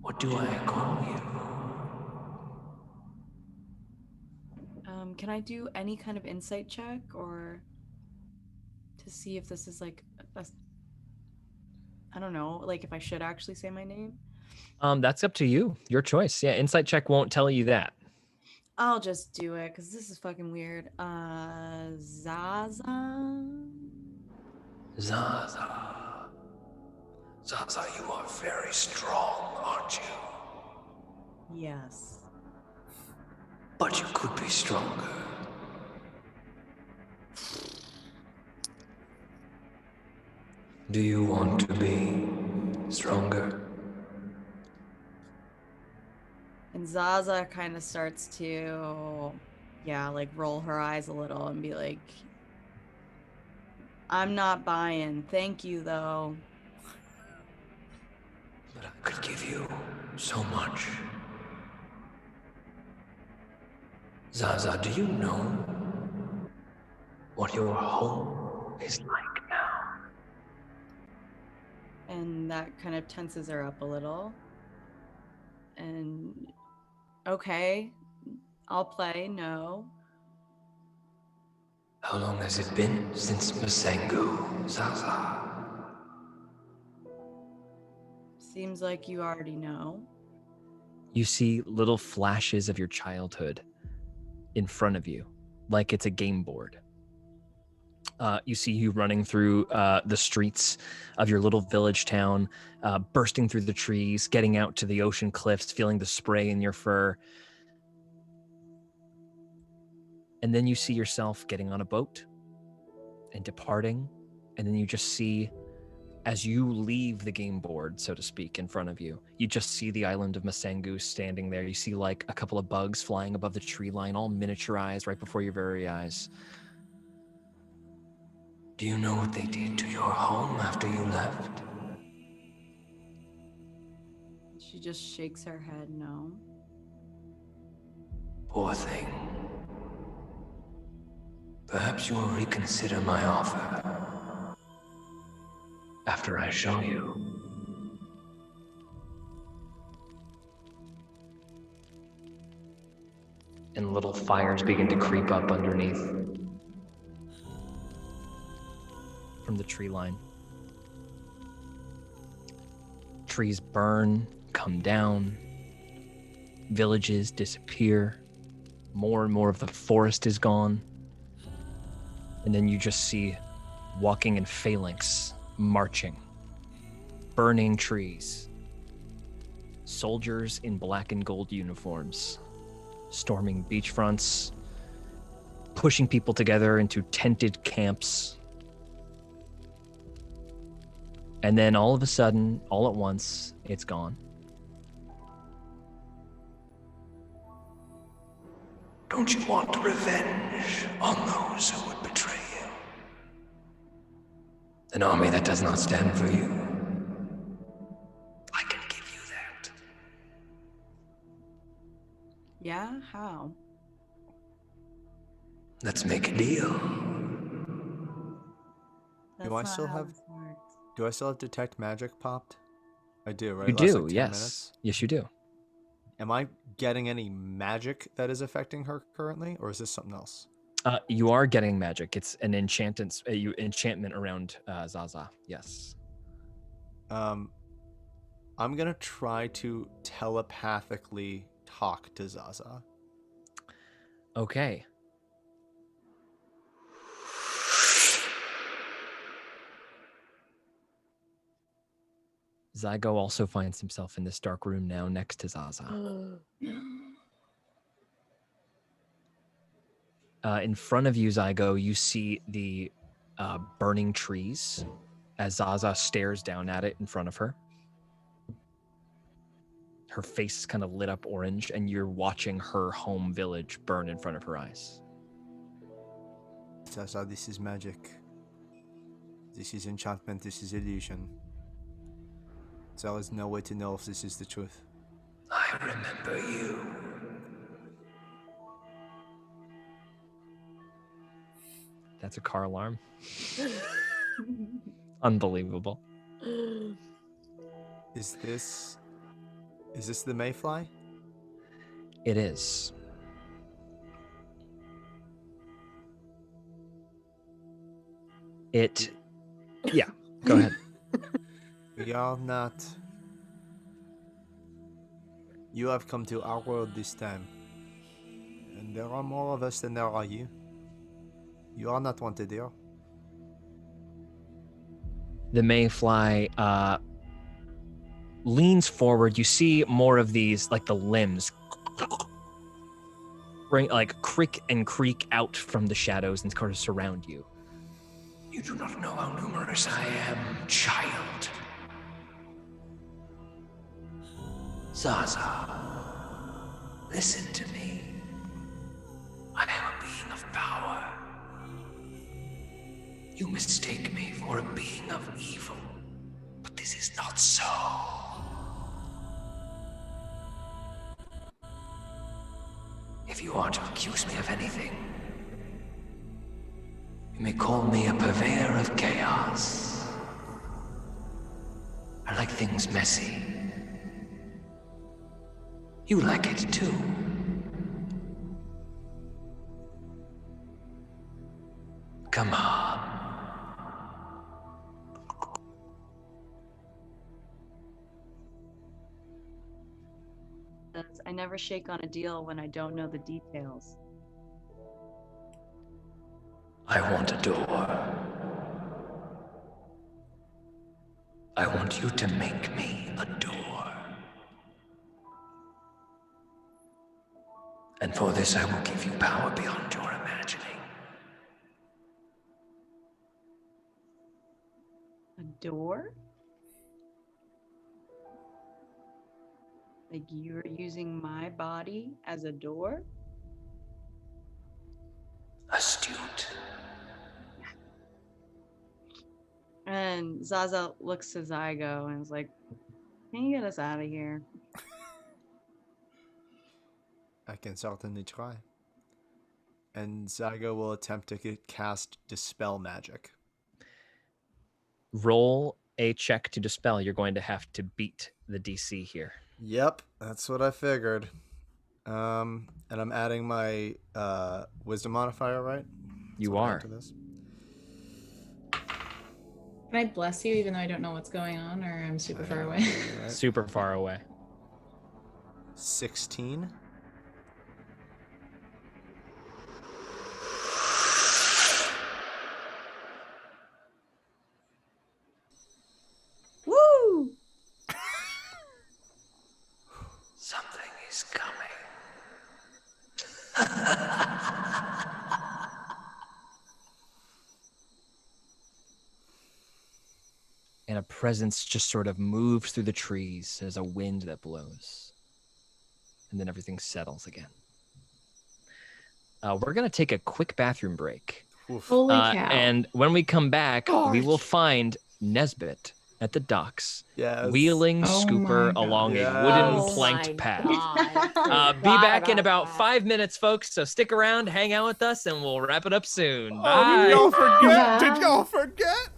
What do I call you? Can I do any kind of insight check or to see if this is like I don't know, like if I should actually say my name? That's up to you. Your choice. Yeah, insight check won't tell you that. I'll just do it because this is fucking weird. Zaza. Zaza. Zaza, you are very strong, aren't you? Yes. But you could be stronger. Do you want to be stronger? And Zaza kind of starts to, like roll her eyes a little and be like, I'm not buying. Thank you, though. But I could give you so much. Zaza, do you know what your home is like now? And that kind of tenses her up a little. And okay, I'll play. No. How long has it been since Masengo, Zaza? Seems like you already know. You see little flashes of your childhood in front of you, like it's a game board. You see you running through the streets of your little village town, bursting through the trees, getting out to the ocean cliffs, feeling the spray in your fur. And then you see yourself getting on a boat and departing. And then you just see, as you leave the game board, so to speak, in front of you, you just see the island of Masengu standing there. You see like a couple of bugs flying above the tree line, all miniaturized right before your very eyes. Do you know what they did to your home after you left? She just shakes her head no. Poor thing. Perhaps you will reconsider my offer after I show you. And little fires begin to creep up underneath from the tree line. Trees burn, come down, villages disappear, more and more of the forest is gone. And then you just see walking in phalanx, marching, burning trees, soldiers in black and gold uniforms, storming beachfronts, pushing people together into tented camps. And then all of a sudden, all at once, it's gone. Don't you want revenge on those who would betray you? An army that does not stand for you? I can give you that. Yeah? How? Let's make a deal. Do I That's still not how have- this works. Do I still have detect magic popped? I do, right? You Lasts do, like 10 yes. minutes? Yes, you do. Am I getting any magic that is affecting her currently, or is this something else? You are getting magic. It's an enchantment around Zaza. Yes. I'm gonna try to telepathically talk to Zaza. Okay. Zygo also finds himself in this dark room now next to Zaza. In front of you, Zygo, you see the burning trees as Zaza stares down at it in front of her. Her face is kind of lit up orange, and you're watching her home village burn in front of her eyes. Zaza, this is magic. This is enchantment. This is illusion. There is no way to know if this is the truth. I remember you. That's a car alarm. Unbelievable. Is this the mayfly? It is. Yeah, go ahead. We are not. You have come to our world this time. And there are more of us than there are you. You are not wanted here. The mayfly leans forward. You see more of these, like the limbs, like crick and creak out from the shadows and kind of surround you. You do not know how numerous I am, child. Zaza, listen to me. I am a being of power. You mistake me for a being of evil, but this is not so. If you are to accuse me of anything, you may call me a purveyor of chaos. I like things messy. You like it too. Come on. I never shake on a deal when I don't know the details. I want a door. I want you to make me a door. And for this I will give you power beyond your imagining. A door? Like you're using my body as a door? Astute. And Zaza looks to Zygo and is like, can you get us out of here? I can certainly try. And Zygo will attempt to cast Dispel Magic. Roll a check to dispel. You're going to have to beat the DC here. Yep, that's what I figured. And I'm adding my Wisdom modifier, right? You That's what I are. add to this. Can I bless you even though I don't know what's going on or I'm super far away? Right. Super far away. 16. Woo! Something is coming. And a presence just sort of moves through the trees. There's a wind that blows. And then everything settles again. We're going to take a quick bathroom break. Holy cow. And when we come back, we will Gosh. find Nesbit at the docks, Yes. wheeling Oh Scooper my God. along Yes. a wooden Oh planked my path. God. Be back in Forgot about that. 5 minutes, folks. So stick around, hang out with us, and we'll wrap it up soon. Oh, Bye. did y'all forget? Did Bye. y'all forget?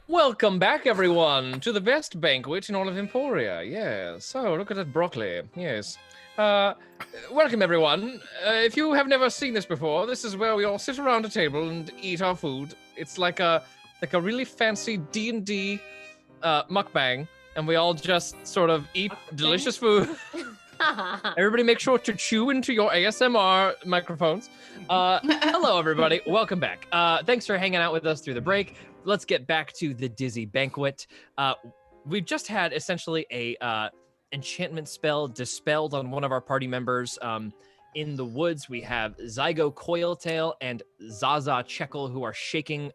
Welcome back, everyone, to the best banquet in all of Emporia. Yes. So look at that broccoli. Yes. Welcome, everyone. If you have never seen this before, this is where we all sit around a table and eat our food. It's like a really fancy D&D mukbang, and we all just sort of eat delicious food. Everybody make sure to chew into your ASMR microphones. Hello, everybody. Welcome back. Thanks for hanging out with us through the break. Let's get back to the Dizzy Banquet. We've just had essentially a enchantment spell dispelled on one of our party members. In the woods, we have Zygo Coiltail and Zaza Checkle, who are shaking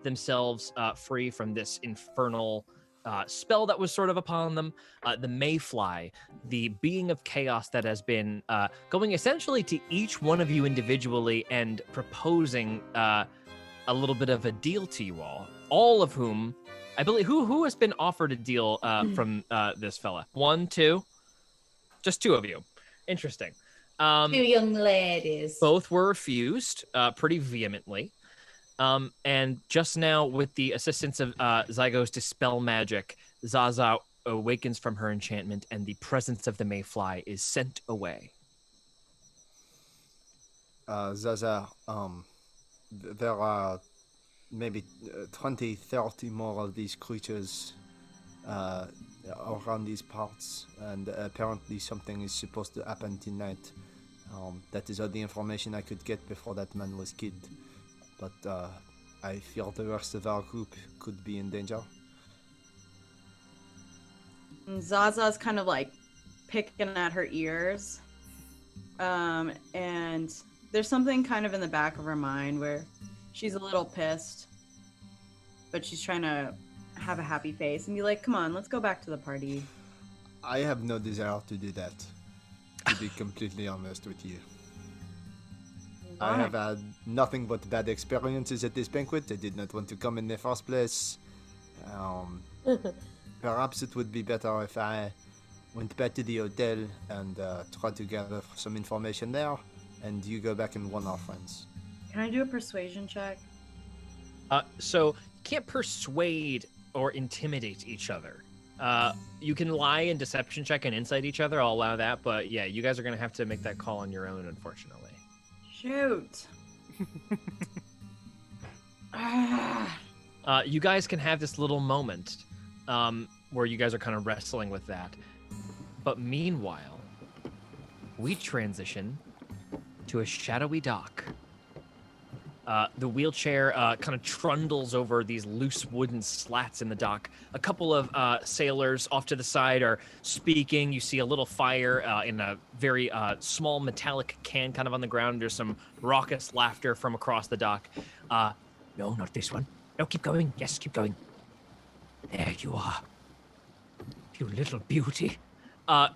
themselves free from this infernal spell that was sort of upon them. The Mayfly, the being of chaos that has been going essentially to each one of you individually and proposing a little bit of a deal to you all of whom, I believe, who has been offered a deal from this fella? 1, 2? Just 2 of you. Interesting. 2 young ladies. Both were refused pretty vehemently. And just now, with the assistance of Zygo's Dispel Magic, Zaza awakens from her enchantment, and the presence of the Mayfly is sent away. Zaza, there are maybe 20, 30 more of these creatures around these parts, and apparently something is supposed to happen tonight. That is all the information I could get before that man was killed. But I feel the rest of our group could be in danger. And Zaza's kind of like picking at her ears. And there's something kind of in the back of her mind where she's a little pissed, but she's trying to have a happy face and be like, come on, let's go back to the party. I have no desire to do that, to be completely honest with you. I have had nothing but bad experiences at this banquet. I did not want to come in the first place. Perhaps it would be better if I went back to the hotel and tried to gather some information there, and you go back and warn our friends. Can I do a persuasion check? So you can't persuade or intimidate each other. You can lie and deception check and insight each other. I'll allow that, but yeah, you guys are gonna have to make that call on your own, unfortunately. Shoot. You guys can have this little moment where you guys are kind of wrestling with that. But meanwhile, we transition to a shadowy dock. The wheelchair kind of trundles over these loose wooden slats in the dock. A couple of sailors off to the side are speaking. You see a little fire in a very small metallic can kind of on the ground. There's some raucous laughter from across the dock. No, not this one. No, keep going. Yes, keep going. There you are. You little beauty.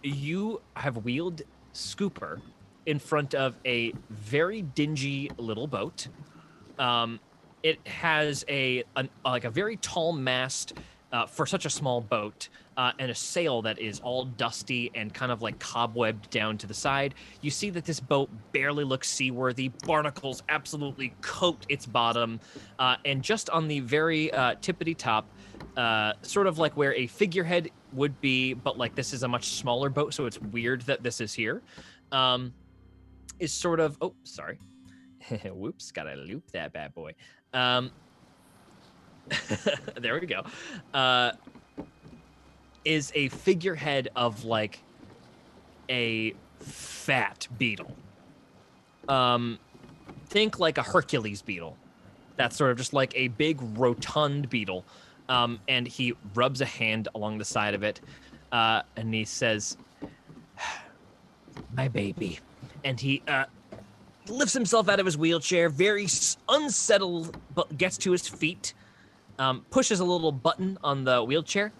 You have wheeled Scooper in front of a very dingy little boat. It has a very tall mast for such a small boat, and a sail that is all dusty and kind of like cobwebbed down to the side. You see that this boat barely looks seaworthy. Barnacles absolutely coat its bottom, and just on the very tippity top, sort of like where a figurehead would be, but like this is a much smaller boat, so it's weird that this is here. Is sort of, oh, sorry. Whoops, gotta loop that bad boy. There we go. Is a figurehead of like a fat beetle. Think like a Hercules beetle. That's sort of just like a big rotund beetle. And he rubs a hand along the side of it, and he says, My baby. and he lifts himself out of his wheelchair, very unsettled, but gets to his feet, pushes a little button on the wheelchair,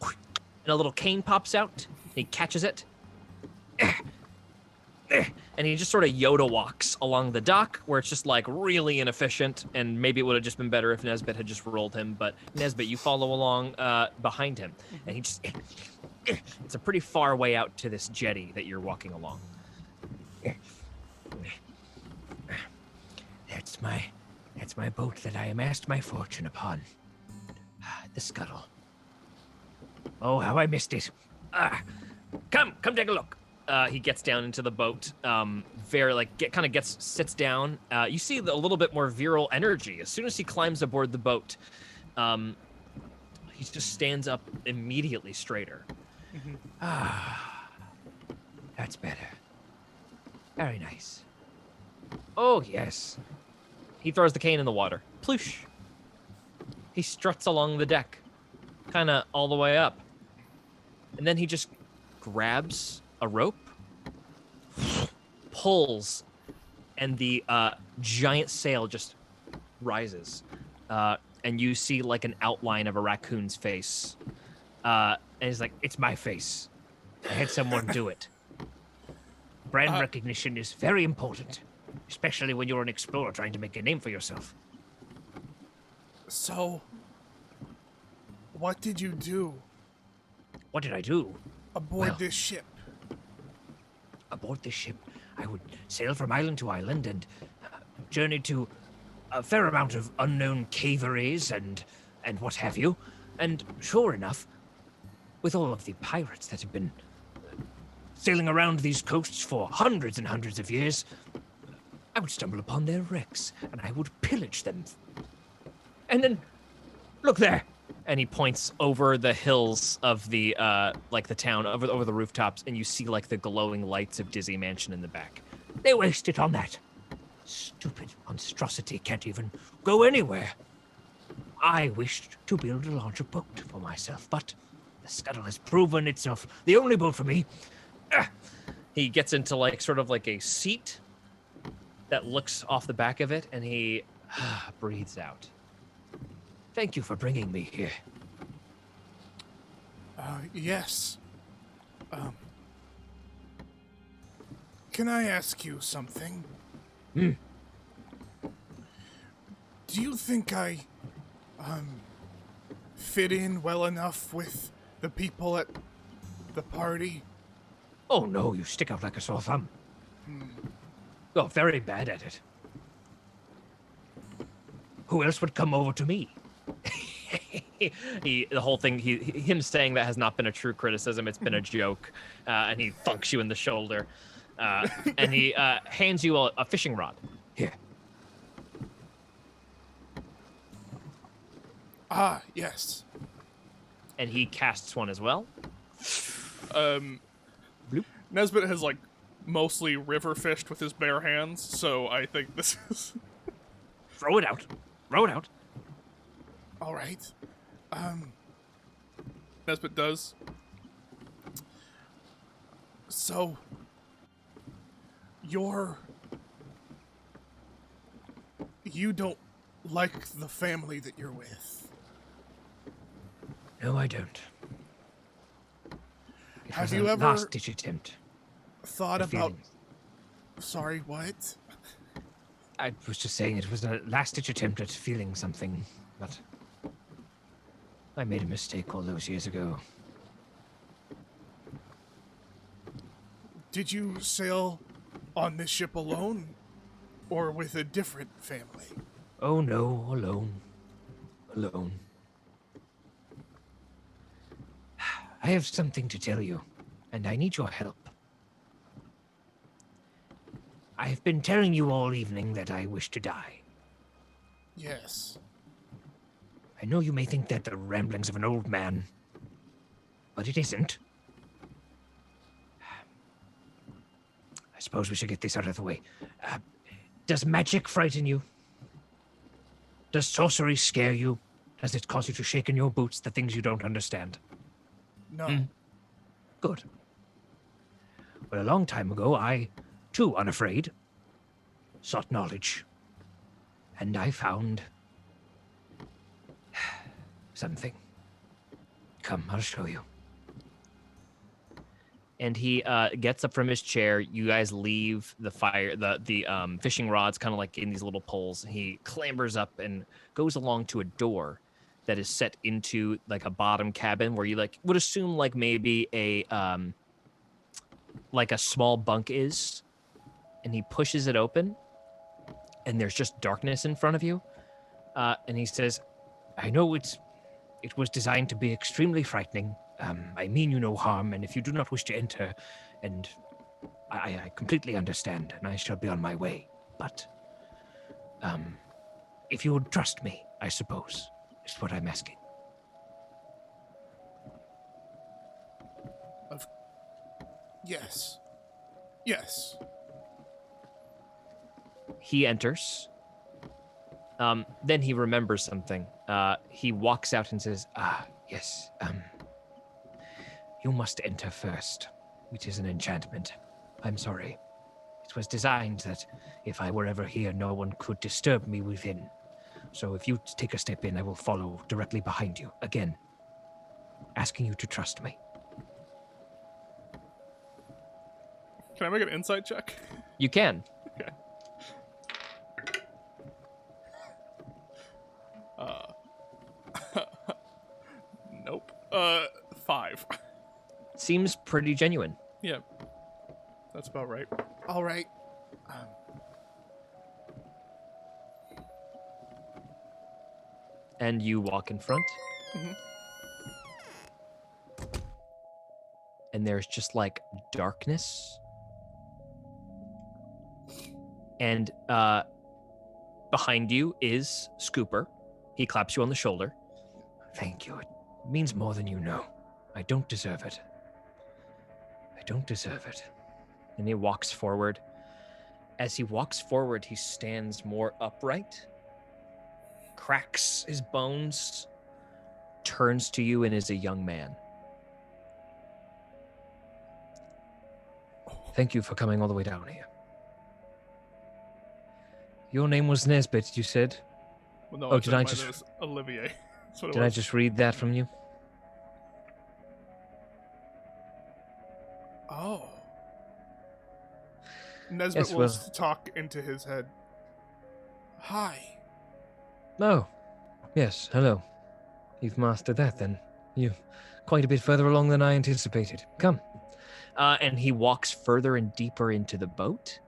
and a little cane pops out. He catches it, and he just sort of Yoda walks along the dock, where it's just like really inefficient, and maybe it would have just been better if Nesbit had just rolled him, but Nesbit, you follow along behind him, and he just, it's a pretty far way out to this jetty that you're walking along. That's my boat that I amassed my fortune upon. The scuttle. Oh, how I missed it. Come take a look. He gets down into the boat. Sits down. You see a little bit more virile energy as soon as he climbs aboard the boat. He just stands up immediately straighter. That's better. Very nice. Oh, yes. He throws the cane in the water. Ploosh. He struts along the deck, kind of all the way up. And then he just grabs a rope, pulls, and the giant sail just rises. And you see like an outline of a raccoon's face. And he's like, It's my face. I had someone do it. Brand recognition is very important, especially when you're an explorer trying to make a name for yourself. So, what did you do What did I do? aboard Well- this ship? Aboard this ship, I would sail from island to island and journey to a fair amount of unknown caveries and what have you. And sure enough, with all of the pirates that have been sailing around these coasts for hundreds and hundreds of years, I would stumble upon their wrecks and I would pillage them. And then, look there. and he points over the hills of the the town, over the rooftops, and you see like the glowing lights of Dizzy Mansion in the back. They waste it on that. Stupid monstrosity can't even go anywhere. I wished to build a larger boat for myself, but the scuttle has proven itself the only boat for me. He gets into like sort of like a seat that looks off the back of it, and he breathes out. Thank you for bringing me here. Yes. Can I ask you something? Hmm. Do you think I, fit in well enough with the people at the party? Oh no, you stick out like a sore thumb. You're very bad at it. Who else would come over to me? The whole thing, him saying that has not been a true criticism. It's been a joke, and he thunks you in the shoulder, and he hands you a fishing rod. Here. Ah, yes. And he casts one as well. Nesbitt has like mostly river fished with his bare hands, so I think this is Throw it out. Throw it out. all right. Nesbitt does. So, you don't like the family that you're with. No, I don't. It Have was you a ever last-ditch attempt. thought at about? feelings. Sorry, what? I was just saying it was a last-ditch attempt at feeling something, but I made a mistake all those years ago. Did you sail on this ship alone, or with a different family? Oh no, alone. Alone. I have something to tell you, and I need your help. I have been telling you all evening that I wish to die. Yes. I know you may think that the ramblings of an old man, but it isn't. I suppose we should get this out of the way. Does magic frighten you? Does sorcery scare you? Does it cause you to shake in your boots, the things you don't understand? No. Good. Well, a long time ago, I, too unafraid, sought knowledge. And I found something. Come, I'll show you. And he gets up from his chair. You guys leave the fire, the fishing rods, kind of like in these little poles. He clambers up and goes along to a door that is set into like a bottom cabin where you like would assume like maybe a small bunk is. And he pushes it open, and there's just darkness in front of you. And he says, "I know it's it was designed to be extremely frightening. I mean you no harm, and if you do not wish to enter, and I completely understand, and I shall be on my way. But, if you would trust me, I suppose, is what I'm asking. Yes. Yes. He enters. Then he remembers something. He walks out and says, Yes, you must enter first. It is an enchantment. I'm sorry. It was designed that if I were ever here, no one could disturb me within. So if you take a step in, I will follow directly behind you. Again, asking you to trust me. Can I make an insight check? you can. Okay. Nope. 5. Seems pretty genuine. Yeah. That's about right. All right. And you walk in front. Mhm. And there's just like darkness. And behind you is Scooper. He claps you on the shoulder. Thank you. It means more than you know. I don't deserve it. I don't deserve it. And he walks forward. As he walks forward, he stands more upright, cracks his bones, turns to you, and is a young man. Thank you for coming all the way down here. Your name was Nesbit, you said? Well, no, Oh, I did said I my just- name is Olivier. That's what it Did I was. just read that from you? Oh. Nesbit Yes, will well- talk into his head. Hi. Oh, yes, hello. You've mastered that then. You're quite a bit further along than I anticipated. Come. And he walks further and deeper into the boat.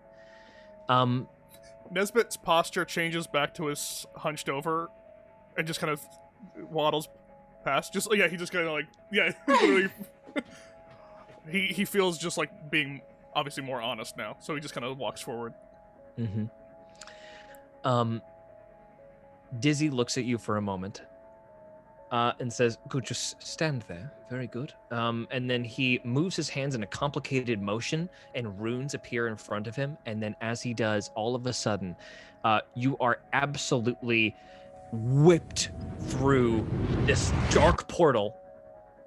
Nesbit's posture changes back to his hunched over and just kind of waddles past. Just he just kind of like literally. he feels just like being obviously more honest now, so he just kind of walks forward. Mm-hmm. Dizzy looks at you for a moment and says, "Good, just stand there. Very good." And then he moves his hands in a complicated motion, and runes appear in front of him. And then, as he does, all of a sudden, you are absolutely whipped through this dark portal,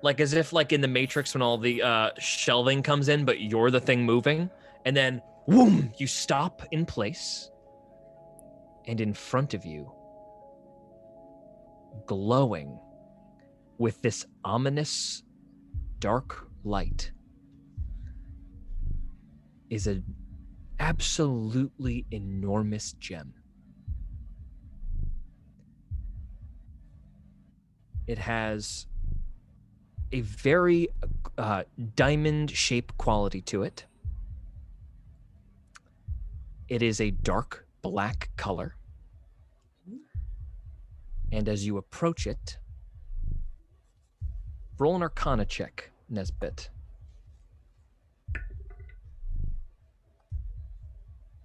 like as if, like in the Matrix, when all the shelving comes in, but you're the thing moving. And then, whoom! You stop in place, and in front of you, glowing with this ominous dark light, is an absolutely enormous gem. It has a very diamond-shaped quality to it. It is a dark black color. And as you approach it, roll an Arcana check, Nesbit.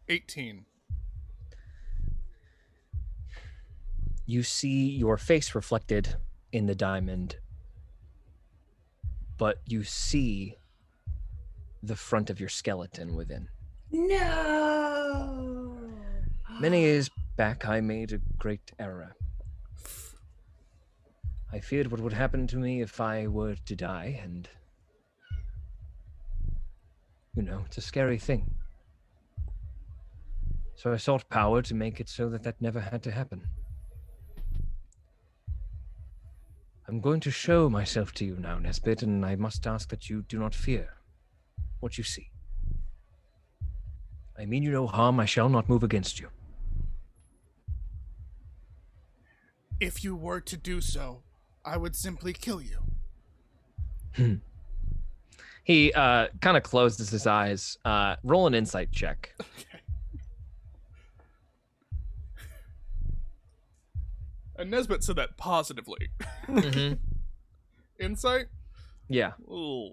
18. You see your face reflected in the diamond, but you see the front of your skeleton within. No. Many years back, I made a great error. I feared what would happen to me if I were to die, and it's a scary thing. So I sought power to make it so that that never had to happen. I'm going to show myself to you now, Nesbit, and I must ask that you do not fear what you see. I mean you no harm. I shall not move against you. If you were to do so, I would simply kill you. He kind of closes his eyes. Roll an insight check. Okay. And Nesbit said that positively. Mm-hmm. Insight? Yeah. Ooh,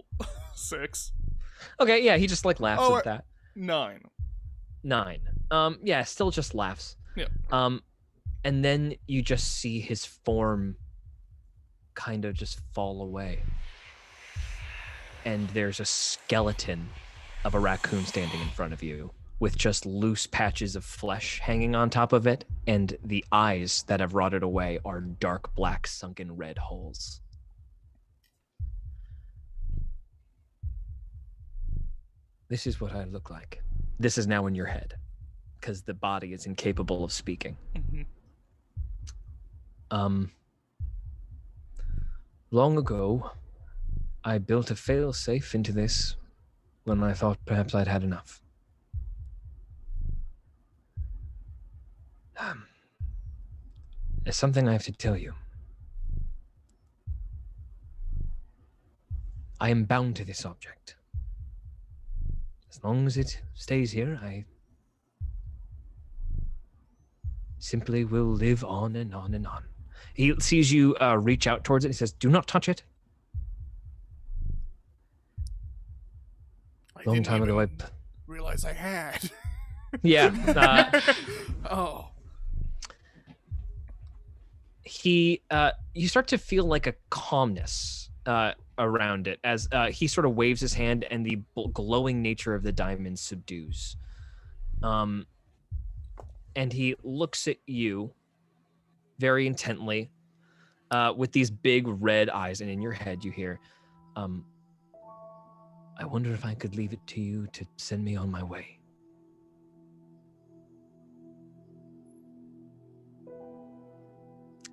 6. Okay, yeah, he just like laughs at that. 9. 9. Yeah, still just laughs. Yeah. And then you just see his form kind of just fall away. And there's a skeleton of a raccoon standing in front of you with just loose patches of flesh hanging on top of it, and the eyes that have rotted away are dark black sunken red holes. This is what I look like. This is now in your head, because the body is incapable of speaking. Long ago, I built a fail-safe into this when I thought perhaps I'd had enough. There's something I have to tell you. I am bound to this object. As long as it stays here, I simply will live on and on and on. He sees you reach out towards it. He says, "Do not touch it." Long time ago, I realize I had. Yeah. Oh. You start to feel like a calmness around it as he sort of waves his hand, and the glowing nature of the diamond subdues. And he looks at you very intently with these big red eyes, and in your head you hear, I wonder if I could leave it to you to send me on my way.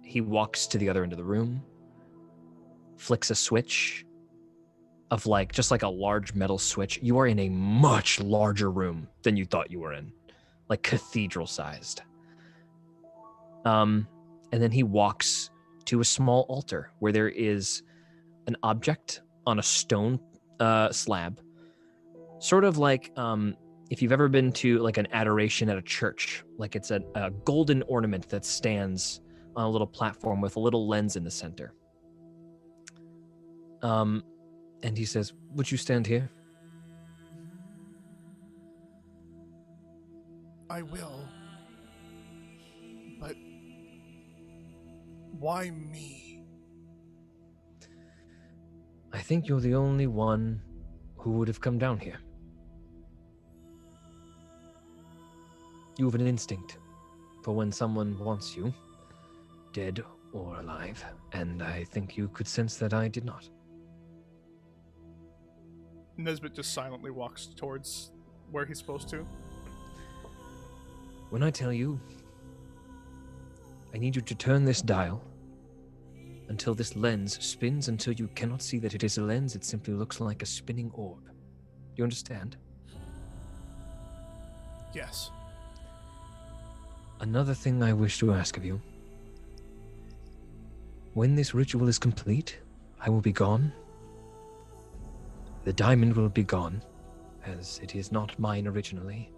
He walks to the other end of the room, flicks a switch of just like a large metal switch. You are in a much larger room than you thought you were in, like cathedral sized. And then he walks to a small altar where there is an object on a stone slab, sort of like if you've ever been to like an adoration at a church, like it's a golden ornament that stands on a little platform with a little lens in the center. And he says, "Would you stand here?" I will. But why me? I think you're the only one who would have come down here. You have an instinct for when someone wants you, dead or alive, and I think you could sense that I did not. Nesbit just silently walks towards where he's supposed to. When I tell you, I need you to turn this dial until this lens spins until you cannot see that it is a lens. It simply looks like a spinning orb. Do you understand? Yes. Another thing I wish to ask of you. When this ritual is complete, I will be gone. The diamond will be gone, as it is not mine originally.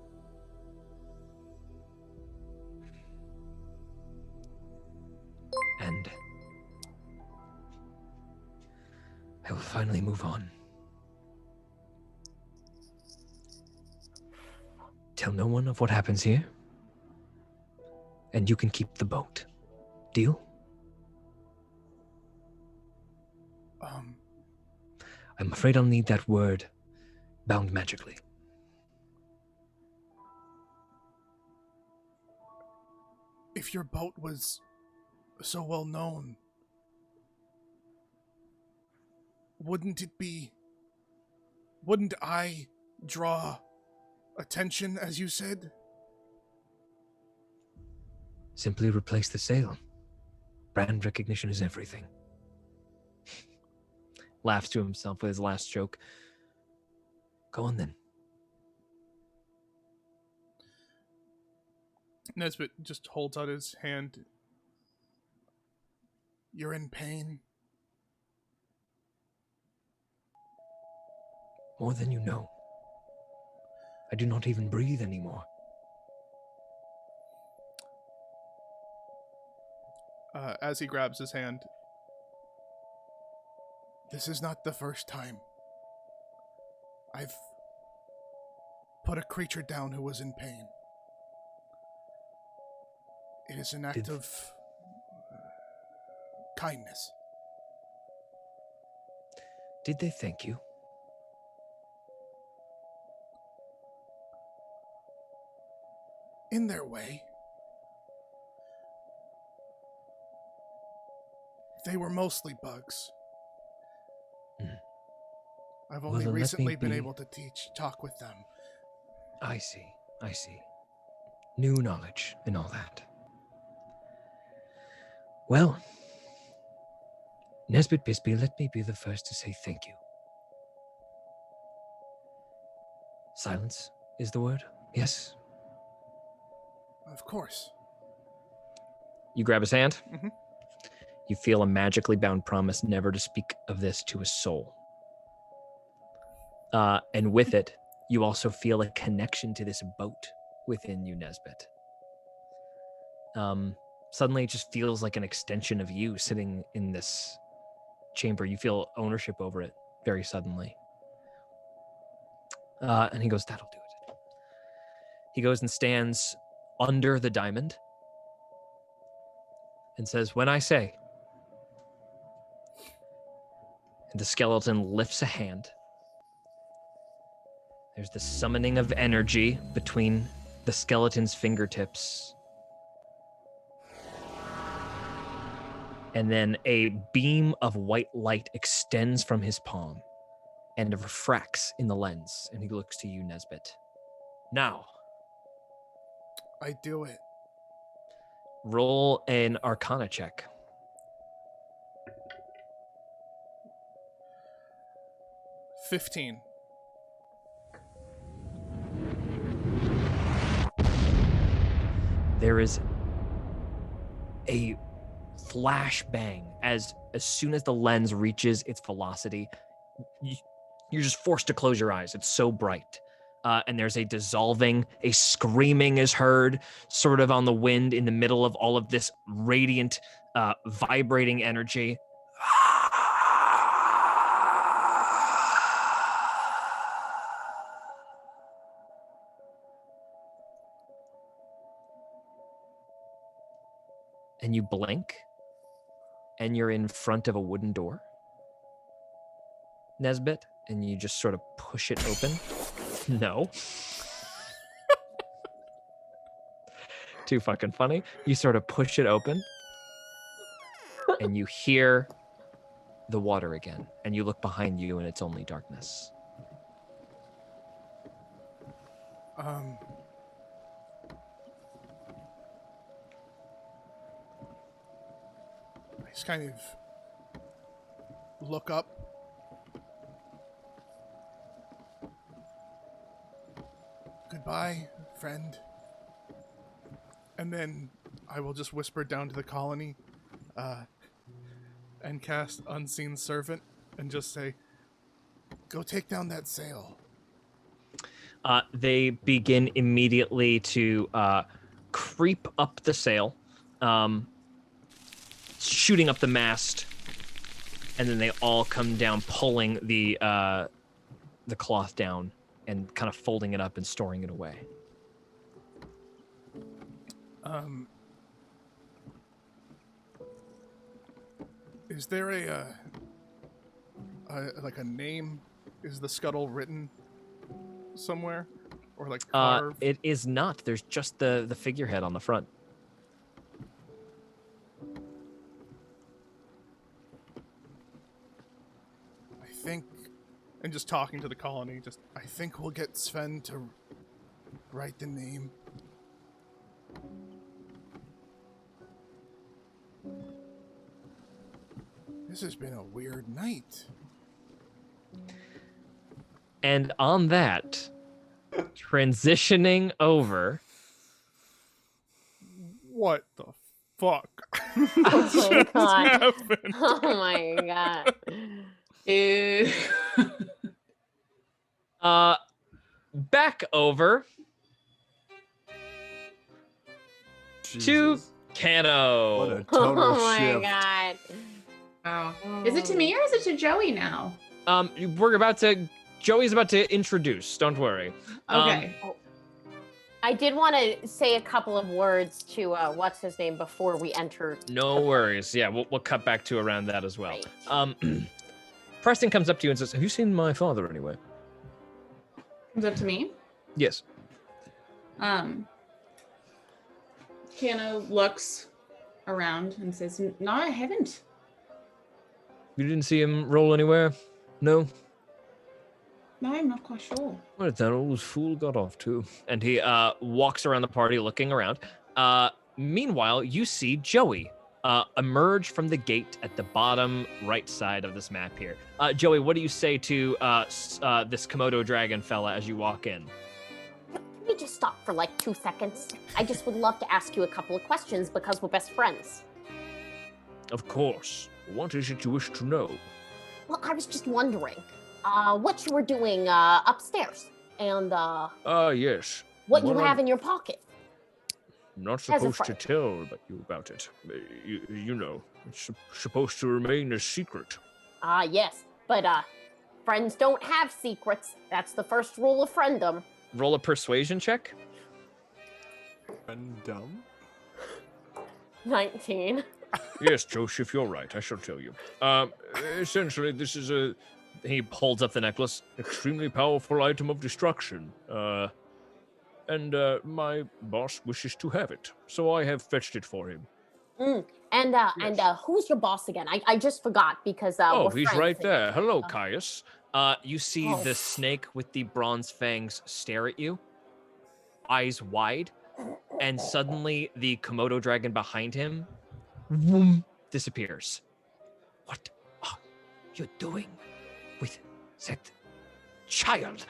And I will finally move on. Tell no one of what happens here, and you can keep the boat. Deal? I'm afraid I'll need that word bound magically. If your boat was so well known, wouldn't I draw attention, as you said? Simply replace the sail. Brand recognition is everything. Laughs to himself with his last joke. Go on then. Nesbit just holds out his hand. You're in pain? More than you know. I do not even breathe anymore. as he grabs his hand. This is not the first time I've put a creature down who was in pain. It is an act of kindness. Did they thank you? In their way. They were mostly bugs. I've only then let me recently been be- able to talk with them. I see. New knowledge and all that. Well, Nesbit Bisbee, let me be the first to say thank you. Silence is the word? Yes? Of course. You grab his hand. Mhm. You feel a magically bound promise never to speak of this to a soul. And with it, you also feel a connection to this boat within you, Nesbit. Suddenly, it just feels like an extension of you sitting in this chamber. You feel ownership over it very suddenly. And he goes, that'll do it. He goes and stands under the diamond and says, when I say, and the skeleton lifts a hand. There's the summoning of energy between the skeleton's fingertips. And then a beam of white light extends from his palm and refracts in the lens. And he looks to you, Nesbit. Now, I do it. roll an Arcana check. 15. There is a flash bang as soon as the lens reaches its velocity, you're just forced to close your eyes. It's so bright. And there's a dissolving, a screaming is heard sort of on the wind in the middle of all of this radiant, vibrating energy. And you blink, and you're in front of a wooden door, Nesbit, and you just sort of push it open. No. Too fucking funny. You sort of push it open, and you hear the water again, and you look behind you, and it's only darkness. I just kind of look up. Goodbye, friend. And then I will just whisper down to the colony and cast Unseen Servant and just say, go take down that sail. They begin immediately to creep up the sail, shooting up the mast, and then they all come down, pulling the cloth down and kind of folding it up and storing it away. Is there a name? Is the scuttle written somewhere, or like carved? It is not. There's just the figurehead on the front. I think, and just talking to the colony, I think we'll get Sven to write the name. This has been a weird night. And on that, transitioning over. What the fuck? Oh my god. happened? Oh my god. Ew. Back over to Jesus. Kano. What a total Oh my shift. god. Wow. Is it to me or is it to Joey now? Joey's about to introduce. Don't worry. Okay. I did want to say a couple of words to what's his name before we enter. No worries. Yeah, we'll cut back to around that as well. Right. Preston comes up to you and says, "Have you seen my father anyway?" Comes up to me. Yes. Kano looks around and says, "No, I haven't." You didn't see him roll anywhere? No? No, I'm not quite sure. Where did that old fool got off to? And he walks around the party looking around. Meanwhile, you see Joey emerge from the gate at the bottom right side of this map here. Joey, what do you say to this Komodo dragon fella as you walk in? Can we just stop for like 2 seconds? I just would love to ask you a couple of questions because we're best friends. Of course. What is it you wish to know? Well, I was just wondering what you were doing upstairs and Yes. what you Well, have in your pocket. I'm not As a supposed to friend. tell you about it. You know, it's supposed to remain a secret. Yes, but friends don't have secrets. That's the first rule of friendom. Roll a persuasion check. And dumb. 19. Yes, Joseph, you're right. I shall tell you. Essentially, this is a He holds up the necklace. extremely powerful item of destruction. And my boss wishes to have it, so I have fetched it for him. And who's your boss again? I just forgot because Oh, we're he's friends right and- there. Hello, Caius. You see Oh. the snake with the bronze fangs stare at you, eyes wide, and suddenly the Komodo dragon behind him disappears. What are you doing with that child?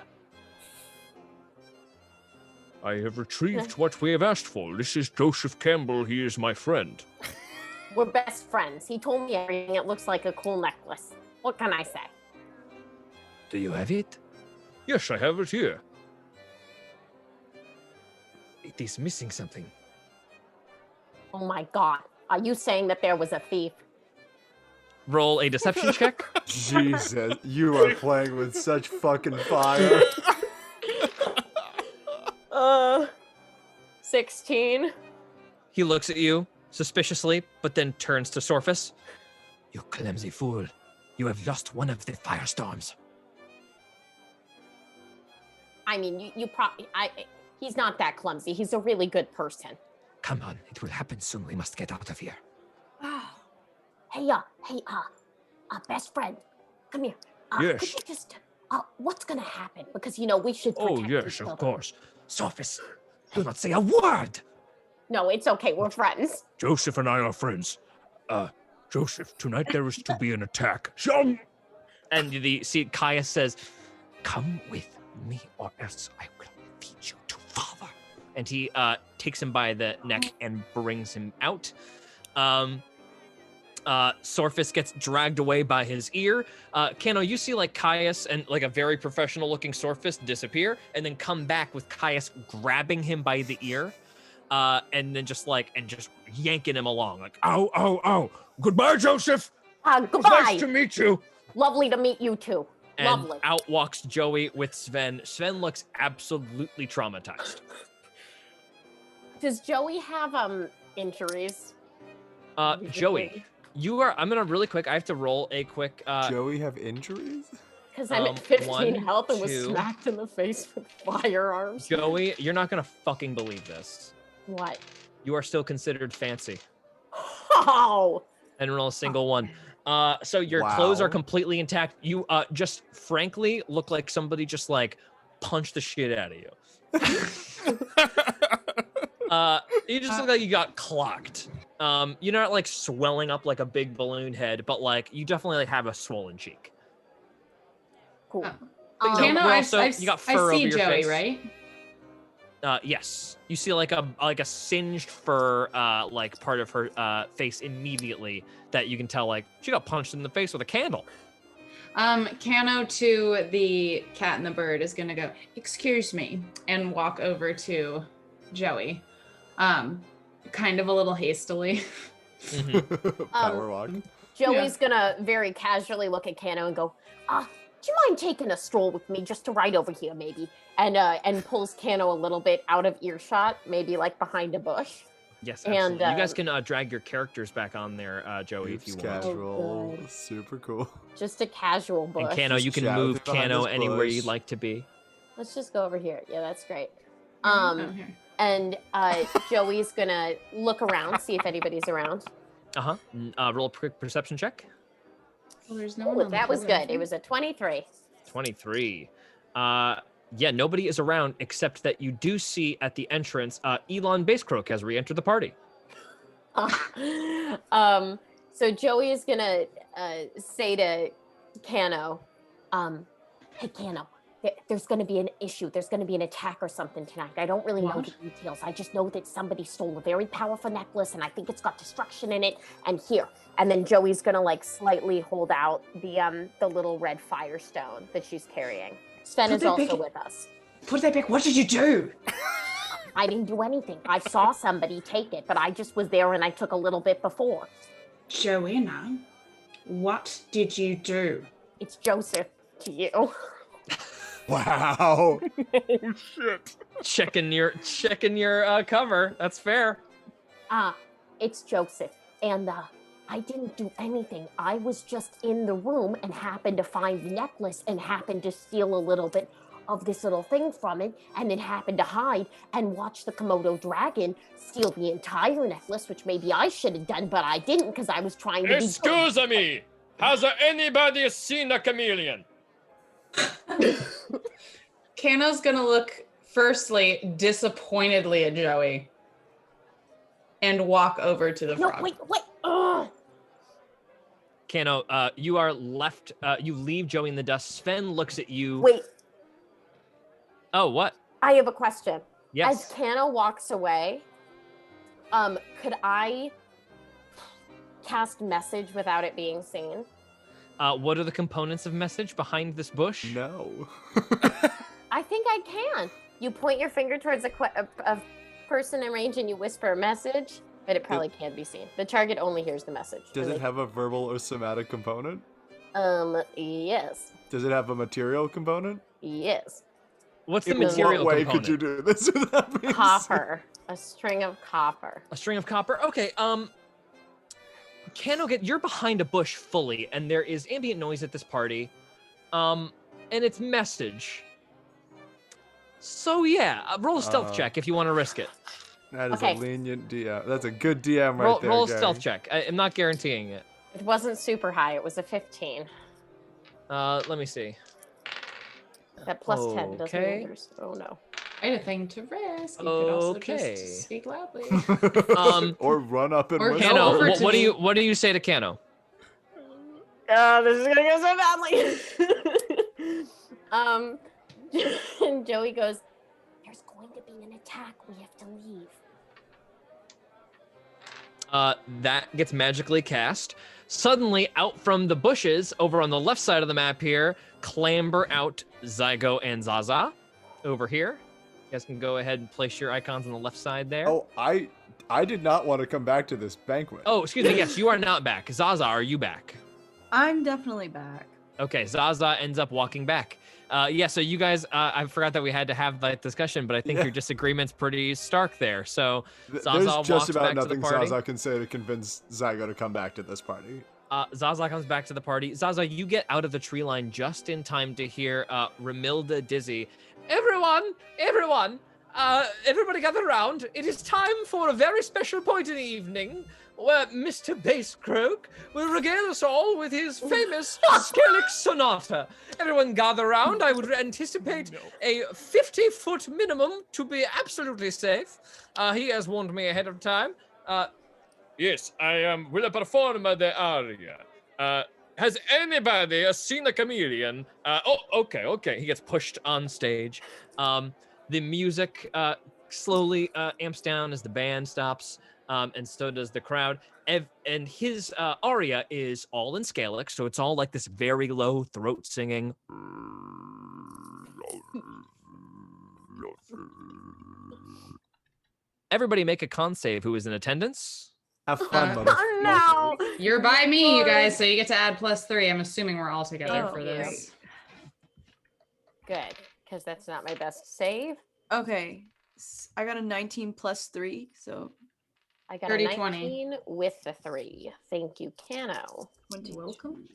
I have retrieved what we have asked for. This is Joseph Campbell. He is my friend. We're best friends. He told me everything. It looks like a cool necklace. What can I say? Do you have it? Yes, I have it here. It is missing something. Oh my god. Are you saying that there was a thief? Roll a deception check. Jesus, you are playing with such fucking fire. 16. He looks at you suspiciously, but then turns to Sorfus. You clumsy fool. You have lost one of the firestorms. I mean, you probably... he's not that clumsy. He's a really good person. Come on, it will happen soon. We must get out of here. Hey, best friend. Come here. Yes. Could you just... what's gonna happen? Because, you know, we should protect Oh, yes, each of other. course. Sophis, do not say a word. No, it's okay. We're friends. Joseph and I are friends. Joseph, tonight there is to be an attack. Shum! And Caius says, Come with me, or else I will feed you to father. and he takes him by the neck and brings him out. Sorfus gets dragged away by his ear. Kano, you see like Caius and like a very professional looking Sorfus disappear and then come back with Caius grabbing him by the ear and then just yanking him along. Like, Ow, ow, ow. Goodbye, Joseph. It's Goodbye. nice to meet you. Lovely to meet you too. and Lovely. out walks Joey with Sven. Sven looks absolutely traumatized. Does Joey have injuries? Joey, I'm gonna really quick, I have to roll a quick Joey have injuries? Because I'm at 15 1, health and was 2. smacked in the face with firearms. Joey, you're not gonna fucking believe this. What? You are still considered fancy. Oh! And roll a single one. So your clothes are Wow. completely intact. You just frankly look like somebody just like punched the shit out of you. You just look like you got clocked. You're not like swelling up like a big balloon head, but like you definitely like have a swollen cheek. Cool. But no, Kano, we're I also- you got fur see over your Joey, face. right? Yes, you see like a singed fur like part of her face immediately that you can tell like she got punched in the face with a candle. Kano to the cat and the bird is gonna go, excuse me, and walk over to Joey. kind of a little hastily. Power walk. Joey's gonna very casually look at Kano and go, do you mind taking a stroll with me just to right over here, maybe? And pulls Kano a little bit out of earshot, maybe like behind a bush. Yes, And, absolutely. You guys can drag your characters back on there, Joey, if you Oops, want. casual. good. Super cool. Just a casual bush. And Kano, you Just can chat with move it behind Kano this anywhere bush. you'd like to be. Let's just go over here. Yeah, that's great. Okay. And Joey's gonna look around, see if anybody's around. Roll a quick perception check. Well, there's no one Ooh, on the that was pillar, I good. It think. was a 23. 23. Yeah, nobody is around except that you do see at the entrance, Elon Basecroak has re-entered the party. So Joey is gonna say to Kano, hey Kano, there's gonna be an issue. There's gonna be an attack or something tonight. I don't really know the details. I just know that somebody stole a very powerful necklace and I think it's got destruction in it. And here. And then Joey's gonna like slightly hold out the little red firestone that she's carrying. Sven Put is that also back- with us. Put that back. What did you do? I didn't do anything. I saw somebody take it, but I just was there and I took a little bit before. Joanna, what did you do? It's Joseph to you. Wow. Oh shit. Checking your cover. That's fair. It's Joseph. And I didn't do anything. I was just in the room and happened to find the necklace and happened to steal a little bit of this little thing from it and then happened to hide and watch the Komodo dragon steal the entire necklace, which maybe I should have done, but I didn't because I was trying to be good. Excuse me. Has anybody seen a chameleon? Kano's gonna look firstly disappointedly at Joey and walk over to the No, frog. wait. Ugh. Kano, you are left. You leave Joey in the dust. Sven looks at you. Wait, Oh, what? I have a question. Yes. As Kano walks away, could I cast message without it being seen? What are the components of message behind this bush? No. I think I can. You point your finger towards a person in range and you whisper a message, but it probably can't be seen. The target only hears the message. Does it have a verbal or somatic component? Yes. Does it have a material component? Yes. What's the In material what way component? could you do this without being Copper. A string of copper. A string of copper. Okay. Kano, you're behind a bush fully, and there is ambient noise at this party, and it's message. So yeah, roll a stealth check if you want to risk it. That is Okay. a lenient DM. That's a good DM right roll there. roll a Gary. stealth check. I'm not guaranteeing it. It wasn't super high. It was a 15. Let me see. That plus 10 doesn't Okay. matter. Oh no. I had a thing to risk. You could also Okay. just speak loudly. Or run up and Or whisper. Kano, over to what do me. you say to Kano? This is gonna go so badly. And Joey goes, "There's going to be an attack. We have to leave." That gets magically cast. Suddenly, out from the bushes over on the left side of the map here, clamber out Zygo and Zaza over here. You guys can go ahead and place your icons on the left side there. Oh, I did not want to come back to this banquet. Oh, excuse me. Yes, you are not back. Zaza, are you back? I'm definitely back. Okay, Zaza ends up walking back. Yeah, so you guys, I forgot that we had to have that discussion, but I think Yeah. your disagreement's pretty stark there. So Zaza There's walks just about back to the nothing party. Zaza can say to convince Zygo to come back to this party. Zaza comes back to the party. Zaza, you get out of the tree line just in time to hear Ramilda Dizzy. Everyone, everybody gather around. It is time for a very special point in the evening where Mr. Basecroak will regale us all with his famous Skellig Sonata. Everyone gather around. I would anticipate a 50-foot minimum to be absolutely safe. He has warned me ahead of time. Yes, I will perform the aria. Has anybody seen a chameleon? Okay. He gets pushed on stage. The music slowly amps down as the band stops, and so does the crowd. And his aria is all in Skellig, so it's all like this very low throat singing. Everybody make a con save who is in attendance. Have fun, Uh, motherfucker. Oh no. You're by me, you guys, so you get to add +3. I'm assuming we're all together Thank for you. this. Good, because that's not my best save. Okay. I got a 19 plus 3, so I got 30, a 20. 19 with the 3. Thank you, Cano. 20. Welcome.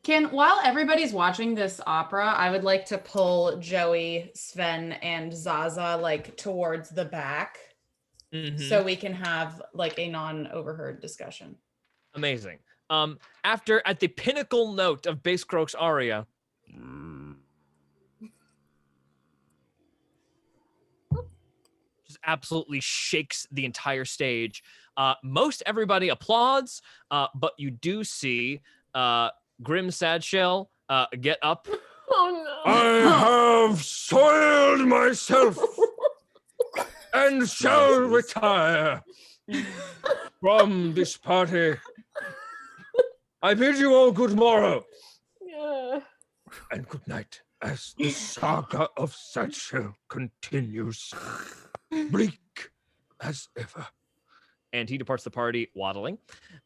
While everybody's watching this opera, I would like to pull Joey, Sven, and Zaza like towards the back so we can have like a non-overheard discussion. Amazing. At the pinnacle note of Bass Croak's aria, just absolutely shakes the entire stage. Most everybody applauds, but you do see Grim Sadshell get up. Oh no. I have soiled myself and shall retire from this party. I bid you all good morrow Yeah. and good night as the saga of Satchel continues. Bleak as ever. And he departs the party waddling.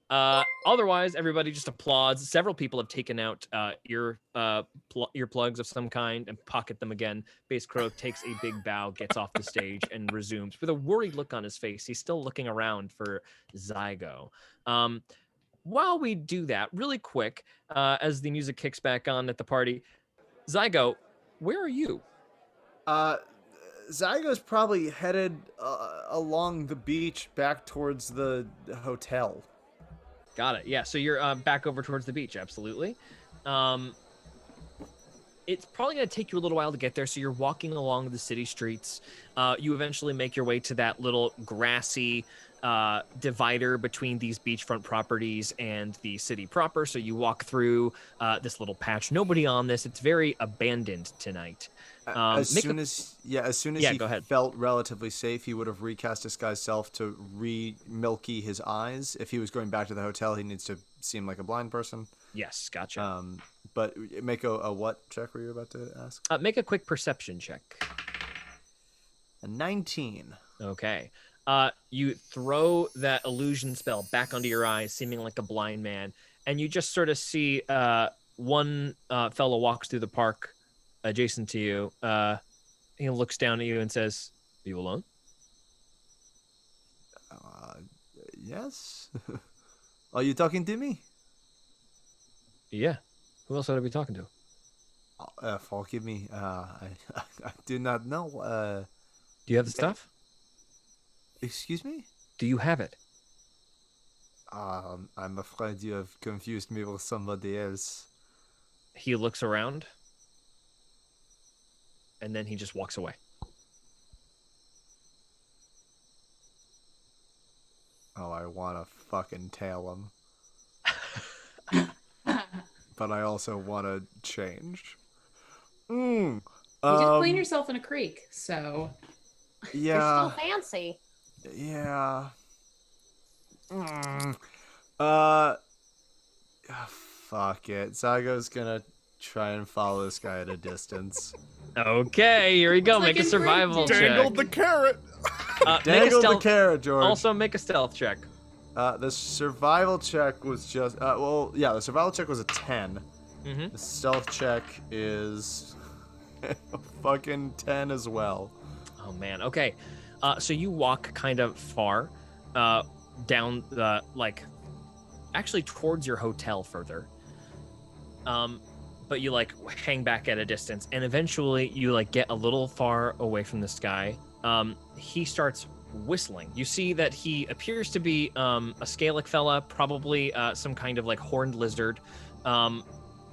Otherwise, everybody just applauds. Several people have taken out earplugs of some kind and pocket them again. Bass Croak takes a big bow, gets off the stage, and resumes with a worried look on his face. He's still looking around for Zygo. While we do that, really quick, as the music kicks back on at the party, Zygo, where are you? Zygo's probably headed along the beach back towards the hotel. Got it. Yeah, so you're back over towards the beach, absolutely. It's probably going to take you a little while to get there, so you're walking along the city streets. You eventually make your way to that little grassy divider between these beachfront properties and the city proper, so you walk through this little patch. Nobody on this. It's very abandoned tonight. As soon as he go ahead. felt relatively safe, he would have recast disguise self to re-milky his eyes. If he was going back to the hotel, he needs to seem like a blind person. Yes, gotcha. But make a what check were you about to ask? Make a quick perception check. A 19. Okay. You throw that illusion spell back onto your eyes, seeming like a blind man, and you just sort of see one fellow walks through the park adjacent to you. He looks down at you and says, "Are you alone?" Yes. Are you talking to me? Yeah. Who else would I be talking to? Forgive me. I do not know. Do you have the stuff? Excuse me? Do you have it? I'm afraid you have confused me with somebody else. He looks around, and then he just walks away. Oh, I want to fucking tail him. But I also want to change. You just clean yourself in a creek, so... You're Yeah. still fancy. Yeah. Fuck it. Zygo's gonna try and follow this guy at a distance. Okay, here we go. It's Make like a in survival Bridget. check. Dangled the carrot. Make a Dangle the stealth. carrot, George. Also, make a stealth check. The survival check was just the survival check was a 10. Mm-hmm. The stealth check is a fucking 10 as well. Oh man. Okay. So you walk kind of far, down the actually towards your hotel further. But you hang back at a distance, and eventually you get a little far away from this guy. He starts whistling. You see that he appears to be a scalic fella, probably some kind of horned lizard,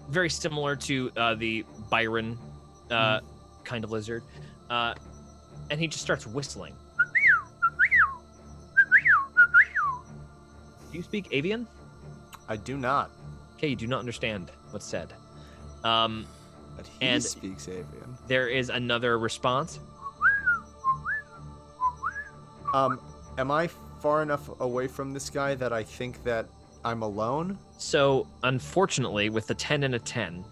very similar to the Byron kind of lizard. And he just starts whistling. Do you speak avian? I do not. Okay, you do not understand what's said. But he And- speaks avian. There is another response. Am I far enough away from this guy that I think that I'm alone? So, unfortunately, with the 10 and a 10,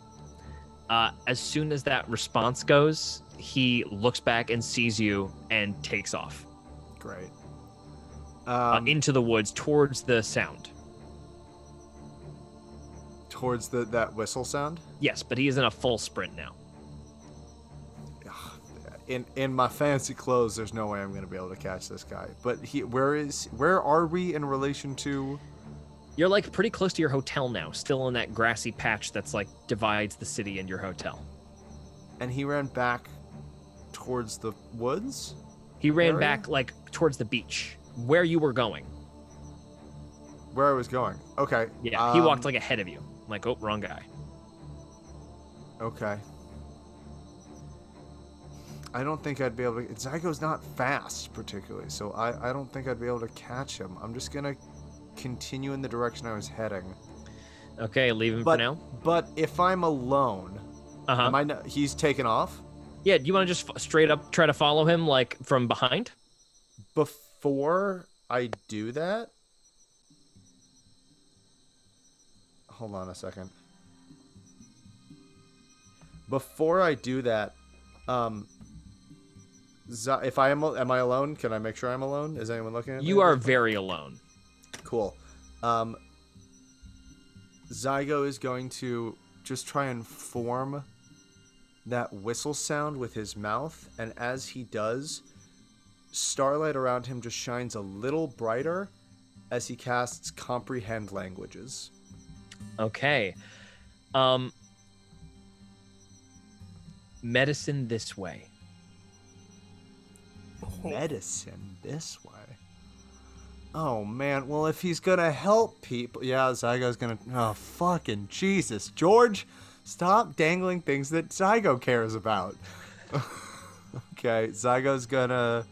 As soon as that response goes, he looks back and sees you and takes off Great. into the woods towards the sound. Towards that whistle sound. Yes, but he is in a full sprint now. In my fancy clothes, there's no way I'm gonna be able to catch this guy. But where are we in relation to? You're like pretty close to your hotel now, still in that grassy patch that's like divides the city and your hotel. And he ran back towards the woods? He ran area? back like towards the beach, where you were going. Where I was going. Okay. Yeah, he walked like ahead of you. Like, oh, wrong guy. Okay. I don't think I'd be able to. Zygo's not fast, particularly, so I don't think I'd be able to catch him. I'm just gonna continue in the direction I was heading. Okay, leave him for now. But if I'm alone, am I he's taken off? Yeah, do you want to just straight up try to follow him, like, from behind? Before I do that... Hold on a second. Before I do that, if I am I alone? Can I make sure I'm alone? Is anyone looking at me? You are very alone. Cool. Zygo is going to just try and form that whistle sound with his mouth, and as he does, starlight around him just shines a little brighter as he casts Comprehend Languages. Okay. Medicine this way. Medicine this way? Oh, man. Well, if he's gonna help people... Yeah, Zygo's gonna... Oh, fucking Jesus. George, stop dangling things that Zygo cares about. Okay, Zygo's gonna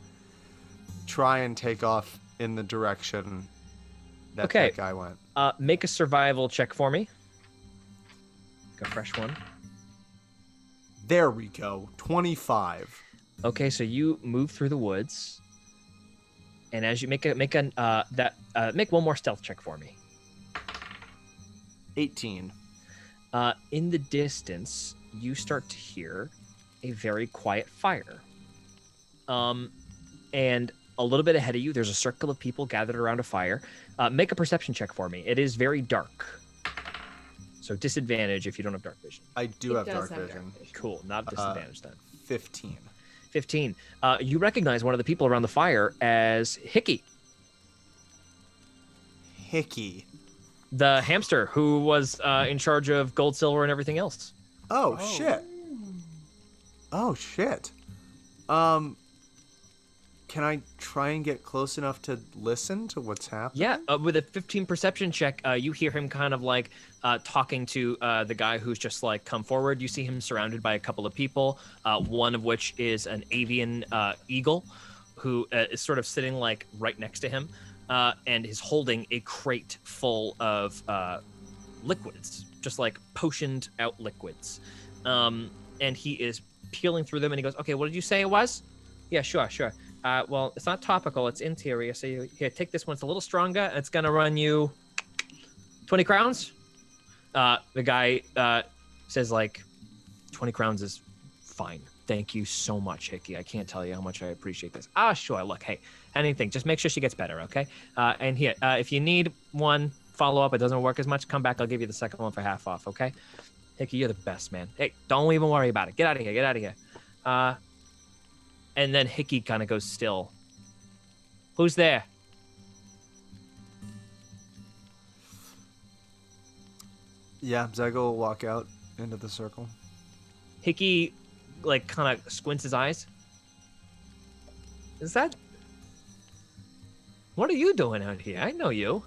try and take off in the direction that that guy went. Make a survival check for me. A fresh one. There we go. 25. Okay, so you move through the woods, and as you make one more stealth check for me. 18. In the distance, you start to hear a very quiet fire. And a little bit ahead of you, there's a circle of people gathered around a fire. Make a perception check for me. It is very dark. So disadvantage if you don't have dark vision. I do have dark vision. Cool, not disadvantage then. 15. 15. You recognize one of the people around the fire as Hickey. Hickey. The hamster who was in charge of gold, silver, and everything else. Oh, shit. Oh, shit. Can I try and get close enough to listen to what's happening? Yeah, with a 15 perception check, you hear him kind of like talking to the guy who's just like come forward. You see him surrounded by a couple of people, one of which is an avian eagle who is sort of sitting like right next to him and is holding a crate full of liquids, just like potioned out liquids. And he is peeling through them and he goes, okay, what did you say it was? Yeah, sure. Well, it's not topical, it's interior. So here, take this one. It's a little stronger. It's going to run you 20 crowns. The guy says, like, 20 crowns is fine. Thank you so much, Hickey. I can't tell you how much I appreciate this. Sure. Look, hey, anything. Just make sure she gets better, okay? And here, if you need one follow-up, it doesn't work as much, come back. I'll give you the second one for half off, okay? Hickey, you're the best, man. Hey, don't even worry about it. Get out of here. And then Hickey kind of goes still. Who's there? Yeah, Zygo will walk out into the circle. Hickey, like, kind of squints his eyes. Is that... What are you doing out here? I know you.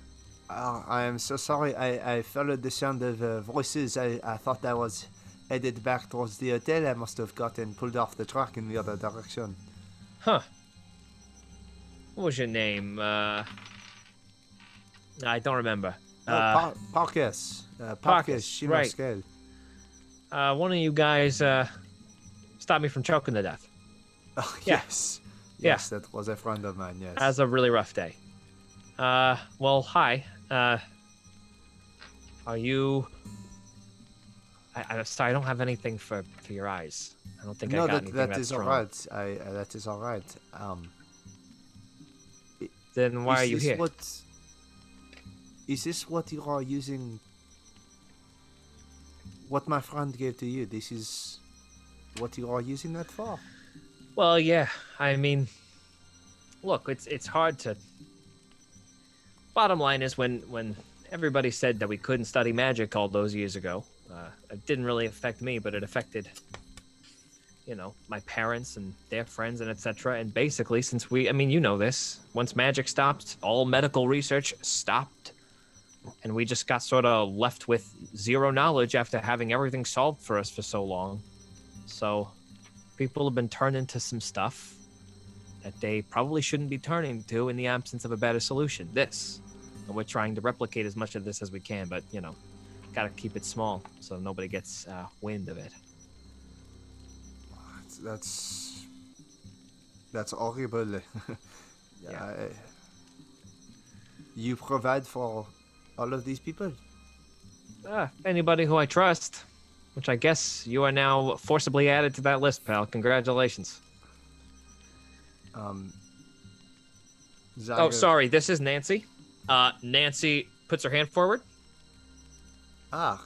I am so sorry. I followed the sound of voices. I thought I was headed back towards the hotel. I must have gotten pulled off the track in the other direction. Huh. What was your name? I don't remember. Parkes. Parkes, right. One of you guys stopped me from choking to death. Oh, Yeah. yes. Yeah. Yes, that was a friend of mine, yes. That's a really rough day. Well, hi. Are you... sorry, I don't have anything for your eyes. I don't think I No, got anything that is strong. alright. That is alright. Then why are you this here? Is this what you are using? What my friend gave to you? This is what you are using that for? Well, yeah. I mean, look, it's hard to. Bottom line is when everybody said that we couldn't study magic all those years ago, it didn't really affect me, but it affected, my parents and their friends and etc. And basically, since I mean, you know this, once magic stopped, all medical research stopped. And we just got sort of left with zero knowledge after having everything solved for us for so long. So people have been turned into some stuff that they probably shouldn't be turning to in the absence of a better solution. This. And we're trying to replicate as much of this as we can, but, gotta keep it small so nobody gets wind of it. That's horrible. Yeah. You provide for all of these people? Anybody who I trust, which I guess you are now forcibly added to that list, pal. Congratulations. Zygo, Oh, sorry. This is Nancy. Nancy puts her hand forward. I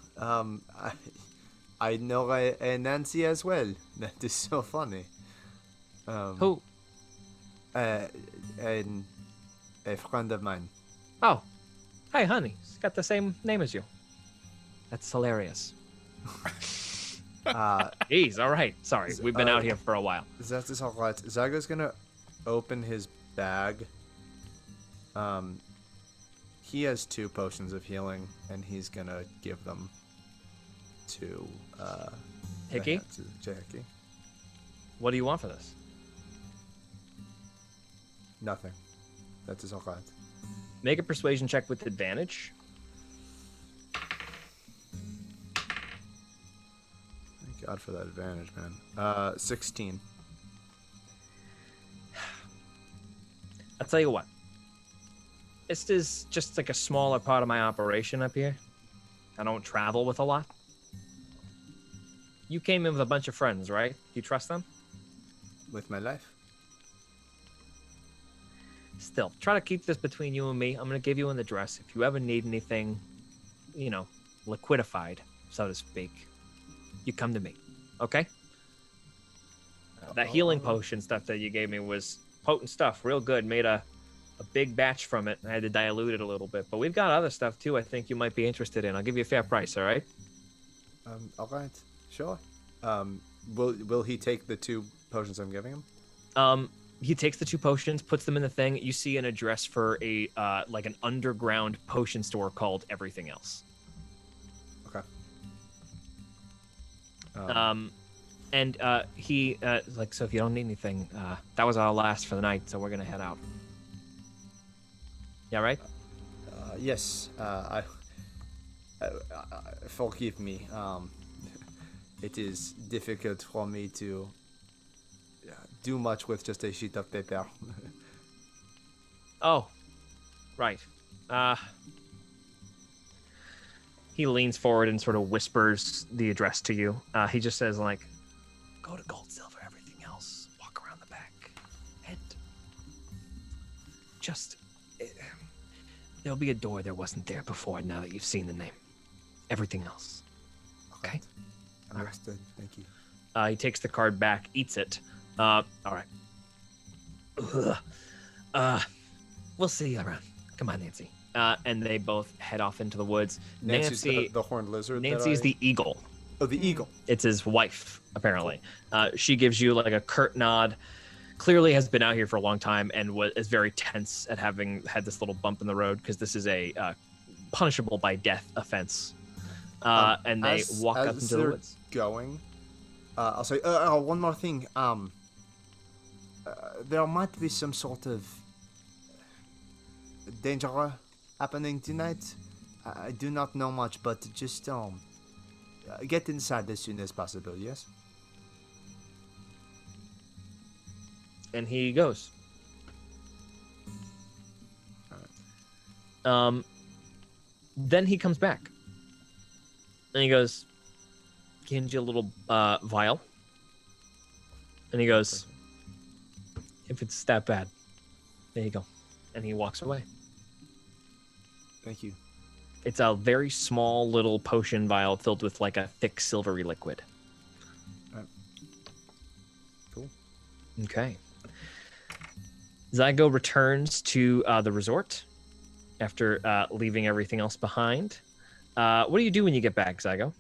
know a Nancy as well. That is so funny. Who? A friend of mine. Oh. Hey, honey. She's got the same name as you. That's hilarious. Jeez, all right. Sorry. We've been out here for a while. That is all right. Zygo's gonna open his bag. He has 2 potions of healing, and he's gonna give them to Hickey? To Hickey. What do you want for this? Nothing. That is all right. Make a persuasion check with advantage. Thank God for that advantage, man. 16. I'll tell you what. This is just like a smaller part of my operation up here. I don't travel with a lot. You came in with a bunch of friends, right? Do you trust them? With my life? Still, try to keep this between you and me. I'm going to give you an address. If you ever need anything, liquidified, so to speak, you come to me. Okay? That healing potion stuff that you gave me was potent stuff. Real good. Made a big batch from it. I had to dilute it a little bit. But we've got other stuff, too, I think you might be interested in. I'll give you a fair price, all right? All right. Sure. Will he take the 2 potions I'm giving him? He takes the 2 potions, puts them in the thing. You see an address for a like an underground potion store called Everything Else. Okay. And he like, so if you don't need anything, that was our last for the night, so we're gonna head out. Yeah, right? Yes. Forgive me. It is difficult for me to do much with just a sheet of paper. Oh, right. He leans forward and sort of whispers the address to you. He just says, like, go to Gold, Silver, Everything Else. Walk around the back. And just... there'll be a door there wasn't there before now that you've seen the name. Everything Else. Okay? Understood. Thank you. He takes the card back, eats it. All right. We'll see you around. Come on, Nancy. And they both head off into the woods. Nancy's Nancy, the horned lizard. Nancy's the eagle. Oh, the eagle. It's his wife, apparently. She gives you like a curt nod. Clearly has been out here for a long time and is very tense at having had this little bump in the road because this is a punishable by death offense. And they walk up into the woods. Going, I'll say one more thing. There might be some sort of danger happening tonight. I do not know much, but just get inside as soon as possible. Yes. And he goes. Then he comes back. And he goes, He hands you a little vial. And he goes, if it's that bad, there you go. And he walks away. Thank you. It's a very small little potion vial filled with like a thick silvery liquid. Cool. Okay. Zygo returns to the resort after leaving everything else behind. What do you do when you get back, Zygo?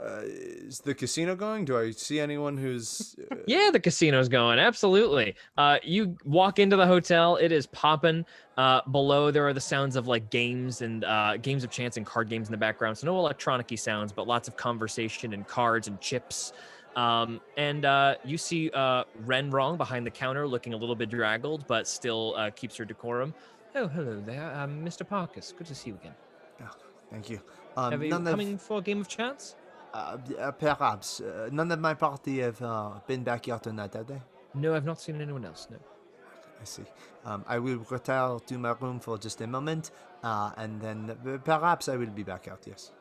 Is the casino going? Do I see anyone who's... Yeah, the casino's going. Absolutely. You walk into the hotel. It is popping. Below, there are the sounds of like games and games of chance and card games in the background. So no electronic-y sounds, but lots of conversation and cards and chips. And you see Ren Rong behind the counter looking a little bit draggled, but still keeps her decorum. Oh, hello there, Mr. Parkus. Good to see you again. Oh, thank you. Have you coming for a game of chance? Perhaps. None of my party have been back here tonight, have they? No, I've not seen anyone else, no. I see. I will retire to my room for just a moment, and then perhaps I will be back out, yes.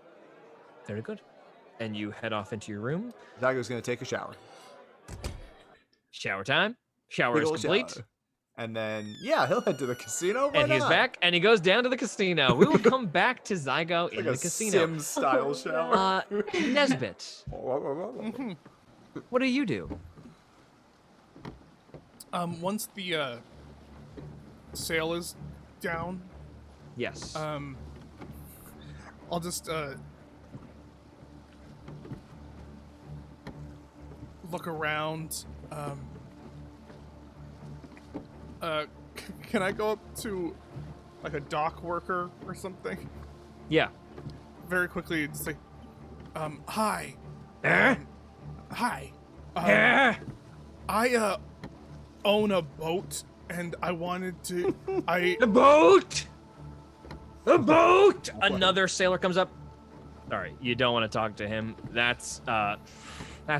Very good. And you head off into your room. Zygo's going to take a shower. Shower time. Shower Big is ol' complete. shower. And then, yeah, he'll head to the casino. Why And he's not? back, and he goes down to the casino. We will come back to Zygo in Like the a casino. Sims-style shower. Nesbit, what do you do? Once the sail is down, Yes. I'll just look around. Can I go up to like a dock worker or something? Yeah. Very quickly, and say, "Hi, hi. I own a boat, and I wanted to. A boat! A boat! Another sailor comes up. Sorry, you don't want to talk to him. That's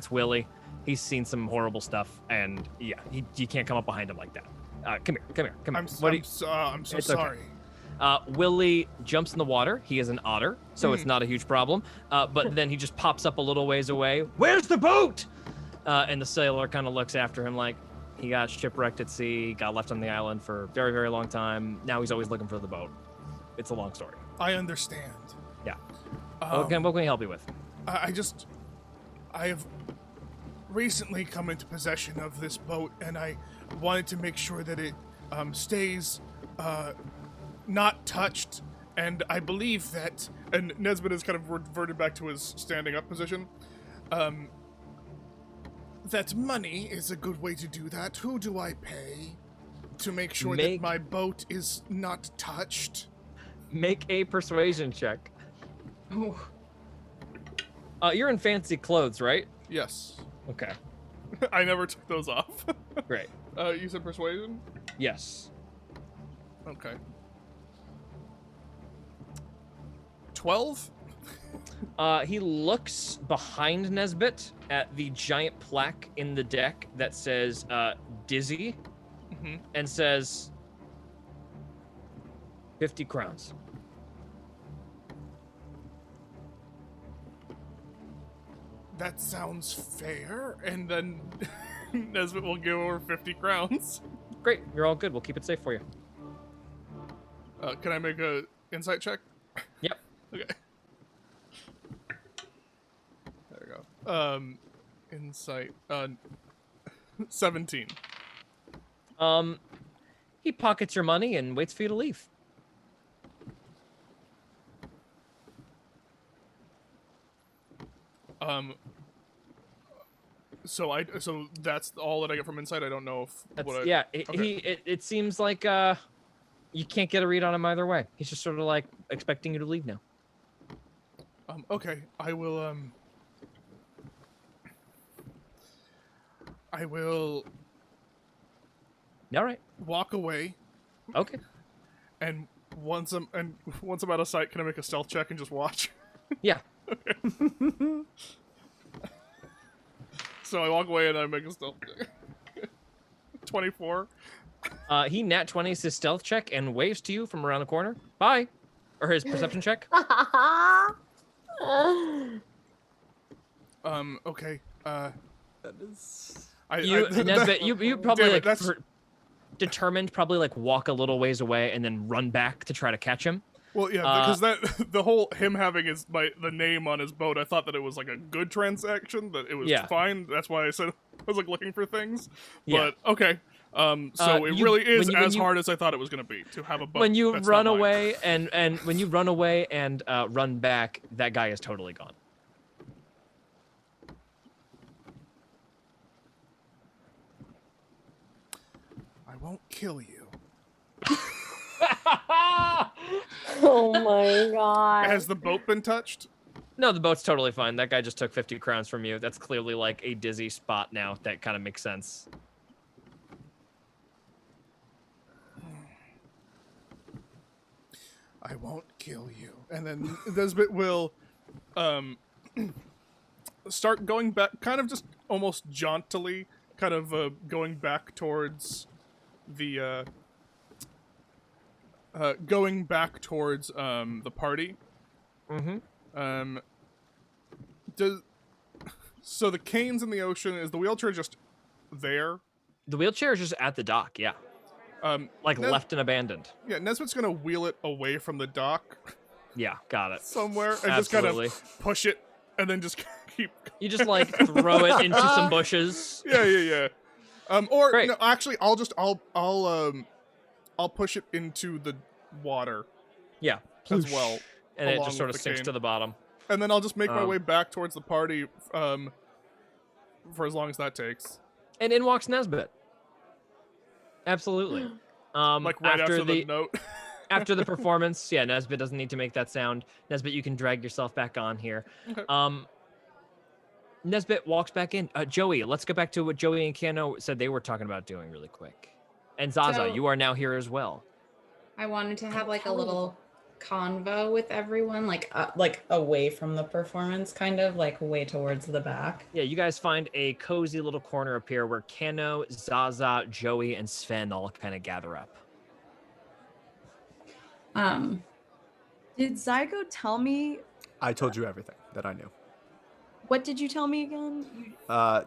Willie. He's seen some horrible stuff, and yeah, you can't come up behind him like that. Come here. I'm What so It's okay. sorry." Willie jumps in the water. He is an otter, so it's not a huge problem. But then he just pops up a little ways away. Where's the boat? And the sailor kind of looks after him like he got shipwrecked at sea, got left on the island for a very, very long time. Now he's always looking for the boat. It's a long story. I understand. Yeah. What can I help you with? I have recently come into possession of this boat, and I wanted to make sure that it stays not touched. And I believe that, and Nesbitt has kind of reverted back to his standing up position, that money is a good way to do that. Who do I pay to make sure that my boat is not touched? Make a persuasion check. Oh. You're in fancy clothes, right? Yes. Okay. I never took those off. Great. You said persuasion? Yes. Okay. 12? He looks behind Nesbit at the giant plaque in the deck that says Dizzy and says 50 crowns. That sounds fair. And then Nesbit will give over 50 crowns. Great, you're all good. We'll keep it safe for you. Can I make a insight check? Yep. Okay. There we go. Insight. 17. He pockets your money and waits for you to leave. So that's all that I get from insight. I don't know if It seems like you can't get a read on him either way. He's just sort of like expecting you to leave now. Okay, I will All right. walk away, Okay. and once I'm out of sight, can I make a stealth check and just watch? Yeah. So I walk away and I make a stealth check. 24. He nat 20s his stealth check and waves to you from around the corner. Bye. Or his perception check. Okay. That is... Nesbit, you probably Damn it, like that's... determined, probably like walk a little ways away and then run back to try to catch him. Well, yeah, because the whole him having the name on his boat, I thought that it was like a good transaction, that it was fine. That's why I said I was like looking for things. Yeah. But okay. So it really is as hard as I thought it was going to be to have a boat. When you that's run not mine. away and when you run away and run back, that guy is totally gone. I won't kill you. Oh my god. Has the boat been touched? No, the boat's totally fine. That guy just took 50 crowns from you. That's clearly like a dizzy spot now. That kind of makes sense. I won't kill you. And then Nesbit will start going back, kind of just almost jauntily, kind of going back towards the the party. Mm-hmm. So the cane's in the ocean. Is the wheelchair just there? The wheelchair is just at the dock, yeah. Left and abandoned. Yeah, Nesbit's gonna wheel it away from the dock. Yeah, got it. Somewhere, and Absolutely. just kind of push it, and then just keep. You just like throw it into some bushes. Yeah. Or Great. no, actually, I'll push it into the water Yeah, as well, and it along just sort with of the sinks cane. to the bottom. And then I'll just make my way back towards the party, for as long as that takes. And in walks Nesbit. Absolutely. Like right after the note. After the performance, yeah, Nesbit doesn't need to make that sound. Nesbit, you can drag yourself back on here. Okay. Nesbit walks back in. Joey, let's go back to what Joey and Kano said they were talking about doing really quick. And Zaza, So- you are now here as well. I wanted to have like a little convo with everyone, like away from the performance, kind of like way towards the back. Yeah, you guys find a cozy little corner up here where Kano, Zaza, Joey, and Sven all kind of gather up. Did Zygo tell me? I told you everything that I knew. What did you tell me again?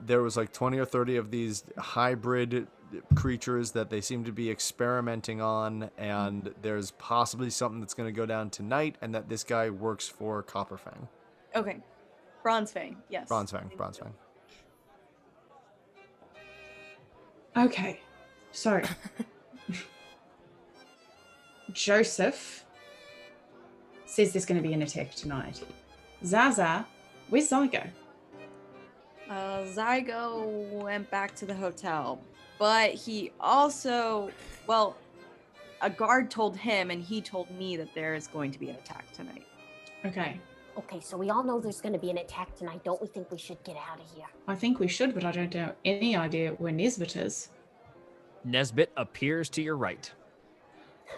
There was like 20 or 30 of these hybrid creatures that they seem to be experimenting on, and there's possibly something that's going to go down tonight, and that this guy works for Copperfang. Okay. Bronze Fang, yes. Bronze Fang. Okay, so Joseph says there's going to be an attack tonight. Zaza, where's Zygo? Zygo went back to the hotel, but he also, well, a guard told him, and he told me that there is going to be an attack tonight. Okay, Okay, so we all know there's going to be an attack tonight. Don't we think we should get out of here? I think we should, but I don't have any idea where Nesbit is. Nesbit appears to your right.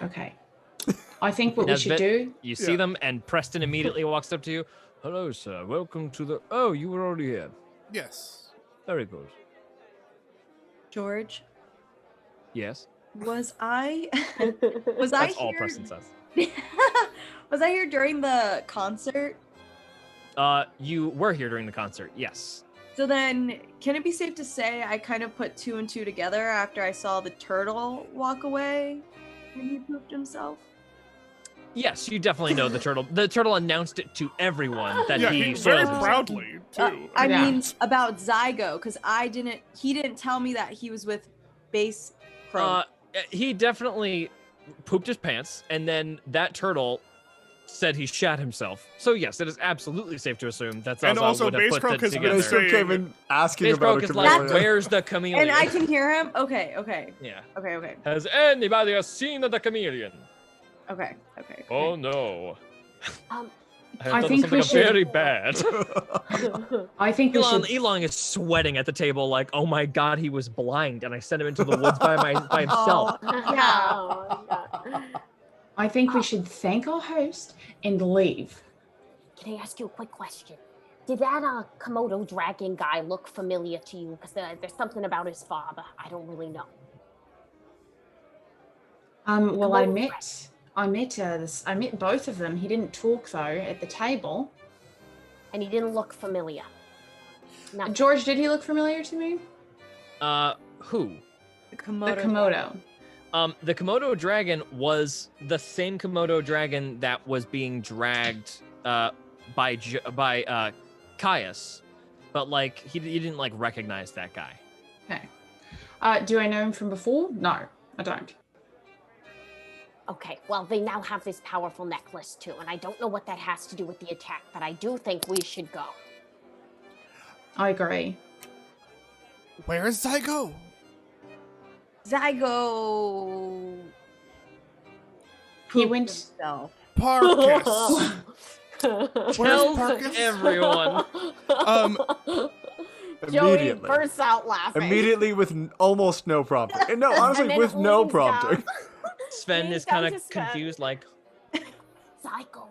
Okay. I think what we should Nesbit, do... You see them, and Preston immediately walks up to you. Hello, sir. Welcome to the... Oh, you were already here. Yes. Very good. George, Yes. was I That's I all here? Preston says. Was I here during the concert? You were here during the concert, yes. So then, can it be safe to say I kind of put two and two together after I saw the turtle walk away when he pooped himself? Yes, you definitely know the turtle. The turtle announced it to everyone that Yeah, he very soiled himself. proudly too. I Yeah. mean, about Zygo, because he didn't tell me that he was with Base Crow. He definitely pooped his pants, and then that turtle said he shat himself. So yes, it is absolutely safe to assume that's And also would have Base put Croak that has been together. They still saying- came in asking Base about Croak a is like, chameleon. where's the chameleon? And I can hear him? Okay. Yeah. Okay. Has anybody seen the chameleon? Okay. Oh no. Um, I think think we something should- very bad. I think we should... Elon is sweating at the table like, oh my god, he was blind, and I sent him into the woods by himself. Yeah. Oh my God. I think we should thank our host and leave. Can I ask you a quick question? Did that Komodo dragon guy look familiar to you? Because there's something about his father. I don't really know. Well, I Komodo met both of them. He didn't talk though at the table. And he didn't look familiar. Nothing. George, did he look familiar to me? Who? The The Komodo. Komodo. The Komodo dragon was the same Komodo dragon that was being dragged by Caius, but like you didn't like recognize that guy. Okay. Do I know him from before? No, I don't. Okay, well, they now have this powerful necklace too, and I don't know what that has to do with the attack, but I do think we should go. I agree. Where is Zygo? Zygo. He pooped went. himself. Parkus. Where's Tell Parkus? everyone. Joey Immediately. bursts out laughing. Immediately with almost no prompting. No, And honestly, then with no leans prompting. down. Sven Leans is down kind to of Sven. confused, like, Psycho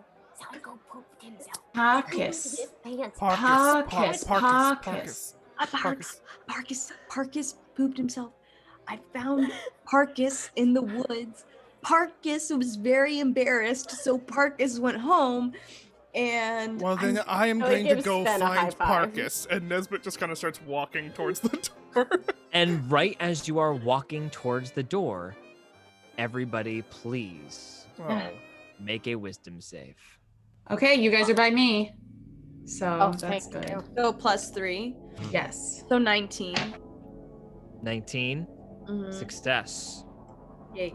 pooped himself. Parkus. His pants. Parkus. Parkus pooped himself. I found Parkus in the woods. Parkus was very embarrassed, so Parkus went home. And Well, then I am Oh, he going to gives go Sven a high find five. Parkus. And Nesbit just kind of starts walking towards the door. and right as you are walking towards the door, everybody please Oh. make a wisdom save. Okay, you guys are by me. So Oh, that's thank good. you. so +3, Yes. so 19. 19, Mhm. success. Yay.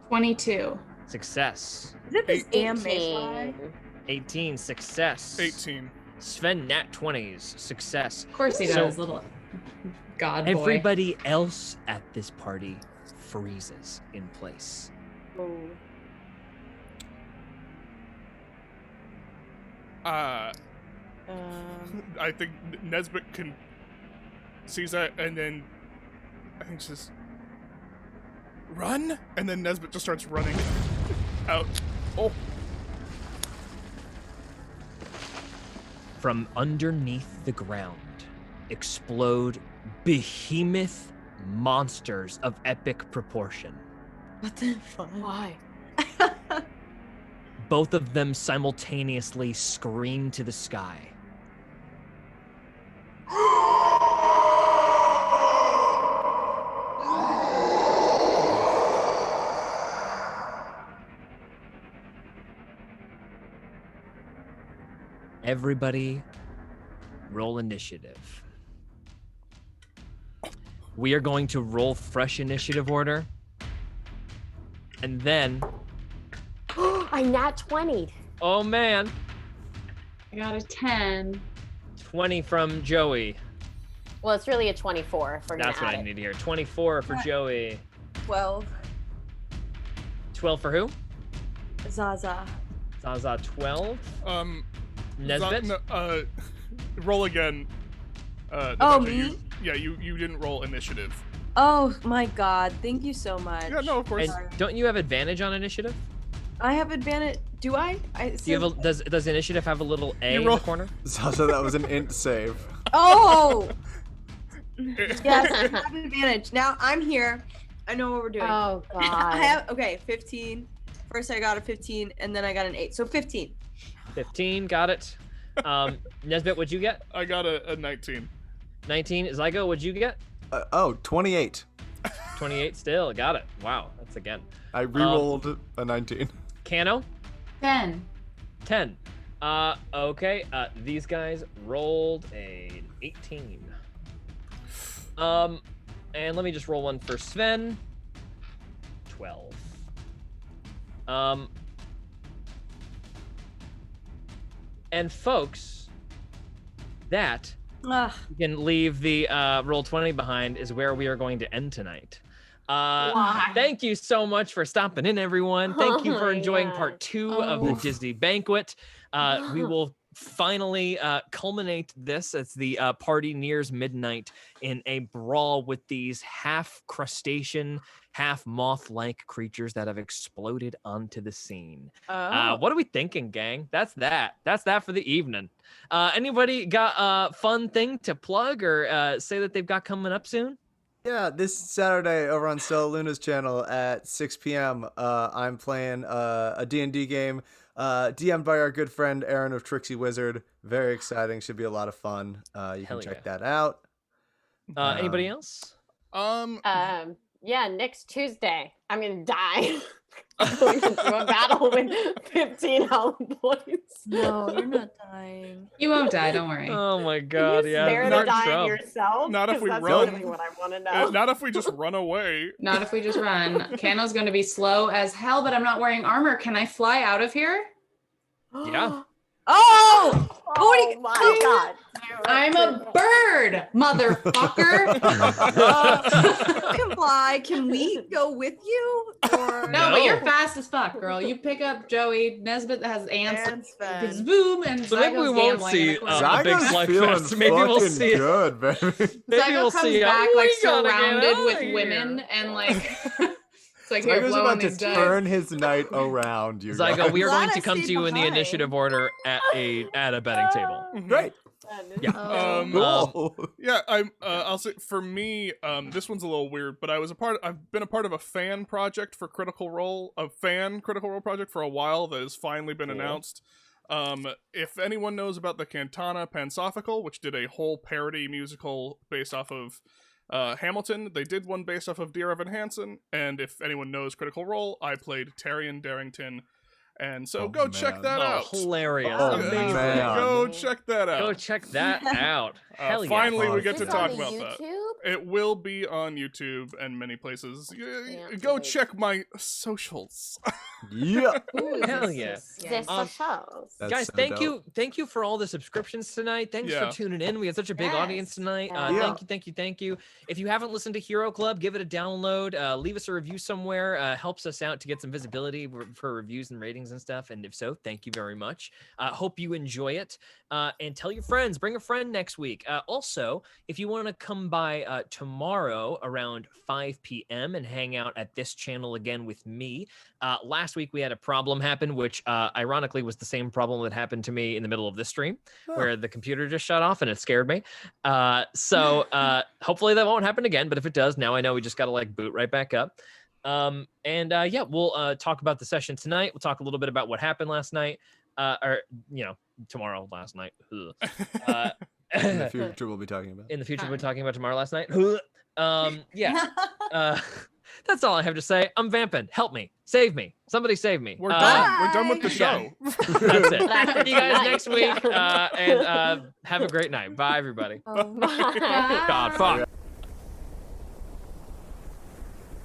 22. Success. Is it this damn 18. mayfly? 18, success. 18. Sven, nat 20s, success. Of course he So- does, little god boy. Everybody else at this party freezes in place. Oh. I think Nesbit sees that, and then I think says, "Run!" And then Nesbit just starts running out. Oh, From underneath the ground explode behemoth monsters of epic proportion. What the fuck? Why? Both of them simultaneously scream to the sky. Everybody, roll initiative. We are going to roll fresh initiative order. And then, I nat 20'd. oh man, I got a 10. 20 from Joey. Well, it's really a 24 if we're That's gonna what add I it. need here. 24 for Joey. 12. 12 for who? Zaza. Zaza 12. Nesbit? roll again. Oh, Natasha, me? You didn't roll initiative. Oh my god, thank you so much. Yeah, no, of course. And don't you have advantage on initiative? I have advantage. Do I? Do you have a, does initiative have a little A You in roll- the corner? Zaza, that was an int save. Oh! Yes, I have advantage. Now I'm here. I know what we're doing. Oh god. I have, okay, 15. First I got a 15, and then I got an 8. So 15. 15, got it. Nesbit, what'd you get? I got a 19. 19. Zygo, what'd you get? 28. 28 still, got it. Wow, that's again. I re-rolled a 19. Cano? 10. 10. Okay, these guys rolled an 18. And let me just roll one for Sven. 12. And folks, that Ugh. you can leave the roll 20 behind is where we are going to end tonight. Why? Thank you so much for stopping in, everyone. Thank you Oh for my enjoying God. part 2 of the Oof. Dizzy Banquet. We will finally culminate this as the party nears midnight in a brawl with these half crustacean, half moth-like creatures that have exploded onto the scene. Oh. What are we thinking, gang? That's that for the evening. Anybody got a fun thing to plug or say that they've got coming up soon? Yeah, this Saturday over on Stella Luna's channel at 6 p.m. I'm playing a D&D game DM'd by our good friend Aaron of Trixie Wizard. Very exciting. Should be a lot of fun. You Hell can check yeah. that out. Anybody else? Yeah, next Tuesday, I'm gonna die. I'm going into a battle with 15 health points. No, you're not dying. You won't die, don't worry. Oh my Are god, you yeah. scared not of dying Trump. yourself? Not if 'Cause we that's run. really what I want to know. Not if we just run away. Not if we just run. Kano's going to be slow as hell, but I'm not wearing armor. Can I fly out of here? Yeah. Oh! Oh my god. I'm a bird, motherfucker. You can fly. Can we go with you? Or No, but you're fast as fuck, girl. You pick up Joey. Nesbit has ants. Ants fed. Boom, and So maybe we Zygo's won't gambling see in the corner. a big Zygo's slug feeling fest. Maybe we'll fucking see. good, baby. Maybe Zygo we'll comes see. back Oh, like we gotta get surrounded out with of women here. and like it's like here, Zygo's blow on about to these dice. turn his night around, you Zygo, guys. we are going Glad to I come to stayed you in the behind. initiative order at a betting table. Great. Yeah. Oh. Cool. Yeah, I'll say for me, this one's a little weird, but I've been a part of a fan project for Critical Role, project for a while that has finally been announced. If anyone knows about the Cantata Pansophical, which did a whole parody musical based off of Hamilton, they did one based off of Dear Evan Hansen, and if anyone knows Critical Role, I played Tyrion Darrington. And so go check that Oh, out. hilarious. Oh, Amazing. man. Go check that out. Go check that out. Hell yeah. Finally, we Oh, get to Is this talk on about that. YouTube? It will be on YouTube and many places. Yeah, Go dude. check my socials. Yeah. Hell yeah. This Um, shows. That's Guys, so thank you for all the subscriptions tonight. Thanks Yeah. for tuning in. We had such a big Yes. audience tonight. Yeah. Thank you. If you haven't listened to Hero Club, give it a download. Leave us a review somewhere. Helps us out to get some visibility for reviews and ratings and stuff. And if so, thank you very much. Hope you enjoy it. And tell your friends. Bring a friend next week. Also, if you want to come by tomorrow around 5 p.m. and hang out at this channel again with me. Last week we had a problem happen, which ironically was the same problem that happened to me in the middle of this stream, where the computer just shut off and it scared me. So hopefully that won't happen again. But if it does, now I know we just got to like boot right back up. Yeah, we'll talk about the session tonight. We'll talk a little bit about what happened last night, or tomorrow, last night. In the future, we'll be talking about. In the future, we're talking about tomorrow, last night. Yeah. That's all I have to say. I'm vamping. Help me. Save me. Somebody save me. We're done. We're done with the yeah. show. That's it. See you guys next week. Yeah. And have a great night. Bye, everybody. Bye. God, fuck.